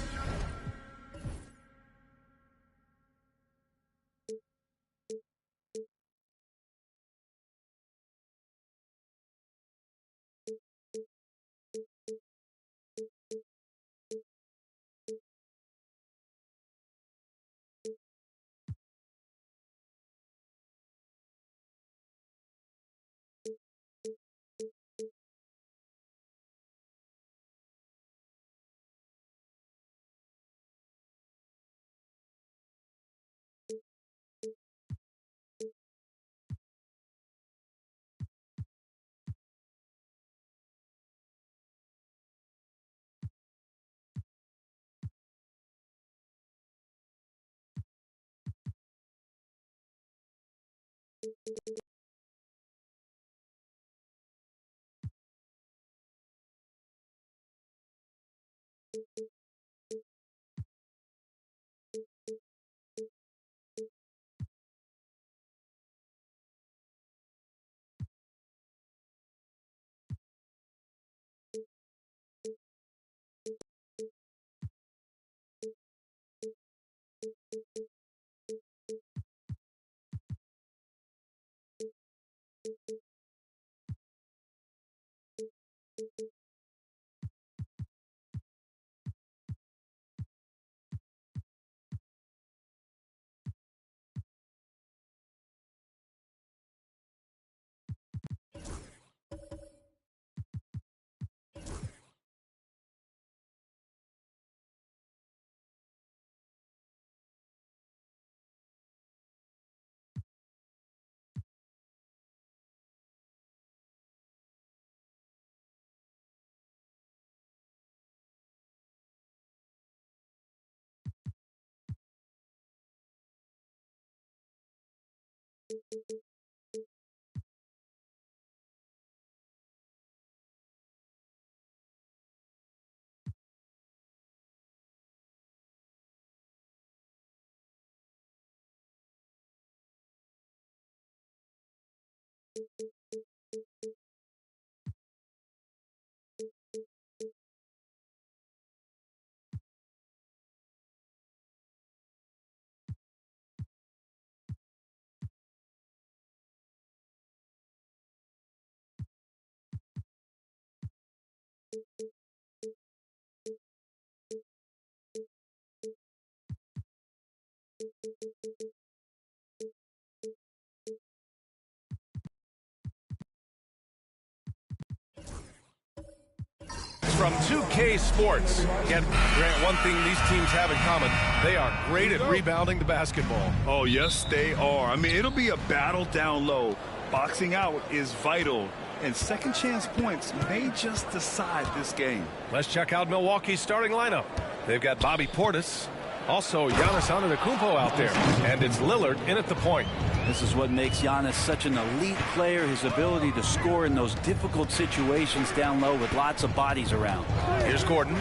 From 2K Sports. Again, Grant, one thing these teams have in common, they are great at rebounding the basketball. Oh, yes, they are. I mean, it'll be a battle down low. Boxing out is vital and second chance points may just decide this game. Let's check out Milwaukee's starting lineup. They've got Bobby Portis, also Giannis Antetokounmpo out there, and it's Lillard in at the point. This is what makes Giannis such an elite player, his ability to score in those difficult situations down low with lots of bodies around. Here's Gordon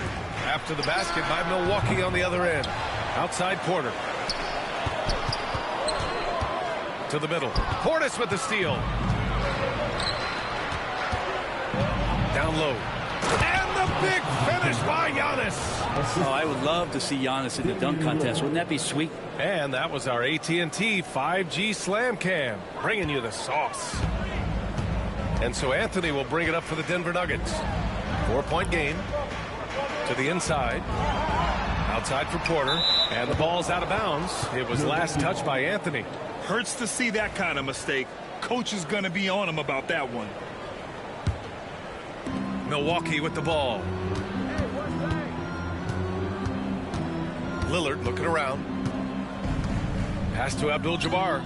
after the basket by Milwaukee on the other end. Outside Porter. To the middle. Portis with the steal. Down low. And the big finish by Giannis. Oh, I would love to see Giannis in the dunk contest. Wouldn't that be sweet? And that was our AT&T 5G Slam Cam, bringing you the sauce. And so Anthony will bring it up for the Denver Nuggets. 4-point game. To the inside. Outside for Porter. And the ball's out of bounds. It was last touched by Anthony. Hurts to see that kind of mistake. Coach is going to be on him about that one. Milwaukee with the ball. Lillard looking around. Pass to Abdul-Jabbar.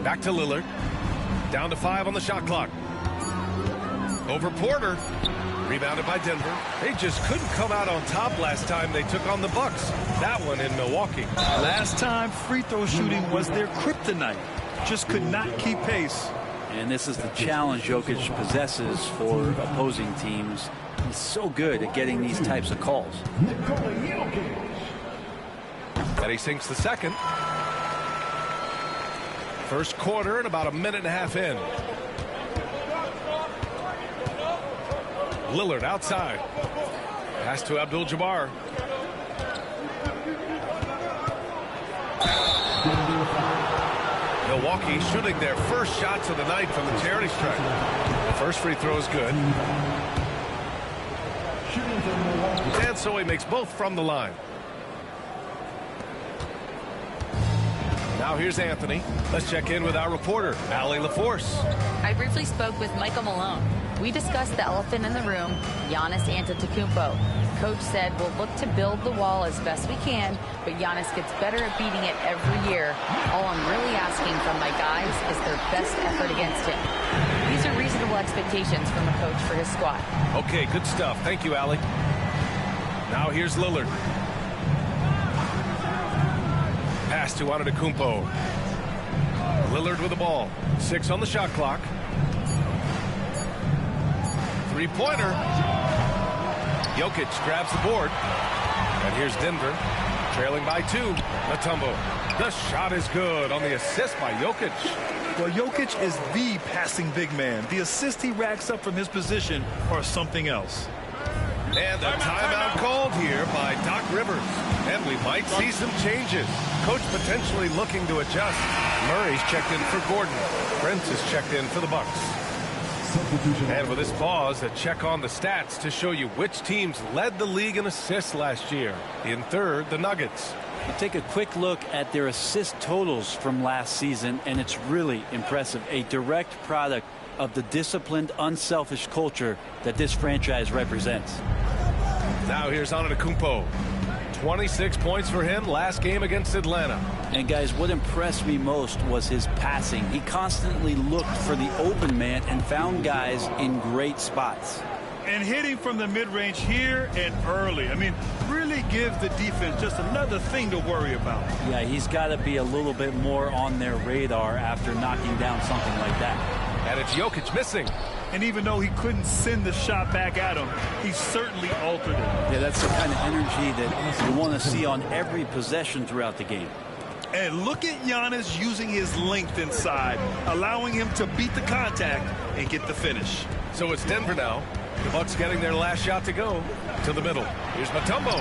Back to Lillard. Down to 5 on the shot clock. Over Porter. Rebounded by Denver. They just couldn't come out on top last time they took on the Bucks. That one in Milwaukee. Last time, free throw shooting was their kryptonite. Just could not keep pace. And this is the challenge Jokic possesses for opposing teams. He's so good at getting these types of calls. And he sinks the second. First quarter and about a minute and a half in. Lillard outside. Pass to Abdul-Jabbar. Milwaukee shooting their first shots of the night from the charity stripe. The first free throw is good. And so he makes both from the line. Now here's Anthony. Let's check in with our reporter, Allie LaForce. I briefly spoke with Michael Malone. We discussed the elephant in the room, Giannis Antetokounmpo. Coach said we'll look to build the wall as best we can, but Giannis gets better at beating it every year. All I'm really asking from my guys is their best effort against him. These are reasonable expectations from a coach for his squad. Okay, good stuff. Thank you, Allie. Now here's Lillard. Pass to Antetokounmpo. Lillard with the ball. 6 on the shot clock. Three-pointer. Jokic grabs the board. And here's Denver, trailing by 2. Mutombo. The shot is good on the assist by Jokic. Well, Jokic is the passing big man. The assist he racks up from his position are something else. And a timeout called here by Doc Rivers. And we might see some changes. Coach potentially looking to adjust. Murray's checked in for Gordon. Prince is checked in for the Bucks. And with this pause, a check on the stats to show you which teams led the league in assists last year. In third, the Nuggets. You take a quick look at their assist totals from last season, and it's really impressive. A direct product of the disciplined, unselfish culture that this franchise represents. Now here's Antetokounmpo. 26 points for him last game against Atlanta. And guys, what impressed me most was his passing. He constantly looked for the open man and found guys in great spots. And hitting from the mid-range here and early. I mean, really gives the defense just another thing to worry about. Yeah, he's got to be a little bit more on their radar after knocking down something like that. And it's Jokic missing. And even though he couldn't send the shot back at him, he certainly altered it. Yeah, that's the kind of energy that you want to see on every possession throughout the game. And look at Giannis using his length inside, allowing him to beat the contact and get the finish. So it's Denver now. The Bucks getting their last shot to go. To the middle. Here's Mutombo.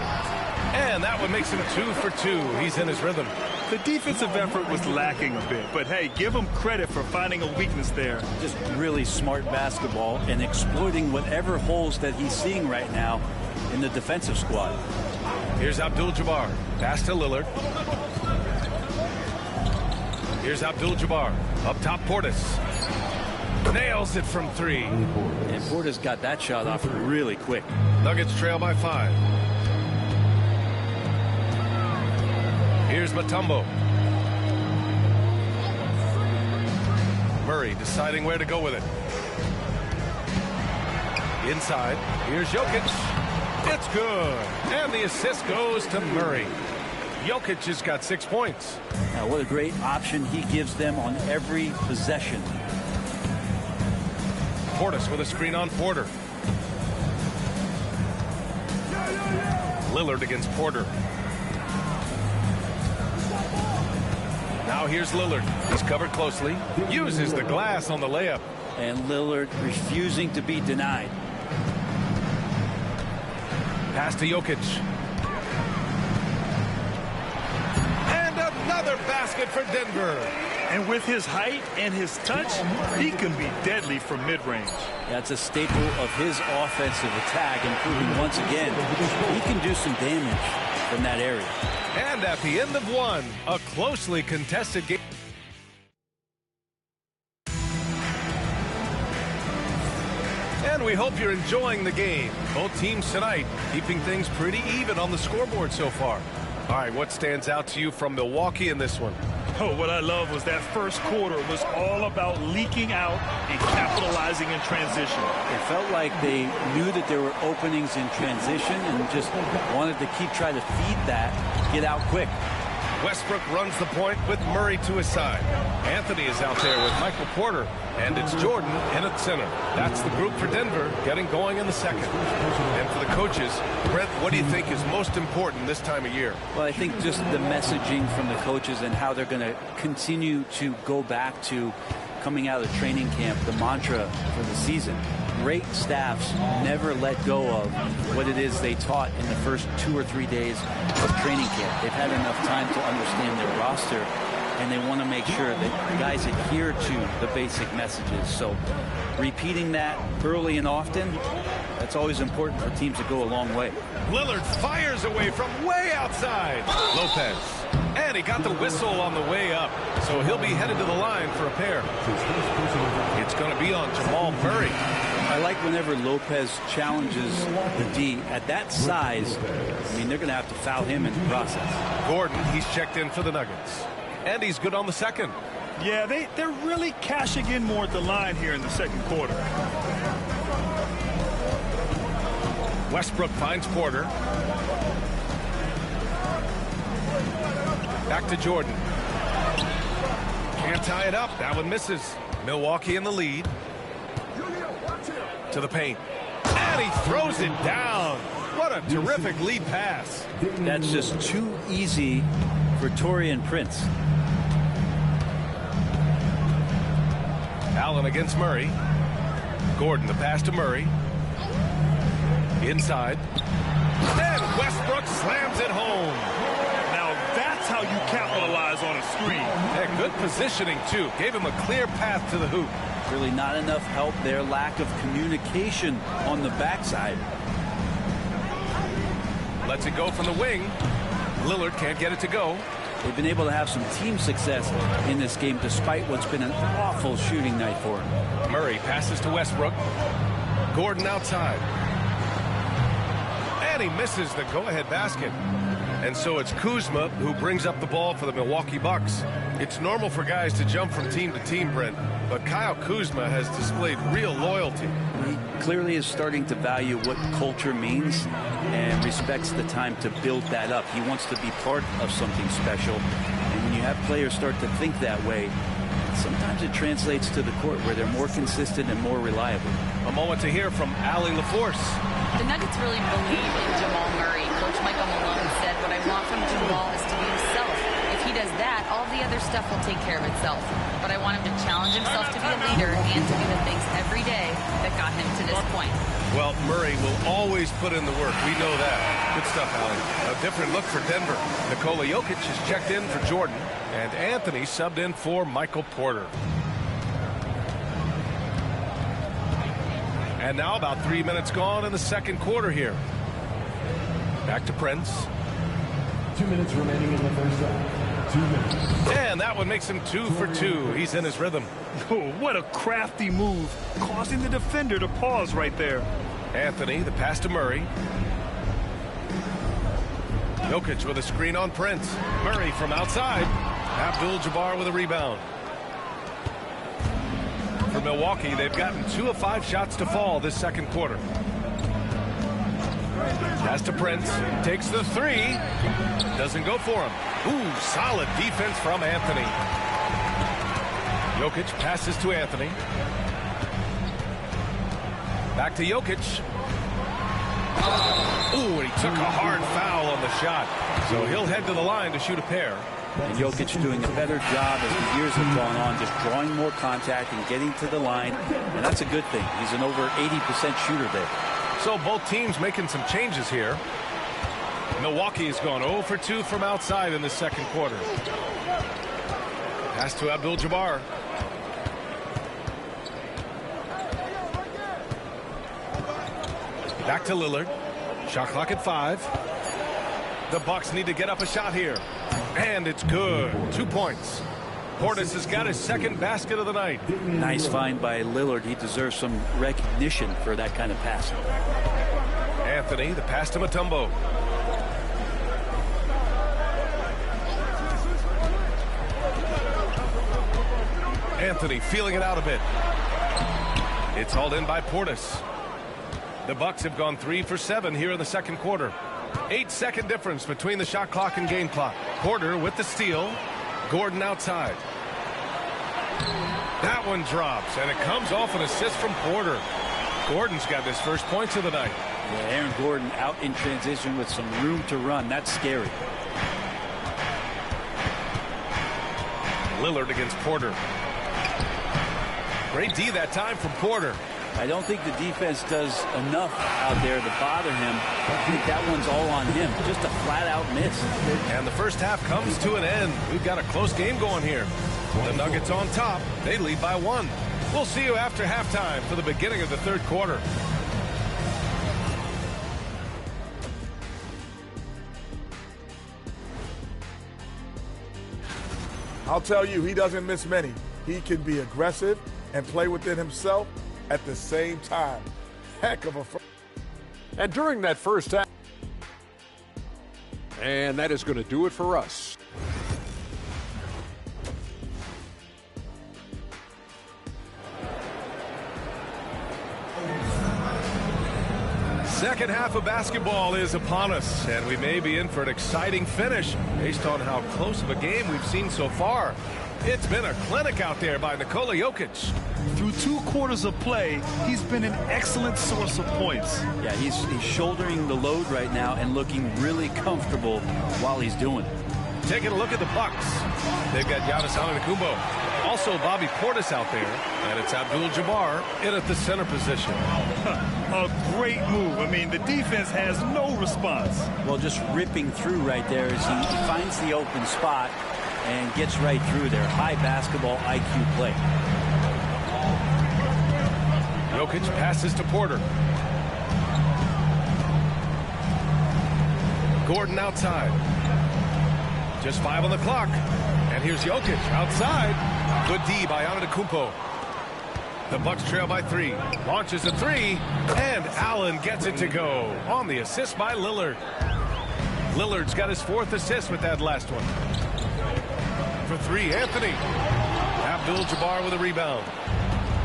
And that one makes him 2 for 2. He's in his rhythm. The defensive effort was lacking a bit, but hey, give him credit for finding a weakness there. Just really smart basketball and exploiting whatever holes that he's seeing right now in the defensive squad. Here's Abdul-Jabbar. Pass to Lillard. Here's Abdul-Jabbar. Up top, Portis. Nails it from 3. And Portis got that shot off really quick. Nuggets trail by 5. Here's Mutombo. Murray deciding where to go with it. Inside, here's Jokic. It's good. And the assist goes to Murray. Jokic has got 6 points. Now, what a great option he gives them on every possession. Portis with a screen on Porter. Lillard against Porter. Now here's Lillard. He's covered closely. Uses the glass on the layup. And Lillard refusing to be denied. Pass to Jokic. And another basket for Denver. And with his height and his touch, he can be deadly from mid-range. That's a staple of his offensive attack, including once again, he can do some damage from that area. And at the end of one, a closely contested game. And we hope you're enjoying the game. Both teams tonight keeping things pretty even on the scoreboard so far. All right, what stands out to you from Milwaukee in this one? Oh, what I love was that first quarter was all about leaking out and capitalizing in transition. It felt like they knew that there were openings in transition and just wanted to keep trying to feed that, get out quick. Westbrook runs the point with Murray to his side. Anthony is out there with Michael Porter, and it's Jordan in at center. That's the group for Denver getting going in the second. And for the coaches, Brent, what do you think is most important this time of year? Well, I think just the messaging from the coaches and how they're going to continue to go back to coming out of training camp, the mantra for the season. Great staffs never let go of what it is they taught in the first 2 or 3 days of training camp. They've had enough time to understand their roster, and they want to make sure that guys adhere to the basic messages. So repeating that early and often, that's always important for teams to go a long way. Lillard fires away from way outside. Lopez. And he got the whistle on the way up, so he'll be headed to the line for a pair. It's going to be on Jamal Murray. I like whenever Lopez challenges the D at that size. I mean, they're going to have to foul him in the process. Gordon, he's checked in for the Nuggets. And he's good on the second. Yeah, they're really cashing in more at the line here in the second quarter. Westbrook finds Porter. Back to Jordan. Can't tie it up. That one misses. Milwaukee in the lead. To the paint. And he throws it down. What a terrific lead pass. That's just too easy for Taurean Prince. Allen against Murray. Gordon, the pass to Murray. Inside. And Westbrook slams it home. Now that's how you capitalize on a screen. Yeah, good positioning, too. Gave him a clear path to the hoop. Really not enough help there. Lack of communication on the backside. Lets it go from the wing. Lillard can't get it to go. They've been able to have some team success in this game despite what's been an awful shooting night for him. Murray passes to Westbrook. Gordon outside. And he misses the go-ahead basket. And so it's Kuzma who brings up the ball for the Milwaukee Bucks. It's normal for guys to jump from team to team, Brent, but Kyle Kuzma has displayed real loyalty. He clearly is starting to value what culture means and respects the time to build that up. He wants to be part of something special. And when you have players start to think that way, sometimes it translates to the court where they're more consistent and more reliable. A moment to hear from Allie LaForce. The Nuggets really believe in Jamal Murray. Coach Michael Malone said, what I want from Jamal is to be himself. If he does that, all the other stuff will take care of itself. But I want him to challenge himself to be a leader and to do the things every day that got him to this point. Well, Murray will always put in the work. We know that. Good stuff, Allie. A different look for Denver. Nikola Jokic is checked in for Jordan, and Anthony subbed in for Michael Porter. And now about 3 minutes gone in the second quarter here. Back to Prince. 2 minutes remaining in the first half. 2 minutes. And that one makes him 2 for 2. He's in his rhythm. Oh, what a crafty move, causing the defender to pause right there. Anthony, the pass to Murray. Jokic with a screen on Prince. Murray from outside. Abdul-Jabbar with a rebound. Milwaukee. They've gotten 2 of 5 shots to fall this second quarter. Pass to Prince. Takes the 3. Doesn't go for him. Ooh, solid defense from Anthony. Jokic passes to Anthony. Back to Jokic. Ooh, and he took a hard foul on the shot. So he'll head to the line to shoot a pair. And Jokic doing a better job as the years have gone on, just drawing more contact and getting to the line. And that's a good thing. He's an over 80% shooter there. So both teams making some changes here. Milwaukee has gone 0 for 2 from outside in the second quarter. Pass to Abdul-Jabbar. Back to Lillard. Shot clock at 5. The Bucks need to get up a shot here. And it's good. 2 points. Portis has got his second basket of the night. Nice find by Lillard. He deserves some recognition for that kind of passing. Anthony, the pass to Mutombo. Anthony feeling it out a bit. It's hauled in by Portis. The Bucks have gone 3 for 7 here in the second quarter. 8-second difference between the shot clock and game clock. Porter with the steal. Gordon outside. That one drops, and it comes off an assist from Porter. Gordon's got his first points of the night. Yeah, Aaron Gordon out in transition with some room to run. That's scary. Lillard against Porter. Great D that time from Porter. I don't think the defense does enough out there to bother him. I think that one's all on him. Just a flat-out miss. And the first half comes to an end. We've got a close game going here. The Nuggets on top. They lead by 1. We'll see you after halftime for the beginning of the third quarter. I'll tell you, he doesn't miss many. He can be aggressive and play within himself at the same time. Heck of a... And during that first half... And that is going to do it for us. Second half of basketball is upon us, and we may be in for an exciting finish based on how close of a game we've seen so far. It's been a clinic out there by Nikola Jokic. Through 2 quarters of play, he's been an excellent source of points. Yeah, he's shouldering the load right now and looking really comfortable while he's doing it. Taking a look at the Bucks. They've got Giannis Antetokounmpo. Also Bobby Portis out there, and it's Abdul-Jabbar in at the center position. A great move. I mean, the defense has no response. Well, just ripping through right there as he finds the open spot and gets right through there. High basketball IQ play. Jokic passes to Porter. Gordon outside. Just 5 on the clock. And here's Jokic outside. Good D by Antetokounmpo. The Bucks trail by 3. Launches a 3. And Allen gets it to go on the assist by Lillard. Lillard's got his 4th assist with that last one. For 3, Anthony. Abdul-Jabbar with a rebound.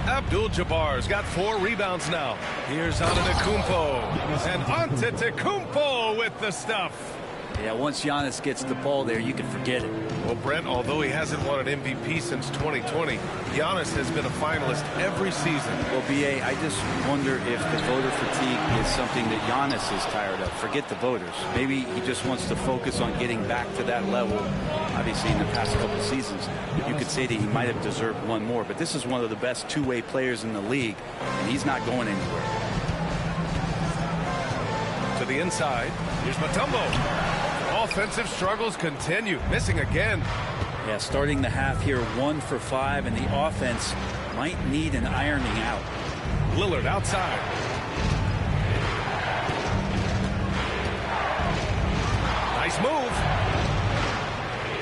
Abdul-Jabbar's got 4 rebounds now. Here's Antetokounmpo. And Antetokounmpo with the stuff. Yeah, once Giannis gets the ball there, you can forget it. Well, Brent, although he hasn't won an MVP since 2020, Giannis has been a finalist every season. Well, B.A., I just wonder if the voter fatigue is something that Giannis is tired of. Forget the voters. Maybe he just wants to focus on getting back to that level. Obviously, in the past couple of seasons, you could say that he might have deserved one more, but this is one of the best two-way players in the league, and he's not going anywhere. To the inside, here's Mutombo. Offensive struggles continue, missing again. Yeah, starting the half here 1 for 5, and the offense might need an ironing out. Lillard outside. Nice move.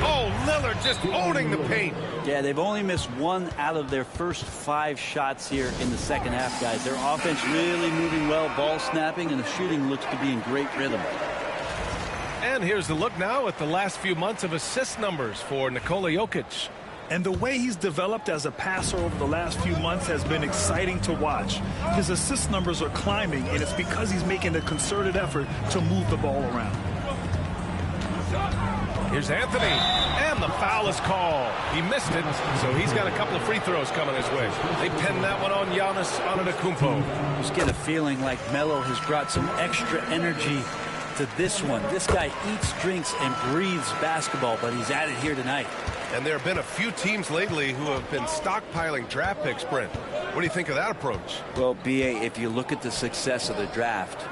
Oh, Lillard just owning the paint. Yeah, they've only missed 1 out of their first 5 shots here in the second half, guys. Their offense really moving well, ball snapping, and the shooting looks to be in great rhythm. And here's the look now at the last few months of assist numbers for Nikola Jokic. And the way he's developed as a passer over the last few months has been exciting to watch. His assist numbers are climbing, and it's because he's making a concerted effort to move the ball around. Here's Anthony, and the foul is called. He missed it, so he's got a couple of free throws coming his way. They pinned that one on Giannis Antetokounmpo. Just get a feeling like Melo has brought some extra energy to this one. This guy eats, drinks, and breathes basketball, but he's at it here tonight. And there have been a few teams lately who have been stockpiling draft picks, Brent. What do you think of that approach? Well, B.A., if you look at the success of the draft,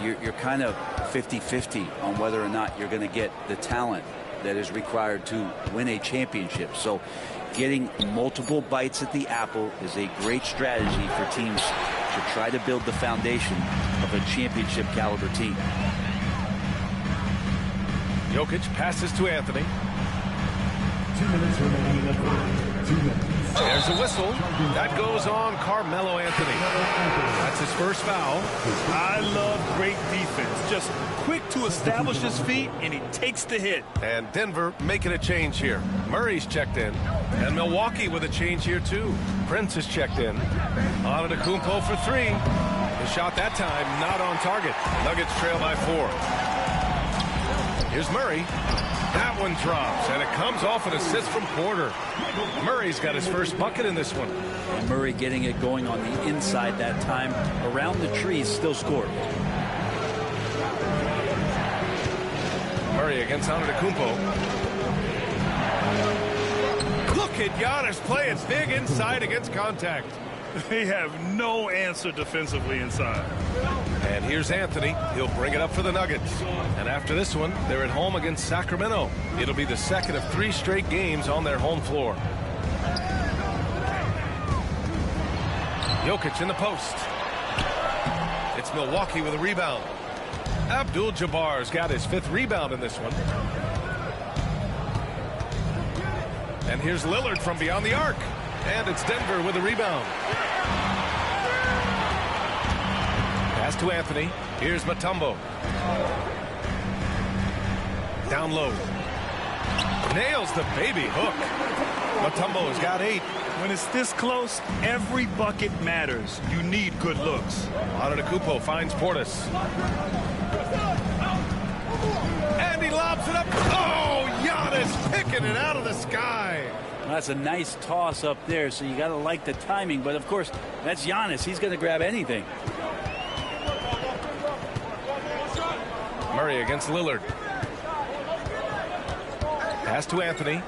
you're kind of 50-50 on whether or not you're going to get the talent that is required to win a championship. So getting multiple bites at the apple is a great strategy for teams to try to build the foundation of a championship caliber team. Jokic passes to Anthony. 2 minutes remaining in the third. 2 minutes. There's a whistle. That goes on Carmelo Anthony. That's his first foul. I love great defense. Just quick to establish his feet, and he takes the hit. And Denver making a change here. Murray's checked in. And Milwaukee with a change here, too. Prince is checked in. Antetokounmpo for 3. His shot that time not on target. Nuggets trail by 4. Here's Murray. That one drops, and it comes off an assist from Porter. Murray's got his first bucket in this one. And Murray getting it going on the inside that time. Around the trees, still scored. Murray against Antetokounmpo. Look at Giannis playing big inside against contact. They have no answer defensively inside. And here's Anthony. He'll bring it up for the Nuggets. And after this one, they're at home against Sacramento. It'll be the second of 3 straight games on their home floor. Jokic in the post. It's Milwaukee with a rebound. Abdul-Jabbar's got his 5th rebound in this one. And here's Lillard from beyond the arc. And it's Denver with a rebound. Pass to Anthony. Here's Mutombo. Down low. Nails the baby hook. Mutombo's got 8. When it's this close, every bucket matters. You need good looks. Antetokounmpo finds Portis. And he lobs it up. Oh, Giannis picking it out of the sky. That's a nice toss up there, so you got to like the timing. But, of course, that's Giannis. He's going to grab anything. Murray against Lillard. Pass to Anthony.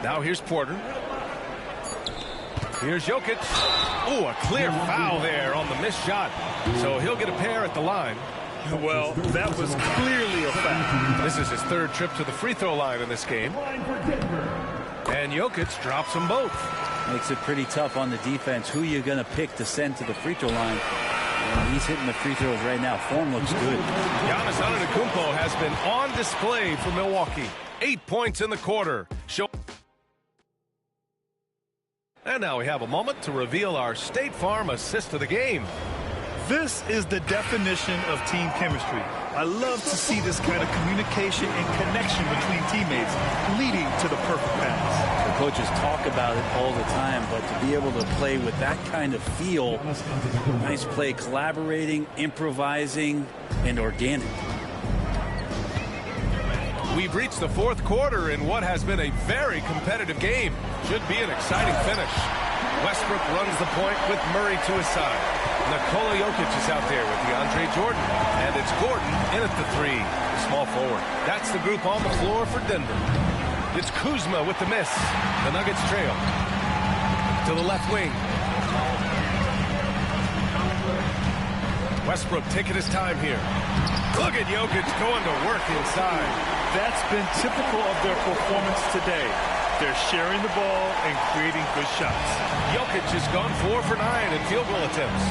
Now here's Porter. Here's Jokic. Oh, a clear foul there on the missed shot. So he'll get a pair at the line. Well, that was clearly a foul. This is his 3rd trip to the free throw line in this game. And Jokic drops them both. Makes it pretty tough on the defense. Who you're going to pick to send to the free throw line. And he's hitting the free throws right now. Form looks good. Giannis Antetokounmpo has been on display for Milwaukee. 8 points in the quarter. And now we have a moment to reveal our State Farm assist of the game. This is the definition of team chemistry. I love to see this kind of communication and connection between teammates leading to the perfect pass. The coaches talk about it all the time, but to be able to play with that kind of feel, nice play, collaborating, improvising, and organic. We've reached the 4th quarter in what has been a very competitive game. Should be an exciting finish. Westbrook runs the point with Murray to his side. Nikola Jokic is out there with DeAndre Jordan. And it's Gordon in at the 3, the small forward. That's the group on the floor for Denver. It's Kuzma with the miss. The Nuggets trail. To the left wing. Westbrook taking his time here. Look at Jokic going to work inside. That's been typical of their performance today. They're sharing the ball and creating good shots. Jokic has gone 4 for 9 in field goal attempts.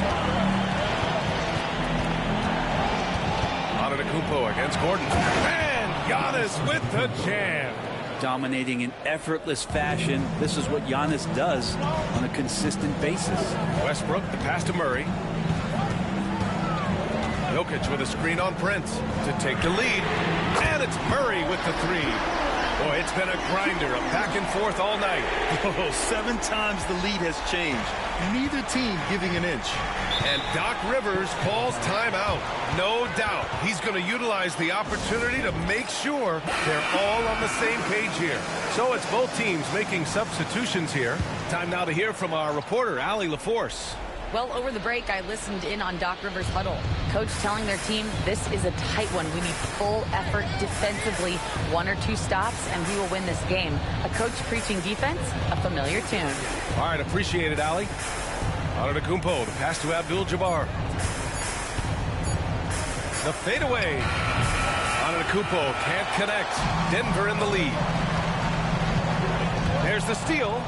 Antetokounmpo against Gordon. And Giannis with the jam. Dominating in effortless fashion. This is what Giannis does on a consistent basis. Westbrook, the pass to Murray. Jokic with a screen on Prince to take the lead. And it's Murray with the 3. Boy, it's been a grinder, a back and forth all night. Oh, 7 times the lead has changed. Neither team giving an inch. And Doc Rivers calls timeout. No doubt he's going to utilize the opportunity to make sure they're all on the same page here. So it's both teams making substitutions here. Time now to hear from our reporter, Allie LaForce. Well, over the break, I listened in on Doc Rivers' huddle. Coach telling their team, this is a tight one. We need full effort defensively, 1 or 2 stops, and we will win this game. A coach preaching defense, a familiar tune. All right, appreciate it, Allie. Antetokounmpo, the pass to Abdul-Jabbar. The fadeaway. Antetokounmpo can't connect. Denver in the lead. There's the steal.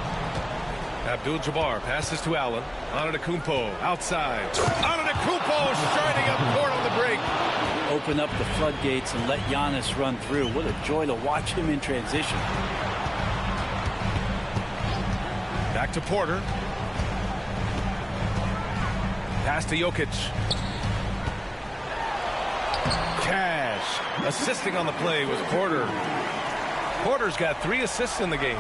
Abdul-Jabbar passes to Allen. Antetokounmpo outside. Antetokounmpo striding up court on the break. Open up the floodgates and let Giannis run through. What a joy to watch him in transition. Back to Porter. Pass to Jokic. Cash assisting on the play was Porter. Porter's got 3 assists in the game.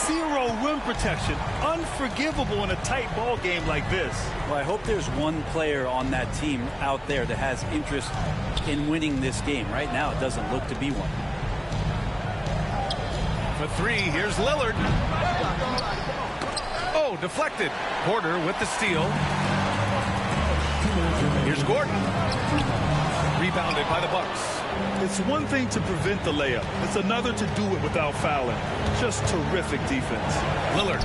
0 rim protection. Unforgivable in a tight ball game like this. Well, I hope there's one player on that team out there that has interest in winning this game. Right now, it doesn't look to be one. For 3, here's Lillard. Oh, deflected. Porter with the steal. Here's Gordon. Rebounded by the Bucks. It's one thing to prevent the layup. It's another to do it without fouling. Just terrific defense. Lillard.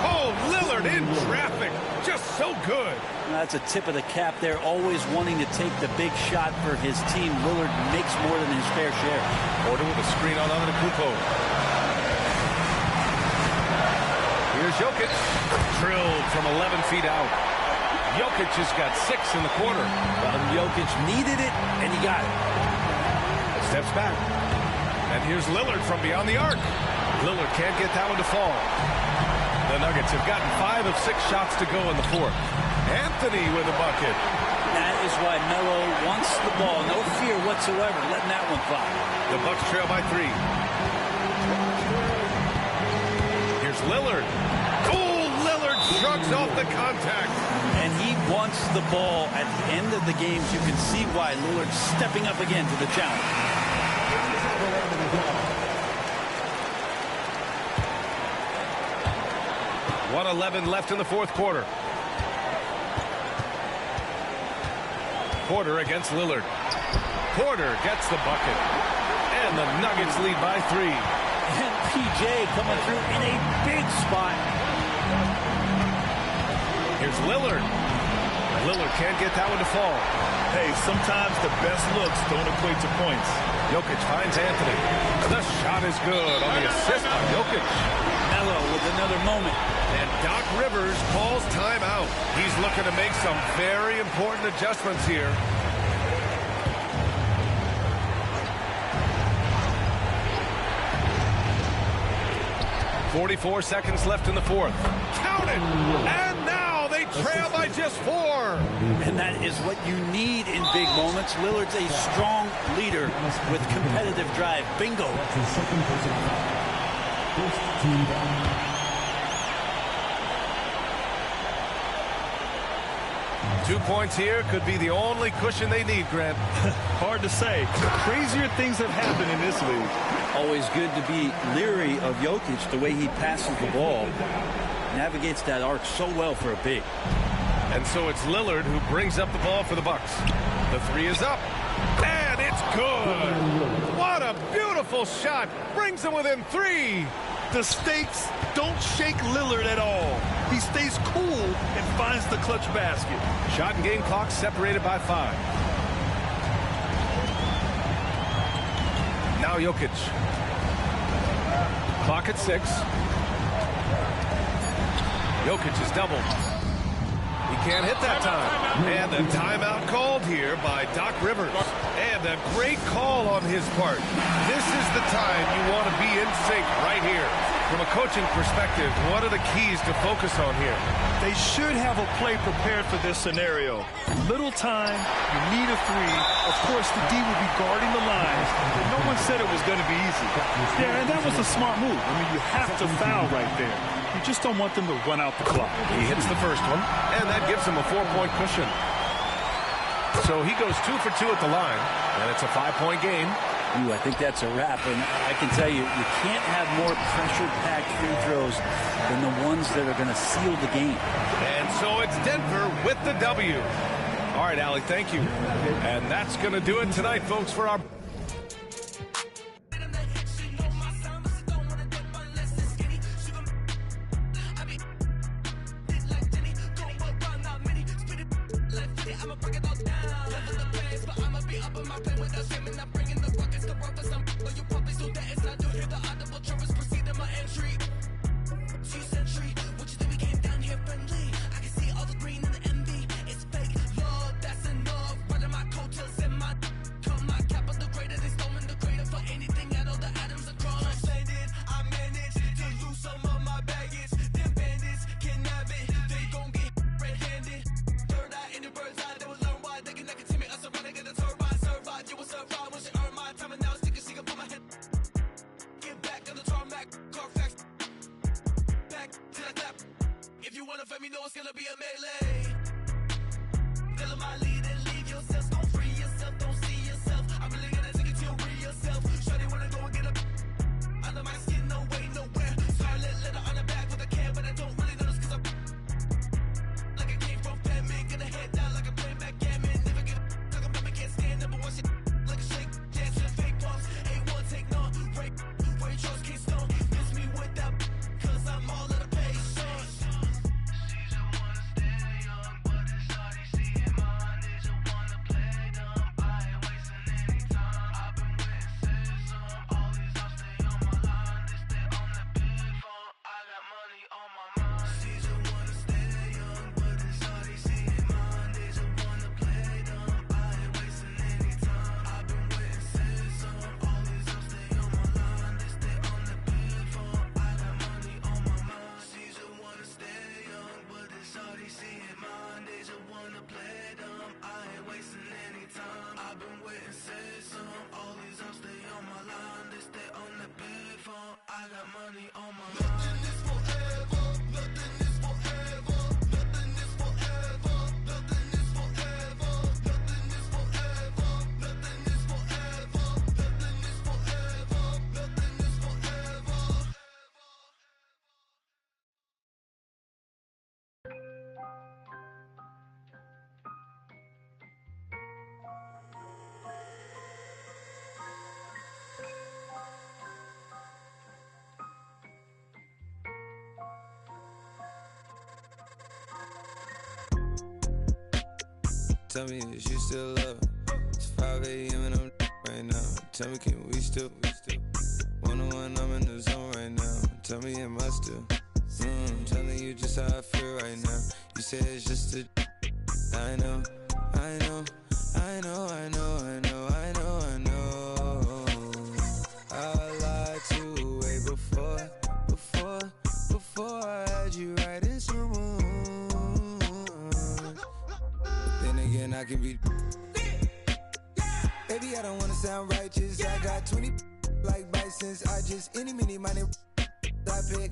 Oh, Lillard in traffic. Just so good. That's a tip of the cap there. Always wanting to take the big shot for his team. Lillard makes more than his fair share. Porter with a screen on Antetokounmpo. Here's Jokic. Drilled from 11 feet out. Jokic has got 6 in the quarter. Well, Jokic needed it, and he got it. Steps back. And here's Lillard from beyond the arc. Lillard can't get that one to fall. The Nuggets have gotten 5 of 6 shots to go in the 4th. Anthony with a bucket. That is why Melo wants the ball. No fear whatsoever letting that one fly. The Bucks trail by 3. Here's Lillard. Oh, Lillard shrugs off the contact. And he wants the ball at the end of the games. You can see why Lillard's stepping up again to the challenge. .111 left in the 4th quarter. Porter against Lillard. Porter gets the bucket. And the Nuggets lead by 3. And PJ coming through in a big spot. Here's Lillard. Lillard can't get that one to fall. Hey, sometimes the best looks don't equate to points. Jokic finds Anthony. The shot is good on the assist by Jokic. Melo with another moment. And Doc Rivers calls timeout. He's looking to make some very important adjustments here. .44 seconds left in the 4th. Count it! And now they trail by just 4. And that is what you need in big moments. Lillard's a strong leader with competitive drive. Bingo. That's his second personal foul. First team down. Two points here could be the only cushion they need, Grant. Hard to say. Crazier things have happened in this league. Always good to be leery of Jokic, the way he passes the ball. Navigates that arc so well for a big. And so it's Lillard who brings up the ball for the Bucks. The 3 is up. And it's good. What a beautiful shot. Brings them within 3. The stakes don't shake Lillard at all. He stays cool and finds the clutch basket. Shot and game clock separated by 5. Now Jokic. Clock at 6. Jokic is doubled. He can't hit that time. And a timeout called here by Doc Rivers. And a great call on his part. This is the time you want to be in sync right here. from a coaching perspective, what are the keys to focus on here? They should have a play prepared for this scenario. Little time, you need a three. Of course, the D will be guarding the lines, but no one said it was going to be easy. Yeah, and that was a smart move. I mean, you have to foul right there. You just don't want them to run out the clock. He hits the first one, and that gives him a 4-point cushion. So he goes 2 for 2 at the line, and it's a 5-point game. Ooh, I think that's a wrap, and I can tell you, you can't have more pressure-packed free throws than the ones that are going to seal the game. And so it's Denver with the W. All right, Allie, thank you. And that's going to do it tonight, folks, for our... Tell me, is you still love her? It's 5 a.m. and I'm right now. Tell me, can we still? 101, I'm in the zone right now. Tell me, am I still? I'm telling you just how I feel right now. You say it's just a. I know, I know, I know, I know, I know, I know, I know. I lied to you way before I had you right in someone. Then again, I can be. Baby, I don't wanna sound righteous. I got 20 like Bisons. I just any money I pick.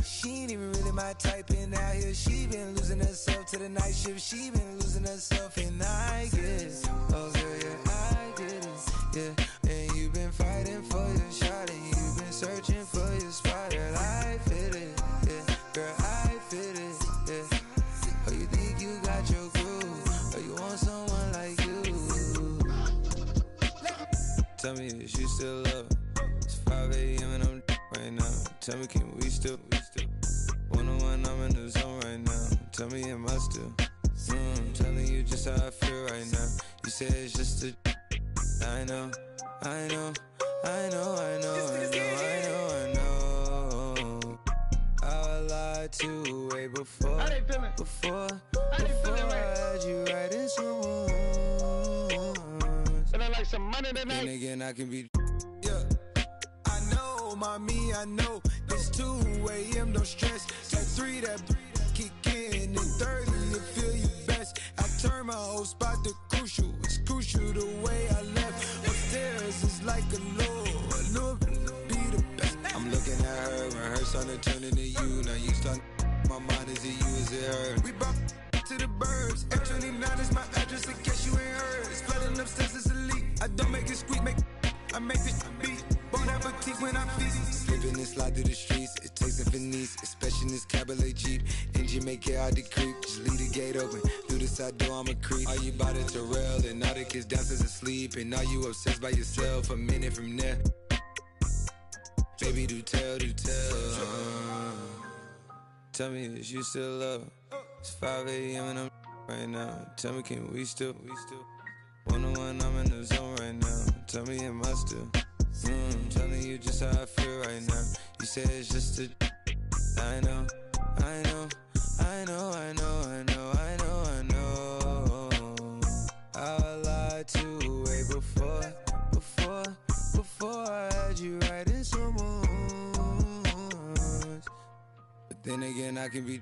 She ain't even really my type, and out here she been losing herself to the night shift. She been losing herself, and I guess, oh girl, yeah, I get it, yeah. And you've been fighting for your shot, and you've been searching for your spot, girl. I feel it, yeah, girl, I feel it, yeah. Oh, you think you got your groove, or you want someone like you? Tell me, is you still love her? It's 5 a.m. and I'm right now. Tell me, can we still? 101, I'm in the zone right now. Tell me, am I still? I'm telling you just how I feel right now. You say it's just a. I know, I know, I know, I know, I know, I know, I know. I lied to you way before I had you right in some rooms. And I like some money tonight. Then again, I can be. Yeah, I know, mommy, I know it's 2 a.m. Don't stress. At 3 that kick in, and 30 you feel your best. I turn my whole spot to crucial. It's crucial the way I left. Upstairs is like a lure be the best. I'm looking at her and her starting to turn into you. Now you start my mind, is it you, is it her? We brought to the burbs. F29 is my address in case you ain't heard. It's flooding upstairs, it's elite. I don't make it squeak, I make this beat. Won't have a teeth when I feast. Slipping and slide through the streets. It takes a finesse, especially in this Cabernet Jeep. Engine make it hard to creep. Just leave the gate open. Through the side door, I'm a creep. Are you by the Terrell? And all the kids downstairs asleep. And are you obsessed by yourself? A minute from there. Baby, do tell. Tell me, is you still love? It's 5 a.m. and I'm right now. Tell me, can we still? 101, I'm in the zone right now. Tell me, am I still? Telling you just how I feel right now. You say it's just a. I know. I lied to way before I had you right in someone's. But then again, I can be.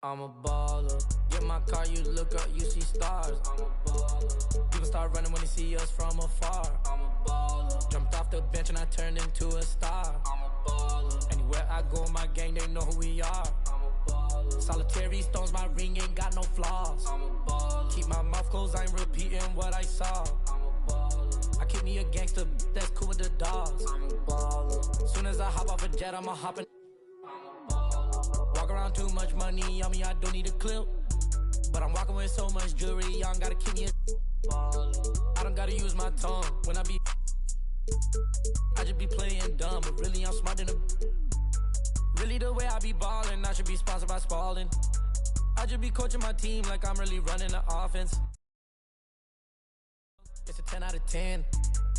I'm a baller. Get my car, you look up, you see stars. I'm a baller. People start running when they see us from afar. I'm a baller. Jumped off the bench and I turned into a star. I'm a baller. Anywhere I go, my gang, they know who we are. I'm a baller. Solitary stones, my ring ain't got no flaws. I'm a baller. Keep my mouth closed, I ain't repeating what I saw. I'm a baller. I keep me a gangster, that's cool with the dogs. I'm a baller. Soon as I hop off a jet, I'ma hop in. Walk around too much money on me, I don't need a clip. But I'm walking with so much jewelry, y'all gotta keep me a. I don't gotta use my tongue when I be. I just be playing dumb, but really I'm smart than a. Really the way I be ballin', I should be sponsored by Spalding. I just be coaching my team like I'm really running the offense. It's a 10 out of 10.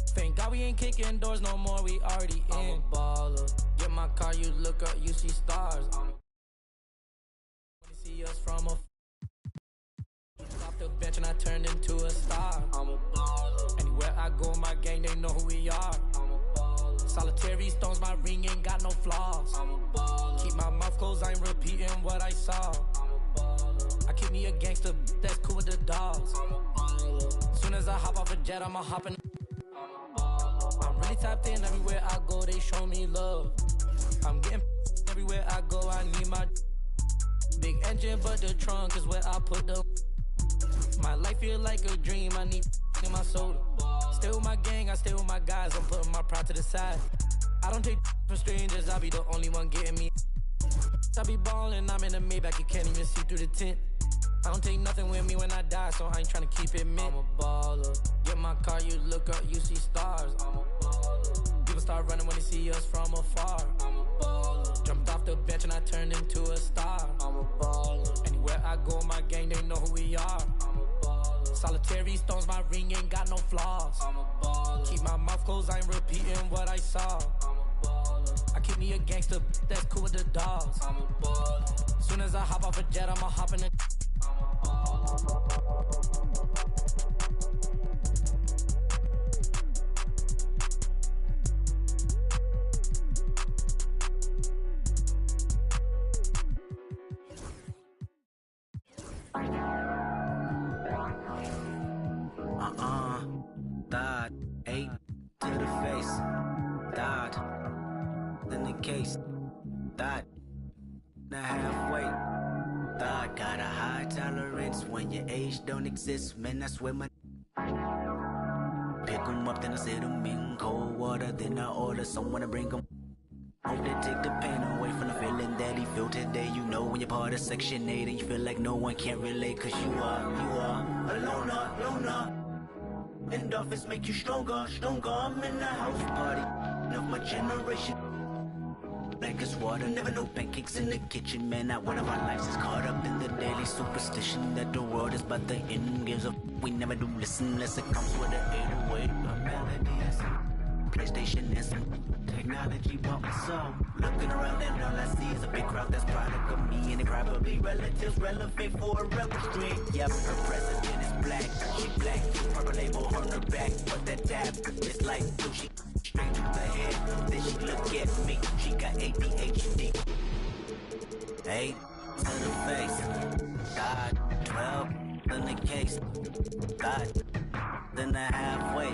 Thank God we ain't kicking doors no more, we already in. I'm a baller. Get my car, you look up, you see stars. When you see us from a. Off the bench and I turned into a star. I'm a baller. Anywhere I go, my gang, they know who we are. I'm a baller. Solitary stones, my ring ain't got no flaws. I'm a baller. Keep my mouth closed, I ain't repeating what I saw. I'm a baller. I keep me a gangster, that's cool with the dogs. I'm a baller. Soon as I hop off a jet, I'ma hop in. I'm really tapped in everywhere I go, they show me love. I'm getting everywhere I go, I need my big engine, but the trunk is where I put the. My life feel like a dream, I need in my soda. Stay with my gang, I stay with my guys, I'm putting my pride to the side. I don't take from strangers, I be the only one getting me. I be ballin', I'm in the Maybach, you can't even see through the tent. I don't take nothing with me when I die, so I ain't tryna keep it mint. I'm a baller. Get my car, you look up, you see stars. I'm a baller. People start running when they see us from afar. I'm a baller. Jumped off the bench and I turned into a star. I'm a baller. Anywhere I go, my gang, they know who we are. I'm a baller. Solitary stones, my ring ain't got no flaws. I'm a baller. Keep my mouth closed, I ain't repeating what I saw. I'm a baller. I keep me a gangster, that's cool with the dogs. I'm a baller. Soon as I hop off a jet, I'ma hop in the. Died, 8 to the face. Died in the case. Died, now halfway. Thought got a high tolerance when your age don't exist. Man, that's where my pick 'em up, then I sit 'em in cold water. Then I order someone to bring 'em. Hope they take the pain away from the feeling that he feel today. You know when you're part of Section 8 and you feel like no one can relate. Cause you are a loner. Endorphins make you stronger. I'm in the house party of my generation. Like it's water, never no pancakes in the kitchen. Man, not one of our lives is caught up in the daily superstition that the world is but the end gives up. We never do listen unless it comes with an 808 or melodies. PlayStation and some technology bought my soul. Looking around and all I see is a big crowd that's product of me, and it probably relatives relevant for a rebel stream. Yep, her president is black, she black, purple label on her back, but that dab is like sushi. Straight to the head, then she look at me, she got ADHD. 8 to the face, God, 12 in the case, God, then the halfway.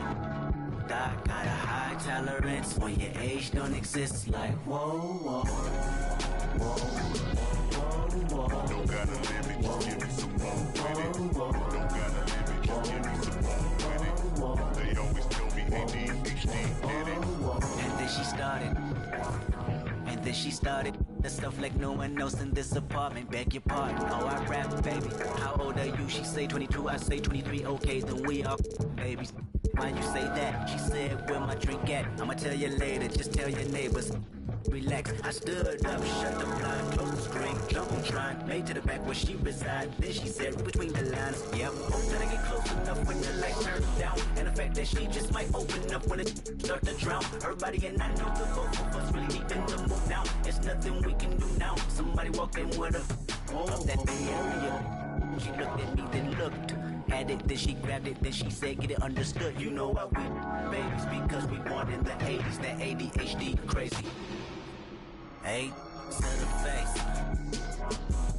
God got a high tolerance when your age don't exist. Like whoa, whoa, whoa, whoa, whoa. Don't got a limit, just give me some more with it. Don't got a limit, just give me some more with it. They always tell me ADHD did it. And then she started. And then she started the stuff like no one else in this apartment. Beg your pardon, oh I rap, baby. How old are you? She say 22, I say 23. Okay, then we are babies. Why you say that? She said, where my drink at? I'ma tell you later, just tell your neighbors. Relax, I stood up, shut the blind, closed the screen, Jumbotron, made to the back where she reside. Then she said, between the lines, yep, hope that I get close enough when the light turns down. And the fact that she just might open up when it start to drown. Her body and I know the both of us really deep in the move now. It's nothing we can do now. Somebody walked in with a of that Bay Area. She looked at me, then looked. Had it, then she grabbed it, then she said, get it understood. You know why we babies, because we born in the 80s, that ADHD crazy. 8 to the face,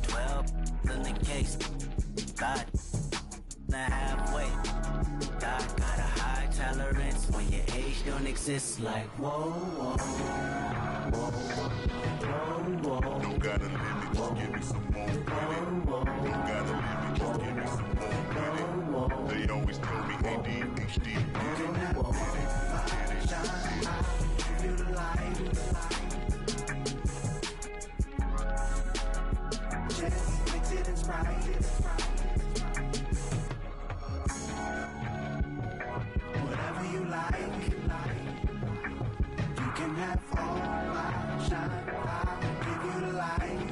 12 in the case. God, the halfway. God got a high tolerance when your age don't exist. Like whoa, whoa, whoa, whoa, whoa. Don't got a limit, just give me some more with it. Don't got a limit, just give me some more with it. They always tell me ADHD did it. Give you the light. Just mix it and sprite it. Whatever you like, you can have all my shine. I'll give you the light.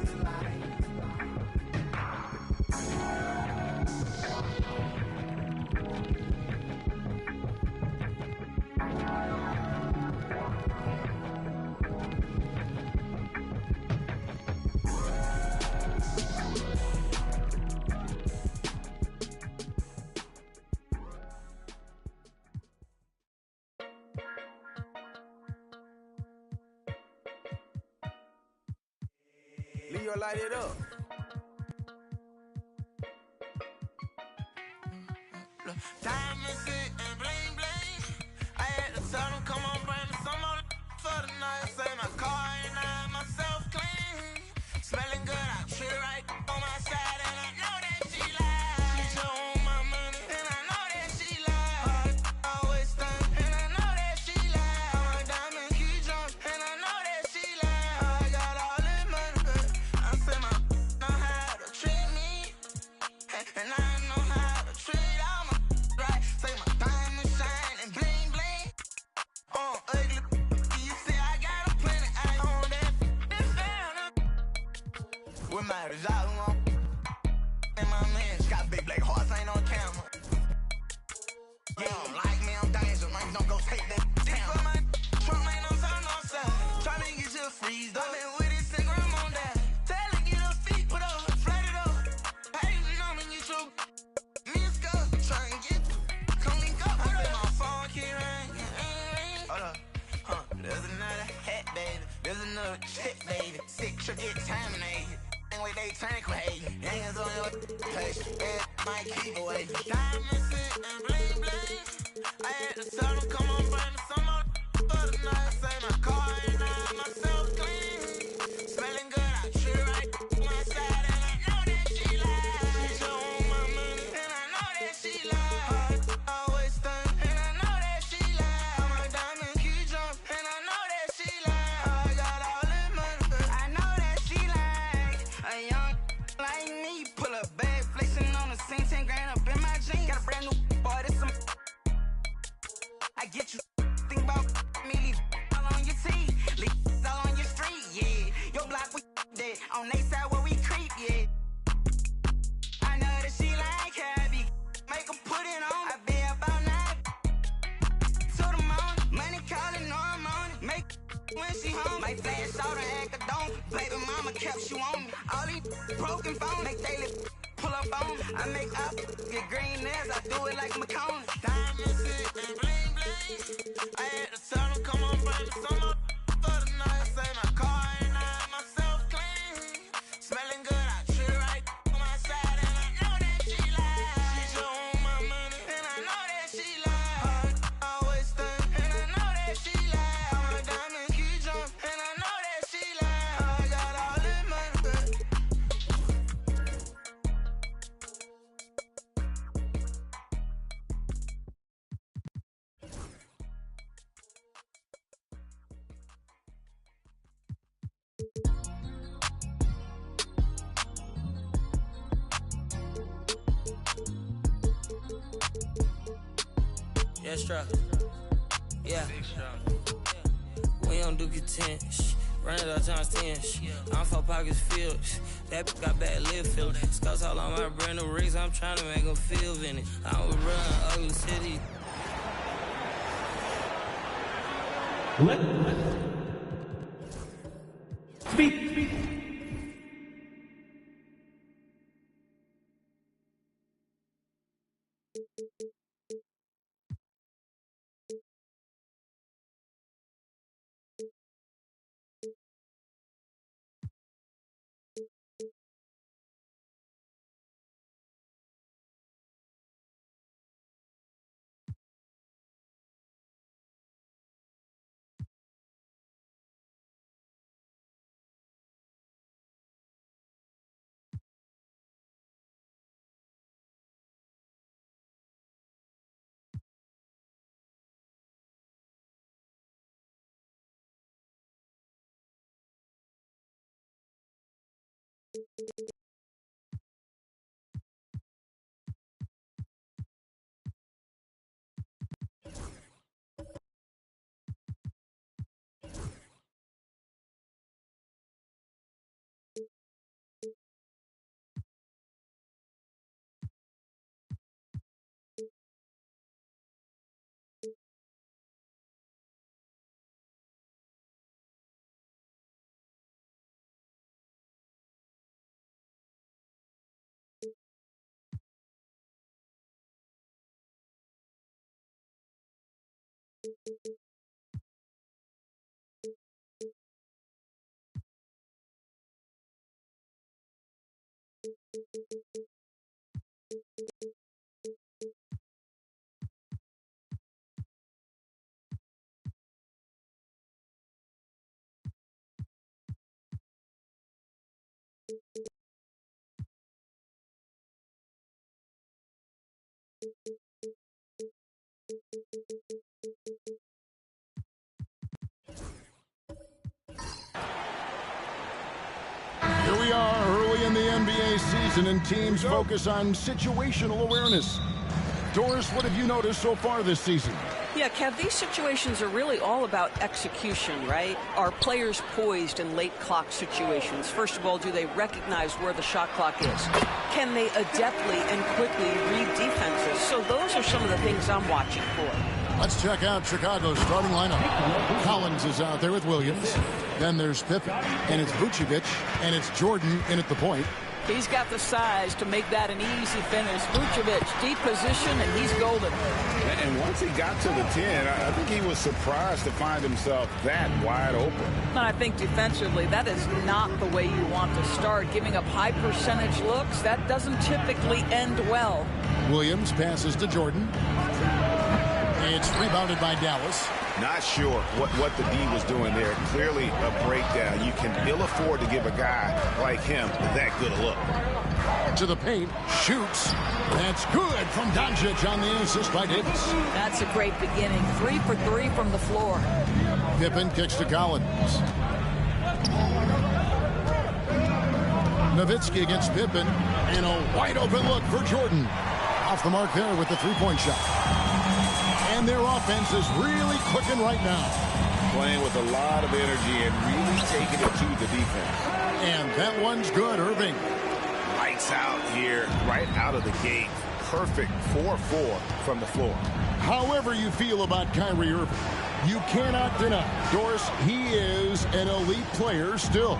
Leo, light it up. Diamonds and bling bling. I had to tell them, come on, bring me some more for the night. Say my car and I myself clean. Smelling good, I treat right on my side, and I know that she lied. She just want my money, and I know that she lied. Always stunt, and I know that she lied. My diamond keep drunk, and I know that she lied. I got all this money, but I said my know how to treat me, and I know how to treat all my right. Say my diamond shine and bling bling. Ugly, you see I got a plenty. I own that down. With my result on, and my man's got big black hearts, ain't on camera. You don't like me, I'm dangerous, man. Don't go take that down. For my trunk, ain't no sun, no sun. Tryna get you freezed up. Been with it, single, I'm on that. Tell her, get her feet, put her, flat it up. Hey, you know me, you true. Miss go, tryna get, come link up. I said my phone keep ringing. Hold up, there's another hat, baby. There's another chick, baby. Sick trip get terminated. Anyway, they turn crazy. Hands on your place, and might keep away. Diamonds and bling bling. I had to tell them, come on, bring me some more for the night. Say my car and I myself clean. Smelling good, I treat right on my side, and I know that she lied. She just want my money, and I know that she lied. Always stunt, and I know that she lied. My diamond keep drunk, and I know that she lied. I got all this money, but I know that she lied. A young like me, pull a bag, flexing on the scene, 10 grand up in my jeans. Got a brand new boy, this some. I get you when she home, might flash out and act a donkey. Baby mama kept you on me. All these broken phones make daily pull up on me. I make up, get green nails, I do it like McCone. Diamond shit and bling bling. I had to tell them, come on, baby, some more for the night. I say my car ain't out, myself clean. Smelling good, I treat her right on my side, and I know that she lied. She just want my money, and I know that she lied. Always stunned, and I know that she lied. I'm a diamond key jump, and I know that she lied. I got all this money. Yeah, struck. Yeah. We don't do content. Run it up times 10. I'm 4 pockets filled. That got bad live feeling. Scouts all on my brand new rigs. I'm trying to make them feel in it. I would run ugly city. Speak. Here we are early in the NBA season, and teams focus on situational awareness. Doris, what have you noticed so far this season? Yeah, Kev, these situations are really all about execution, right? Are players poised in late clock situations? First of all, do they recognize where the shot clock is? Can they adeptly and quickly read defenses? So those are some of the things I'm watching for. Let's check out Chicago's starting lineup. Collins is out there with Williams. Then there's Pippen, and it's Vucevic, and it's Jordan in at the point. He's got the size to make that an easy finish. Vucevic, deep position, and he's golden. And once he got to the 10, I think he was surprised to find himself that wide open. And I think defensively, that is not the way you want to start. Giving up high percentage looks, that doesn't typically end well. Williams passes to Jordan. It's rebounded by Dallas. Not sure what the D was doing there. Clearly a breakdown. You can ill afford to give a guy like him that good a look. To the paint, shoots. That's good from Doncic on the assist by Davis. That's a great beginning. 3 for 3 from the floor. Pippen kicks to Collins. Nowitzki against Pippen. And a wide open look for Jordan. Off the mark there with the three-point shot. And their offense is really clicking right now. Playing with a lot of energy and really taking it to the defense. And that one's good, Irving. Lights out here, right out of the gate. perfect 4-4 from the floor. However you feel about Kyrie Irving, you cannot deny, Doris, he is an elite player still.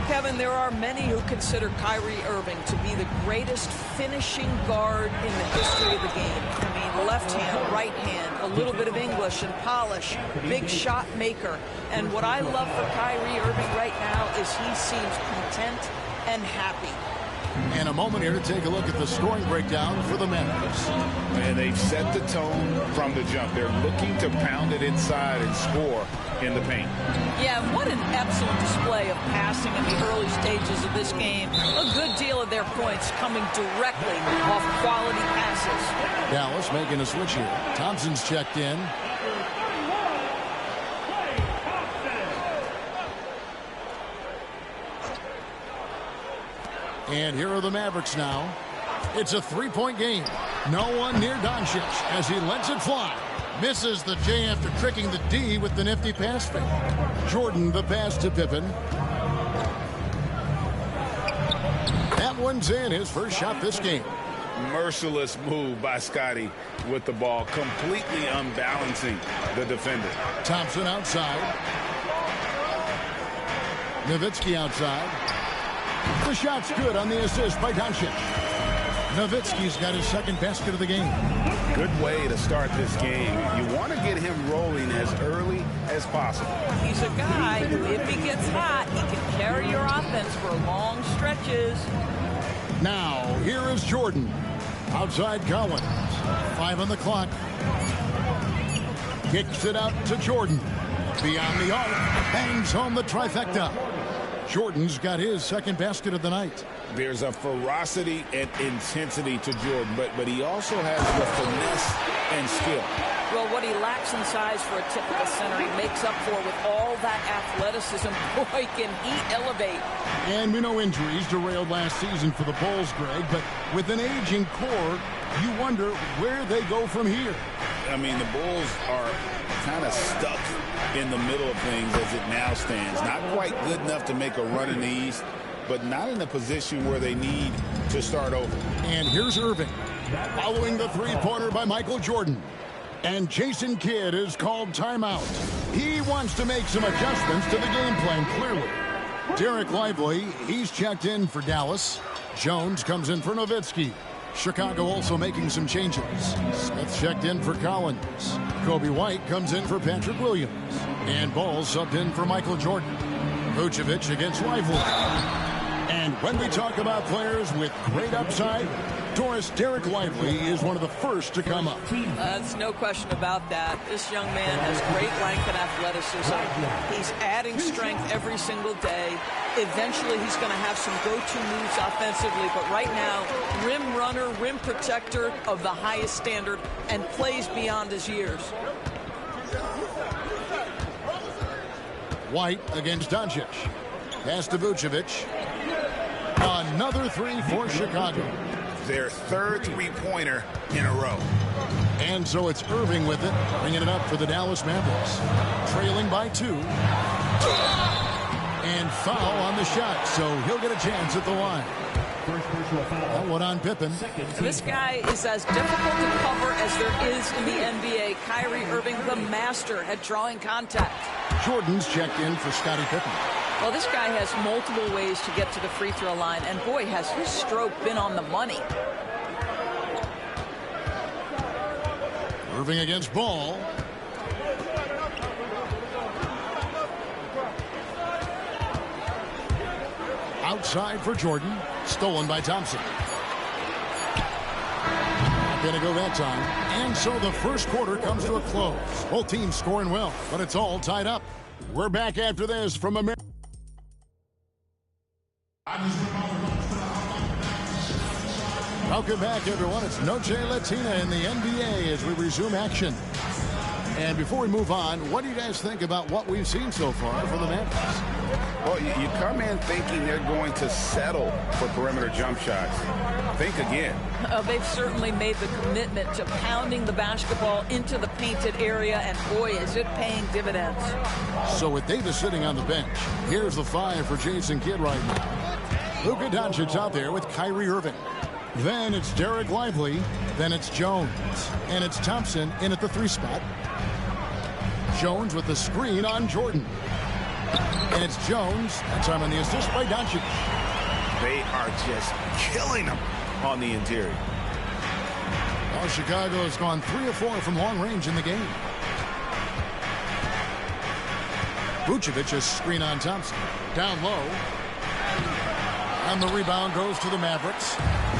Kevin, there are many who consider Kyrie Irving to be the greatest finishing guard in the history of the game. I mean, left hand, right hand, a little bit of English and polish, big shot maker. And what I love for Kyrie Irving right now is he seems content and happy. And a moment here to take a look at the scoring breakdown for the Mavericks. And they've set the tone from the jump. They're looking to pound it inside and score in the paint. Yeah, what an excellent display of passing in the early stages of this game. A good deal of their points coming directly off quality passes. Dallas making a switch here. Thompson's checked in. And here are the Mavericks now. It's a three-point game. No one near Doncic as he lets it fly. Misses the J after tricking the D with the nifty pass fake. Jordan the pass to Pippen. That one's in, his first shot this game. Merciless move by Scotty with the ball, completely unbalancing the defender. Thompson outside. Nowitzki outside. The shot's good on the assist by Doncic. Nowitzki's got his second basket of the game. Good way to start this game. You want to get him rolling as early as possible. He's a guy who, if he gets hot, he can carry your offense for long stretches. Now, here is Jordan. Outside Collins. 5 on the clock. Kicks it out to Jordan. Beyond the arc. Bangs home the trifecta. Jordan's got his second basket of the night. There's a ferocity and intensity to Jordan, but he also has the finesse and skill. Well, what he lacks in size for a typical center, he makes up for with all that athleticism. Boy, can he elevate. And we know injuries derailed last season for the Bulls, Greg, but with an aging core, you wonder where they go from here. I mean, the Bulls are kind of stuck in the middle of things as it now stands. Not quite good enough to make a run in the East, but not in a position where they need to start over. And here's Irving, following the three-pointer by Michael Jordan. And Jason Kidd is called timeout. He wants to make some adjustments to the game plan, clearly. Derek Lively, he's checked in for Dallas. Jones comes in for Nowitzki. Chicago also making some changes. Smith checked in for Collins. Kobe White comes in for Patrick Williams. And Ball subbed in for Michael Jordan. Vucevic against Lively. And when we talk about players with great upside, Doris, Derek Lively is one of the first to come up. There's no question about that. This young man has great length and athleticism. He's adding strength every single day. Eventually, he's going to have some go-to moves offensively. But right now, rim runner, rim protector of the highest standard, and plays beyond his years. White against Doncic. Pass to Vucevic. Another three for Chicago. Their third three-pointer in a row. And so it's Irving with it, bringing it up for the Dallas Mavericks. Trailing by 2. And foul on the shot, so he'll get a chance at the line. That one on Pippen. This guy is as difficult to cover as there is in the NBA. Kyrie Irving, the master at drawing contact. Jordan's checked in for Scottie Pippen. Well, this guy has multiple ways to get to the free throw line, and boy, has his stroke been on the money. Irving against Ball. Outside for Jordan. Stolen by Thompson. Not going to go that time. And so the first quarter comes to a close. Both teams scoring well, but it's all tied up. We're back after this from America. Welcome back, everyone. It's Noche Latina in the NBA as we resume action. And before we move on, what do you guys think about what we've seen so far from the Mavericks? Well, you come in thinking they're going to settle for perimeter jump shots. Think again. They've certainly made the commitment to pounding the basketball into the painted area, and boy, is it paying dividends. So with Davis sitting on the bench, here's the 5 for Jason Kidd right now. Luka Doncic out there with Kyrie Irving. Then it's Derek Lively. Then it's Jones. And it's Thompson in at the 3 spot. Jones with the screen on Jordan. And it's Jones. That time on the assist by Doncic. They are just killing them on the interior. Well, Chicago has gone 3 of 4 from long range in the game. Vucevic's screen on Thompson. Down low. And the rebound goes to the Mavericks.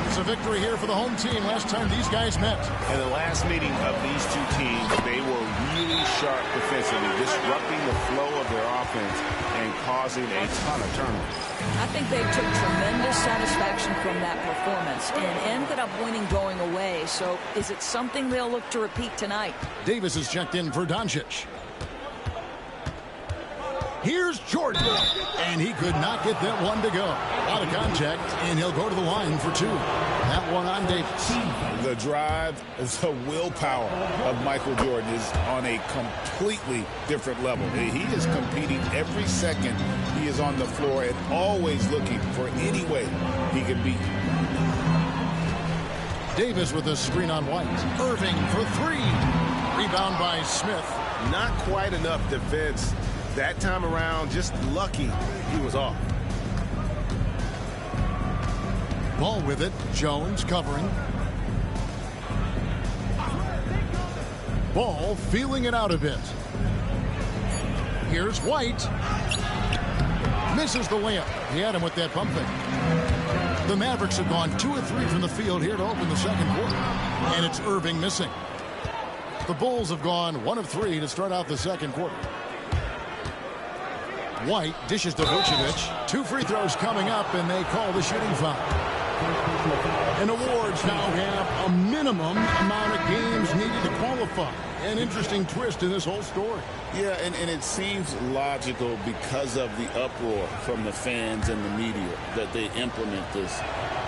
It's a victory here for the home team. Last time these guys met. In the last meeting of these two teams, they were really sharp defensively, disrupting the flow of their offense and causing a ton of turnovers. I think they took tremendous satisfaction from that performance and ended up winning going away. So is it something they'll look to repeat tonight? Davis is checked in for Doncic. Here's Jordan, and he could not get that one to go. Out of contact, and he'll go to the line for 2. That one on Davis. The drive, the willpower of Michael Jordan is on a completely different level. He is competing every second he is on the floor and always looking for any way he can beat. Davis with a screen on White. Irving for 3. Rebound by Smith. Not quite enough defense. That time around, just lucky he was off. Ball with it. Jones covering. Ball feeling it out a bit. Here's White. Misses the layup. He had him with that pump fake. The Mavericks have gone 2 of 3 from the field here to open the second quarter. And it's Irving missing. The Bulls have gone 1 of 3 to start out the second quarter. White dishes to Vucevic. 2 free throws coming up, and they call the shooting foul. And awards now have a minimum amount of games needed to qualify. An interesting twist in this whole story. Yeah, and it seems logical because of the uproar from the fans and the media that they implement this.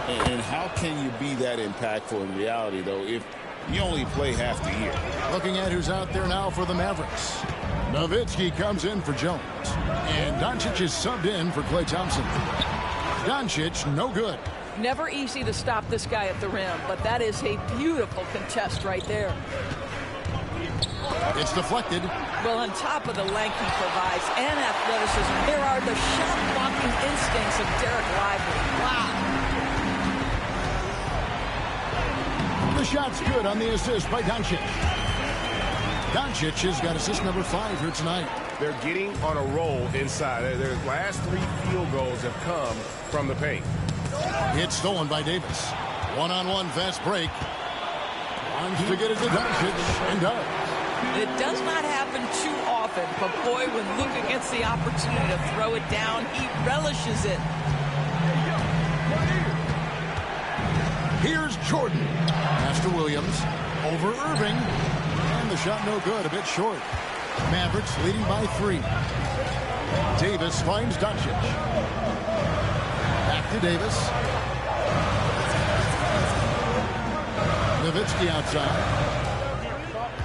And how can you be that impactful in reality, though, if you only play half the year? Looking at who's out there now for the Mavericks. Nowitzki comes in for Jones. And Doncic is subbed in for Klay Thompson. Doncic, no good. Never easy to stop this guy at the rim, but that is a beautiful contest right there. It's deflected. Well, on top of the length he provides and athleticism, there are the shot-blocking instincts of Derek Lively. Wow. The shot's good on the assist by Doncic. Doncic has got assist number 5 here tonight. They're getting on a roll inside. Their last 3 field goals have come from the paint. It's stolen by Davis. One-on-one fast break. Wants to get it to Doncic, and does. It does not happen too often, but boy, when Luka gets the opportunity to throw it down, he relishes it. Here's Jordan. Pass to Williams. Over Irving. And the shot no good, a bit short. Mavericks leading by 3. Davis finds Doncic. Back to Davis. Nowitzki outside.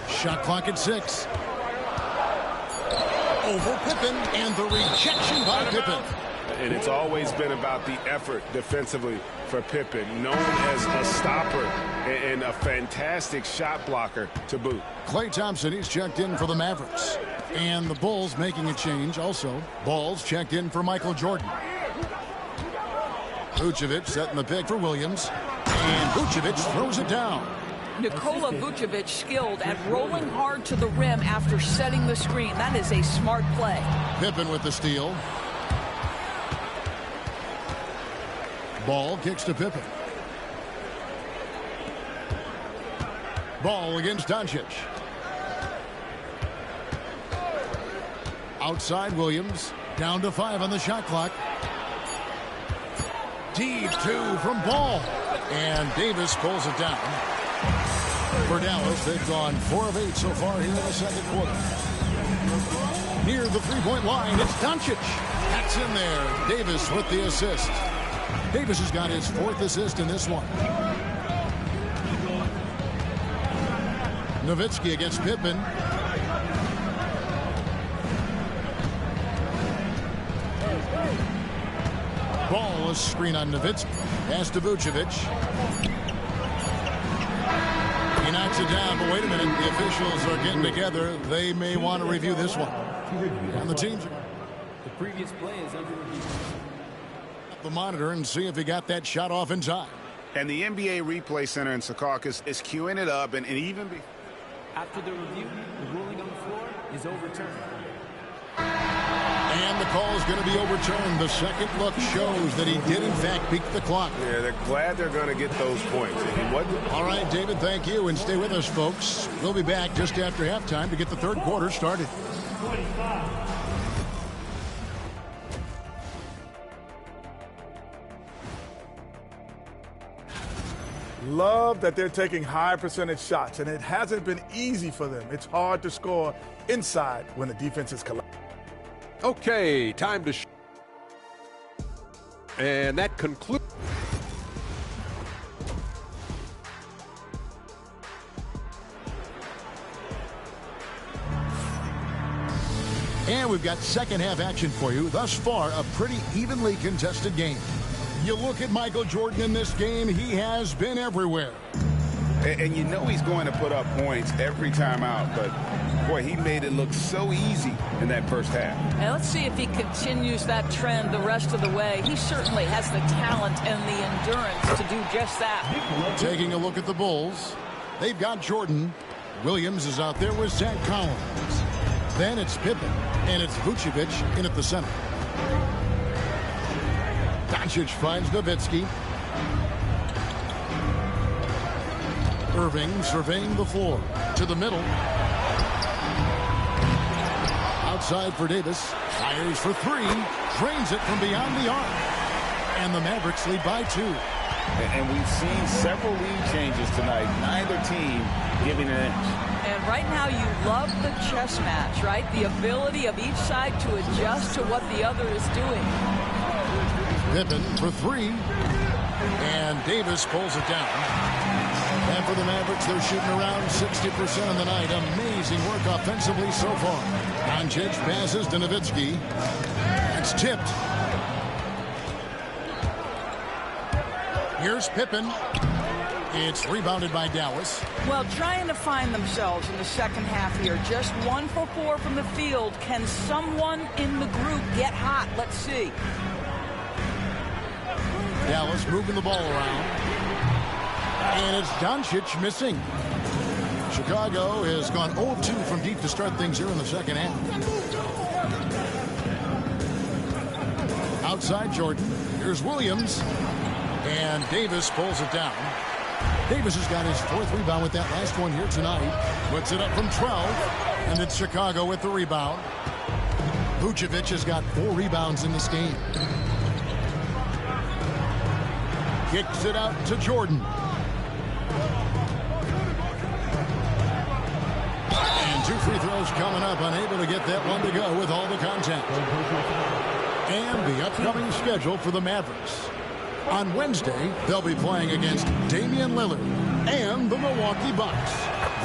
Shot clock at 6. Over Pippen, and the rejection by Pippen. And it's always been about the effort defensively for Pippen, known as a stopper and a fantastic shot blocker to boot. Klay Thompson, he's checked in for the Mavericks. And the Bulls making a change also. Ball's checked in for Michael Jordan. Vucevic setting the pick for Williams. And Vucevic throws it down. Nikola Vucevic skilled at rolling hard to the rim after setting the screen. That is a smart play. Pippen with the steal. Ball kicks to Pippen. Ball against Doncic. Outside Williams. Down to 5 on the shot clock. Deep 2 from Ball. And Davis pulls it down. For Dallas, they've gone 4 of 8 so far here in the second quarter. Near the three-point line, it's Doncic. That's in there. Davis with the assist. Davis has got his 4th assist in this one. Nowitzki against Pippen. Ball, a screen on Nowitzki. Pass to Vucevic. He knocks it down, but wait a minute. The officials are getting together. They may want to review this one. And the teams. The previous play is under review. The monitor and see if he got that shot off in time. And the NBA Replay Center in Secaucus is queuing it up, and even after the review, the ruling on the floor is overturned. And the call is going to be overturned. The second look shows that he did, in fact, peak the clock. Yeah, they're glad they're going to get those points. All right, David, thank you. And stay with us, folks. We'll be back just after halftime to get the third quarter started. Love that they're taking high percentage shots, and it hasn't been easy for them. It's hard to score inside when the defense is collapsed. Okay, time to and that concludes. And we've got second half action for you. Thus far, a pretty evenly contested game. You look at Michael Jordan in this game, he has been everywhere. And you know he's going to put up points every time out, but boy, he made it look so easy in that first half. And let's see if he continues that trend the rest of the way. He certainly has the talent and the endurance to do just that. Taking a look at the Bulls, they've got Jordan. Williams is out there with Zach Collins. Then it's Pippen, and it's Vucevic in at the center. Doncic finds Nowitzki. Irving surveying the floor. To the middle. Outside for Davis. Fires for three. Drains it from beyond the arc. And the Mavericks lead by 2. And we've seen several lead changes tonight. Neither team giving an inch. And right now you love the chess match, right? The ability of each side to adjust to what the other is doing. Pippen for three. And Davis pulls it down. And for the Mavericks, they're shooting around 60% on the night. Amazing work offensively so far. Doncic passes to Nowitzki. It's tipped. Here's Pippen. It's rebounded by Dallas. Well, trying to find themselves in the second half here. Just 1 for 4 from the field. Can someone in the group get hot? Let's see. Dallas moving the ball around. And it's Doncic missing. Chicago has gone 0-2 from deep to start things here in the second half. Outside Jordan. Here's Williams. And Davis pulls it down. Davis has got his 4th rebound with that last one here tonight. Puts it up from 12. And it's Chicago with the rebound. Vucevic has got 4 rebounds in this game. Kicks it out to Jordan. And 2 free throws coming up. Unable to get that one to go with all the contact. And the upcoming schedule for the Mavericks. On Wednesday, they'll be playing against Damian Lillard and the Milwaukee Bucks.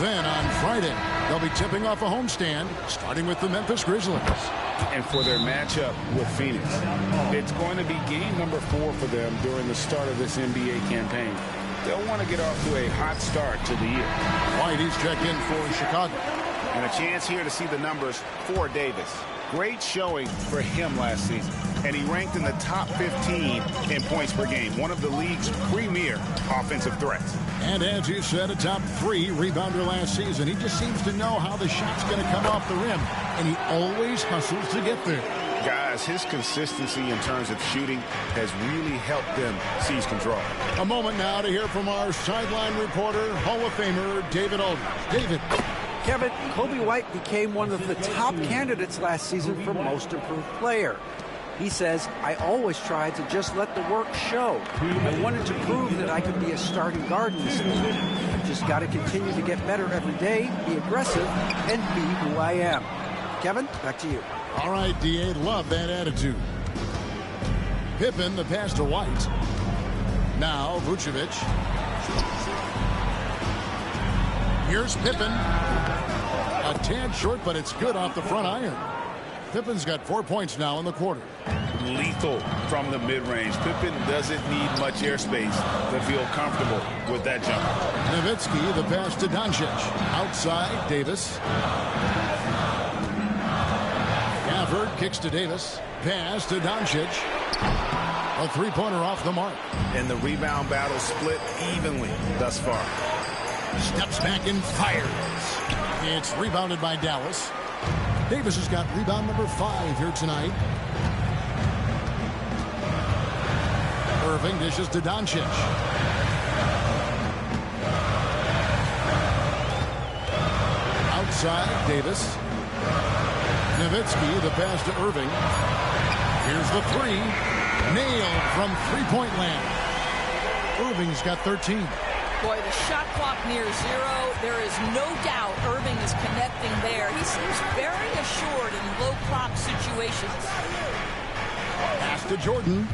Then on Friday, they'll be tipping off a homestand, starting with the Memphis Grizzlies. And for their matchup with Phoenix, it's going to be game number 4 for them during the start of this NBA campaign. They'll want to get off to a hot start to the year. Whitey's checked in for Chicago. And a chance here to see the numbers for Davis. Great showing for him last season. And he ranked in the top 15 in points per game, one of the league's premier offensive threats. And as you said, a top 3 rebounder last season. He just seems to know how the shot's going to come off the rim, and he always hustles to get there. Guys, his consistency in terms of shooting has really helped them seize control. A moment now to hear from our sideline reporter, Hall of Famer David Aldridge. David. Kevin, Kobe White became one of the top candidates last season for Most Improved Player. He says, I always tried to just let the work show. I wanted to prove that I could be a starting guard in this league. I just got to continue to get better every day, be aggressive, and be who I am. Kevin, back to you. All right, D.A., love that attitude. Pippen, the pass to White. Now, Vucevic. Here's Pippen. A tad short, but it's good off the front iron. Pippen's got 4 points now in the quarter. lethal from the mid-range. Pippen doesn't need much airspace to feel comfortable with that jumper. Nowitzki, the pass to Doncic. Outside, Davis. Gafford kicks to Davis. Pass to Doncic. A three-pointer off the mark. And the rebound battle split evenly thus far. Steps back and fires. It's rebounded by Dallas. Davis has got rebound number 5 here tonight. Irving dishes to Doncic. Outside, Davis. Nowitzki, the pass to Irving. Here's the three. Nailed from three-point land. Irving's got 13. Boy, the shot clock near 0. There is no doubt Irving is connecting there. He seems very assured in low clock situations. Pass to Jordan.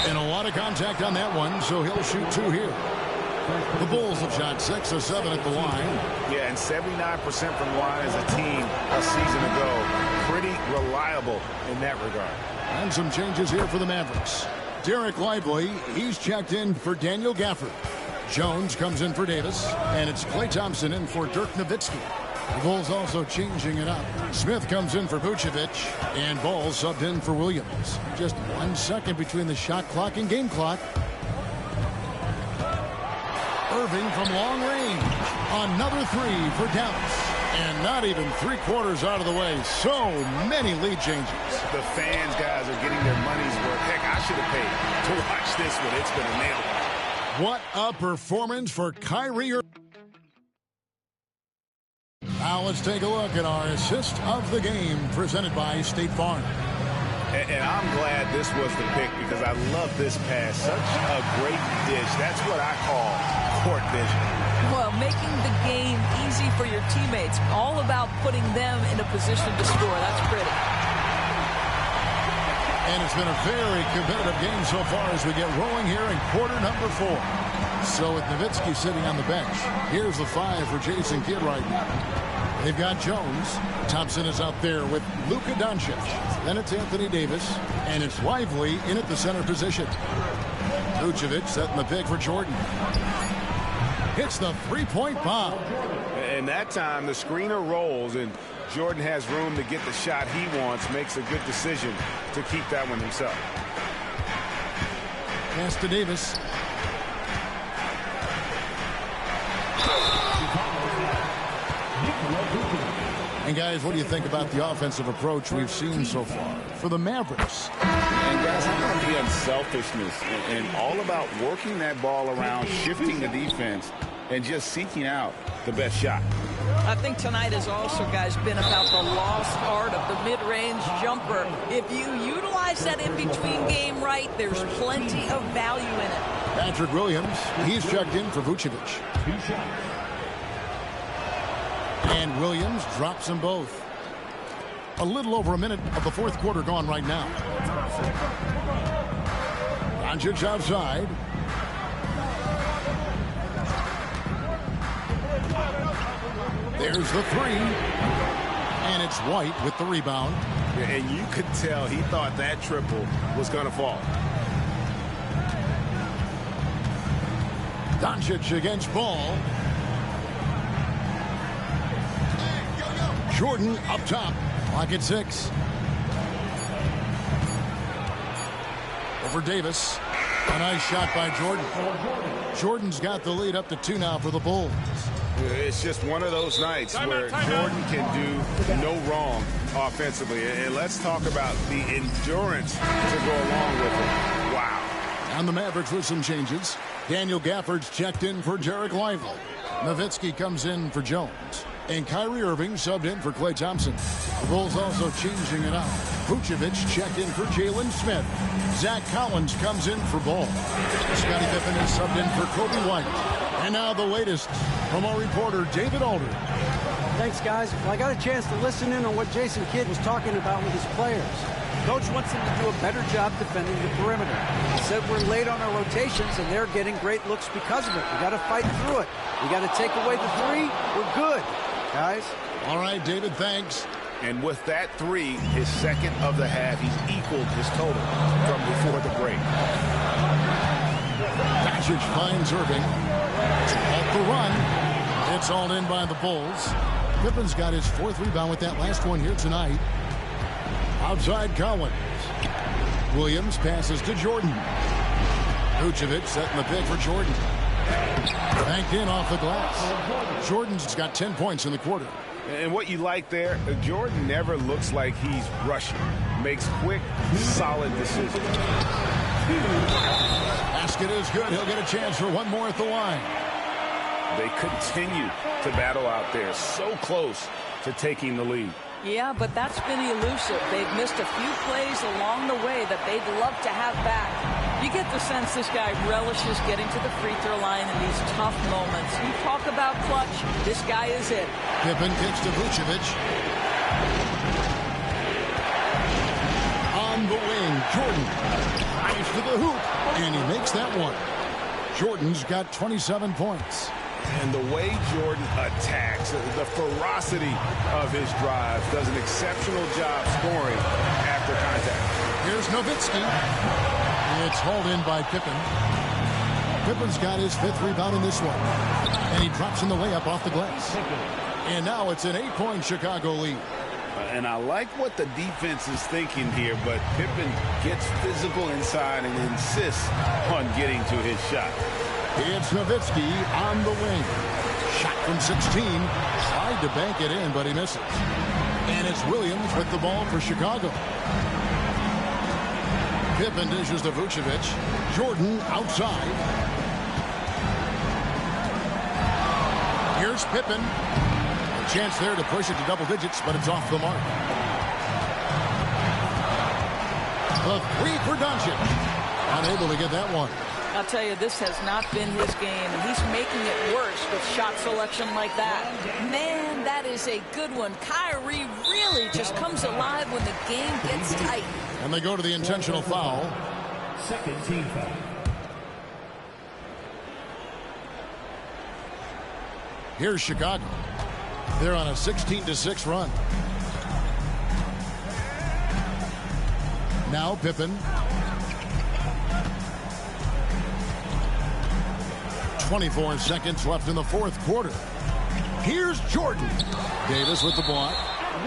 And a lot of contact on that one, so he'll shoot 2 here. The Bulls have shot 6 of 7 at the line. Yeah, and 79% from the line as a team a season ago. Pretty reliable in that regard. And some changes here for the Mavericks. Derek Lively, he's checked in for Daniel Gafford. Jones comes in for Davis, and it's Klay Thompson in for Dirk Nowitzki. The Bulls also changing it up. Smith comes in for Vucevic, and Ball subbed in for Williams. Just 1 second between the shot clock and game clock. Irving from long range. Another 3 for Dallas. And not even 3/4 out of the way. So many lead changes. The fans, guys, are getting their money's worth. Heck, I should have paid to watch this one. It's been a nail. What a performance for Kyrie Irving. Now let's take a look at our assist of the game presented by State Farm. And I'm glad this was the pick because I love this pass. Such a great dish. That's what I call court vision. Well, making the game easy for your teammates. All about putting them in a position to score. That's pretty. And it's been a very competitive game so far as we get rolling here in quarter number 4. So with Nowitzki sitting on the bench, here's the 5 for Jason Kidd right now. They've got Jones. Thompson is out there with Luka Doncic. Then it's Anthony Davis. And it's Lively in at the center position. Vucevic setting the pick for Jordan. Hits the three-point bomb. And that time the screener rolls and Jordan has room to get the shot he wants. Makes a good decision to keep that one himself. Pass to Davis. And guys, what do you think about the offensive approach we've seen so far for the Mavericks? And guys, how about the unselfishness and all about working that ball around, shifting the defense, and just seeking out the best shot. I think tonight has also, guys, been about the lost art of the mid-range jumper. If you utilize that in-between game right, there's plenty of value in it. Patrick Williams, he's checked in for Vucevic. And Williams drops them both. A little over a minute of the fourth quarter gone right now. Doncic outside. There's the 3. And it's White with the rebound. And you could tell he thought that triple was going to fall. Doncic against Ball. Jordan up top. Clock at 6. Over Davis. A nice shot by Jordan. Jordan's got the lead up to 2 now for the Bulls. It's just one of those nights where Jordan can do no wrong offensively. And let's talk about the endurance to go along with it. Wow. And the Mavericks with some changes. Daniel Gafford's checked in for Derek Lively. Nowitzki comes in for Jones. And Kyrie Irving subbed in for Klay Thompson. The Bulls also changing it up. Vucevic checked in for Jalen Smith. Zach Collins comes in for Ball. Scottie Pippen is subbed in for Kobe White. And now the latest from our reporter, David Alder. Thanks, guys. Well, I got a chance to listen in on what Jason Kidd was talking about with his players. Coach wants them to do a better job defending the perimeter. He said we're late on our rotations, and they're getting great looks because of it. We got to fight through it. We got to take away the 3. We're good, guys. All right, David, thanks. And with that three, his second of the half, he's equaled his total from before the break. Doncic finds Irving. At the run. It's all in by the Bulls. Pippen's got his 4th rebound with that last one here tonight. Outside Collins. Williams passes to Jordan. Vucevic setting the pick for Jordan. Banked in off the glass. Jordan's got 10 points in the quarter. And what you like there, Jordan never looks like he's rushing. Makes quick, solid decisions. Basket is good. He'll get a chance for one more at the line. They continue to battle out there, so close to taking the lead. Yeah, but that's been elusive. They've missed a few plays along the way that they'd love to have back. You get the sense this guy relishes getting to the free throw line in these tough moments. You talk about clutch, this guy is it. Pippen kicks to Vucevic. On the wing, Jordan drives to the hoop, and he makes that one. Jordan's got 27 points. And the way Jordan attacks, the ferocity of his drive, does an exceptional job scoring after contact. Here's Nowitzki. It's hauled in by Pippen. Pippen's got his 5th rebound in this one. And he drops in the layup off the glass. And now it's an 8-point Chicago lead. And I like what the defense is thinking here, but Pippen gets physical inside and insists on getting to his shot. It's Nowitzki on the wing. Shot from 16. Tried to bank it in, but he misses. And it's Williams with the ball for Chicago. Pippen dishes to Vucevic. Jordan outside. Here's Pippen. A chance there to push it to double digits, but it's off the mark. The three for Doncic. Unable to get that one. I'll tell you, this has not been his game, and he's making it worse with shot selection like that. Man, that is a good one. Kyrie really just comes alive when the game gets tight. And they go to the intentional foul. Second team foul. Here's Chicago. They're on a 16-6 run. Now Pippen. 24 seconds left in the 4th quarter. Here's Jordan. Davis with the block.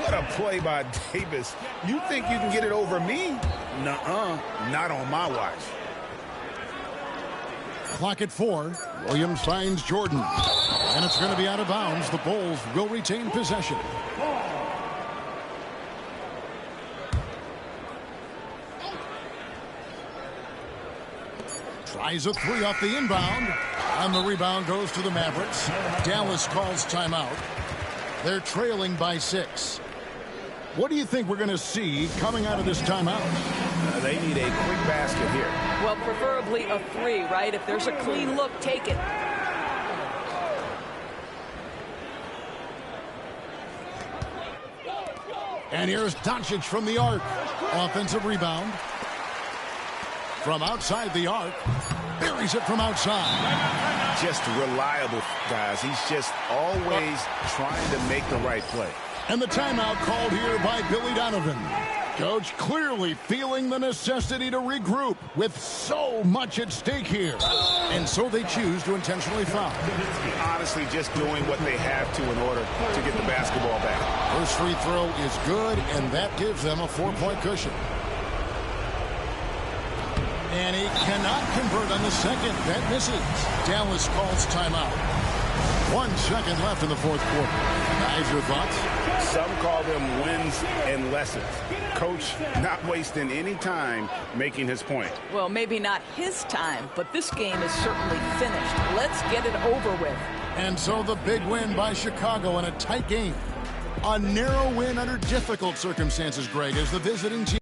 What a play by Davis. You think you can get it over me? Nuh-uh. Not on my watch. Clock at 4. Williams finds Jordan. And it's going to be out of bounds. The Bulls will retain possession. Tries a 3 off the inbound. And the rebound goes to the Mavericks. Dallas calls timeout. They're trailing by 6. What do you think we're going to see coming out of this timeout? They need a quick basket here. Well, preferably a 3, right? If there's a clean look, take it. And here's Doncic from the arc. Offensive rebound. From outside the arc. Buries it from outside. Just reliable, guys. He's just always trying to make the right play. And the timeout called here by Billy Donovan. Coach clearly feeling the necessity to regroup with so much at stake here. And so they choose to intentionally foul. Honestly, just doing what they have to in order to get the basketball back. First free throw is good, and that gives them a 4-point cushion. And he cannot convert on the second. That misses. Dallas calls timeout. 1 second left in the 4th quarter. Guys, your thoughts? Some call them wins and lessons. Coach not wasting any time making his point. Well, maybe not his time, but this game is certainly finished. Let's get it over with. And so the big win by Chicago in a tight game. A narrow win under difficult circumstances, Greg, as the visiting team.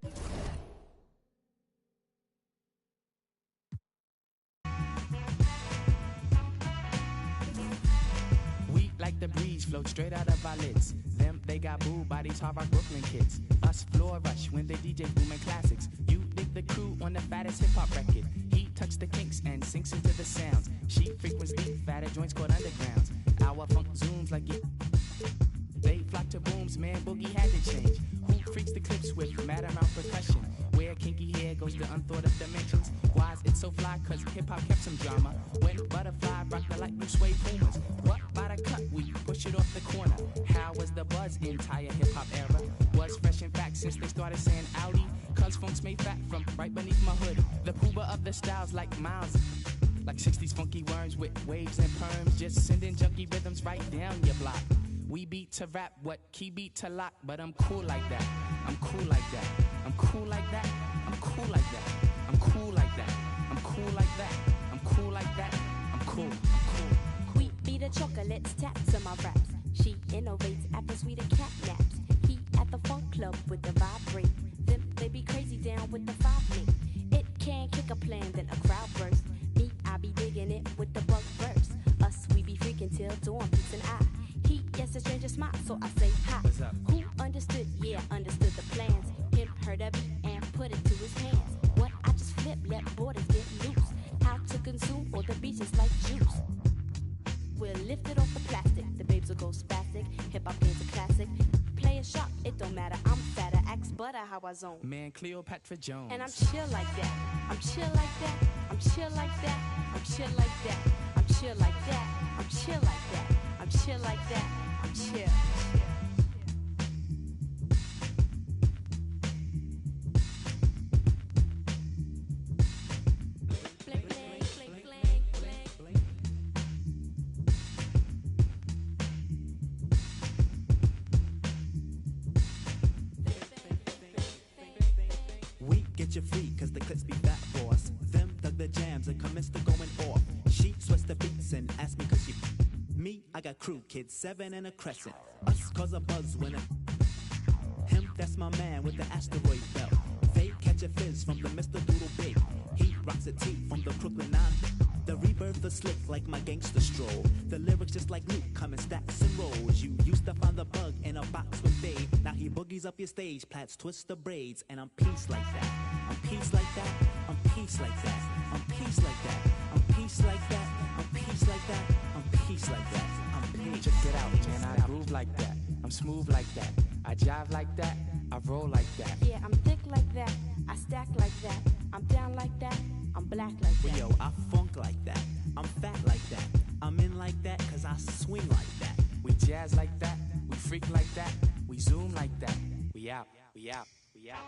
Like the breeze float straight out of our lids. Them, they got booed by these Harvard Brooklyn kids. Us floor rush when they DJ booming classics. You dig the crew on the fattest hip-hop record. He touch the kinks and sinks into the sounds. She frequents deep, fatter joints called undergrounds. Our funk zooms like it. They flock to booms, man. Man, Boogie had to change. Who freaks the clips with mad amount percussion? Where kinky hair goes to unthought of dimensions. Why is it so fly? Cause hip-hop kept some drama. When Butterfly rocked the light blue suede Pumas. What by the cut? We push it off the corner. How was the buzz entire hip-hop era? Was fresh in fact since they started saying Audi. Cause funk's made fat from right beneath my hood. The pooba of the styles like Miles. Like 60s funky worms with waves and perms. Just sending junky rhythms right down your block. We beat to rap, what key beat to lock. But I'm cool like that. I'm cool like that. I'm cool like that. I'm cool like that. I'm cool like that. I'm cool like that. I'm cool like that. I'm cool. I'm cool. We beat the chocolates, taps on my raps. She innovates after sweeter cat naps. He at the funk club with the vibrate. Them they be crazy down with the 5-link. It can kick a plan, then a crowd burst. Me, I be digging it with the bug verse. Us, we be freaking till dawn, peace and I. He gets a stranger smile, so I say hi. Who understood? Yeah, understood the plans. Him heard a beat and put it to his hands. What I just flip, let borders get loose. How to consume all the beaches like juice. We'll lift it off the plastic. The babes will go spastic. Hip hop game's a classic. Play a shot, it don't matter. I'm fatter. Axe butter how I zone. Man, Cleopatra Jones. And I'm chill like that. I'm chill like that. I'm chill like that. I'm chill like that. I'm chill like that. I'm chill like that. I'm chill like that. I'm chill. We get you free, cause the clips be fat boss. Them dug the jams and commenced to going off. She sweats the beats and asked me cause she me, I got crew kids, 7 and a crescent. Us cause a buzz when him, that's my man with the asteroid belt. They catch a fizz from the Mr. Doodle Big. He rocks a tee from the Brooklyn 9. The rebirth is slick like my gangster stroll. The lyrics just like Luke, come in stacks and rolls. You used to find the bug in a box with Dave. Now he boogies up your stage, plats twist the braids. And I'm peace like that. I'm peace like that. I'm peace like that. I'm peace like that. I'm peace like that. I'm peace like that. I'm peace like that. I'm peace. Check it out, man. I groove like that. I'm smooth like that. I jive like that. I roll like that. Yeah, I'm thick like that. I stack like that. I'm down like that. I'm black like that. Yo, I funk like that. I'm fat like that. I'm in like that cause I swing like that. We jazz like that. We freak like that. We zoom like that. We out. We out. We out.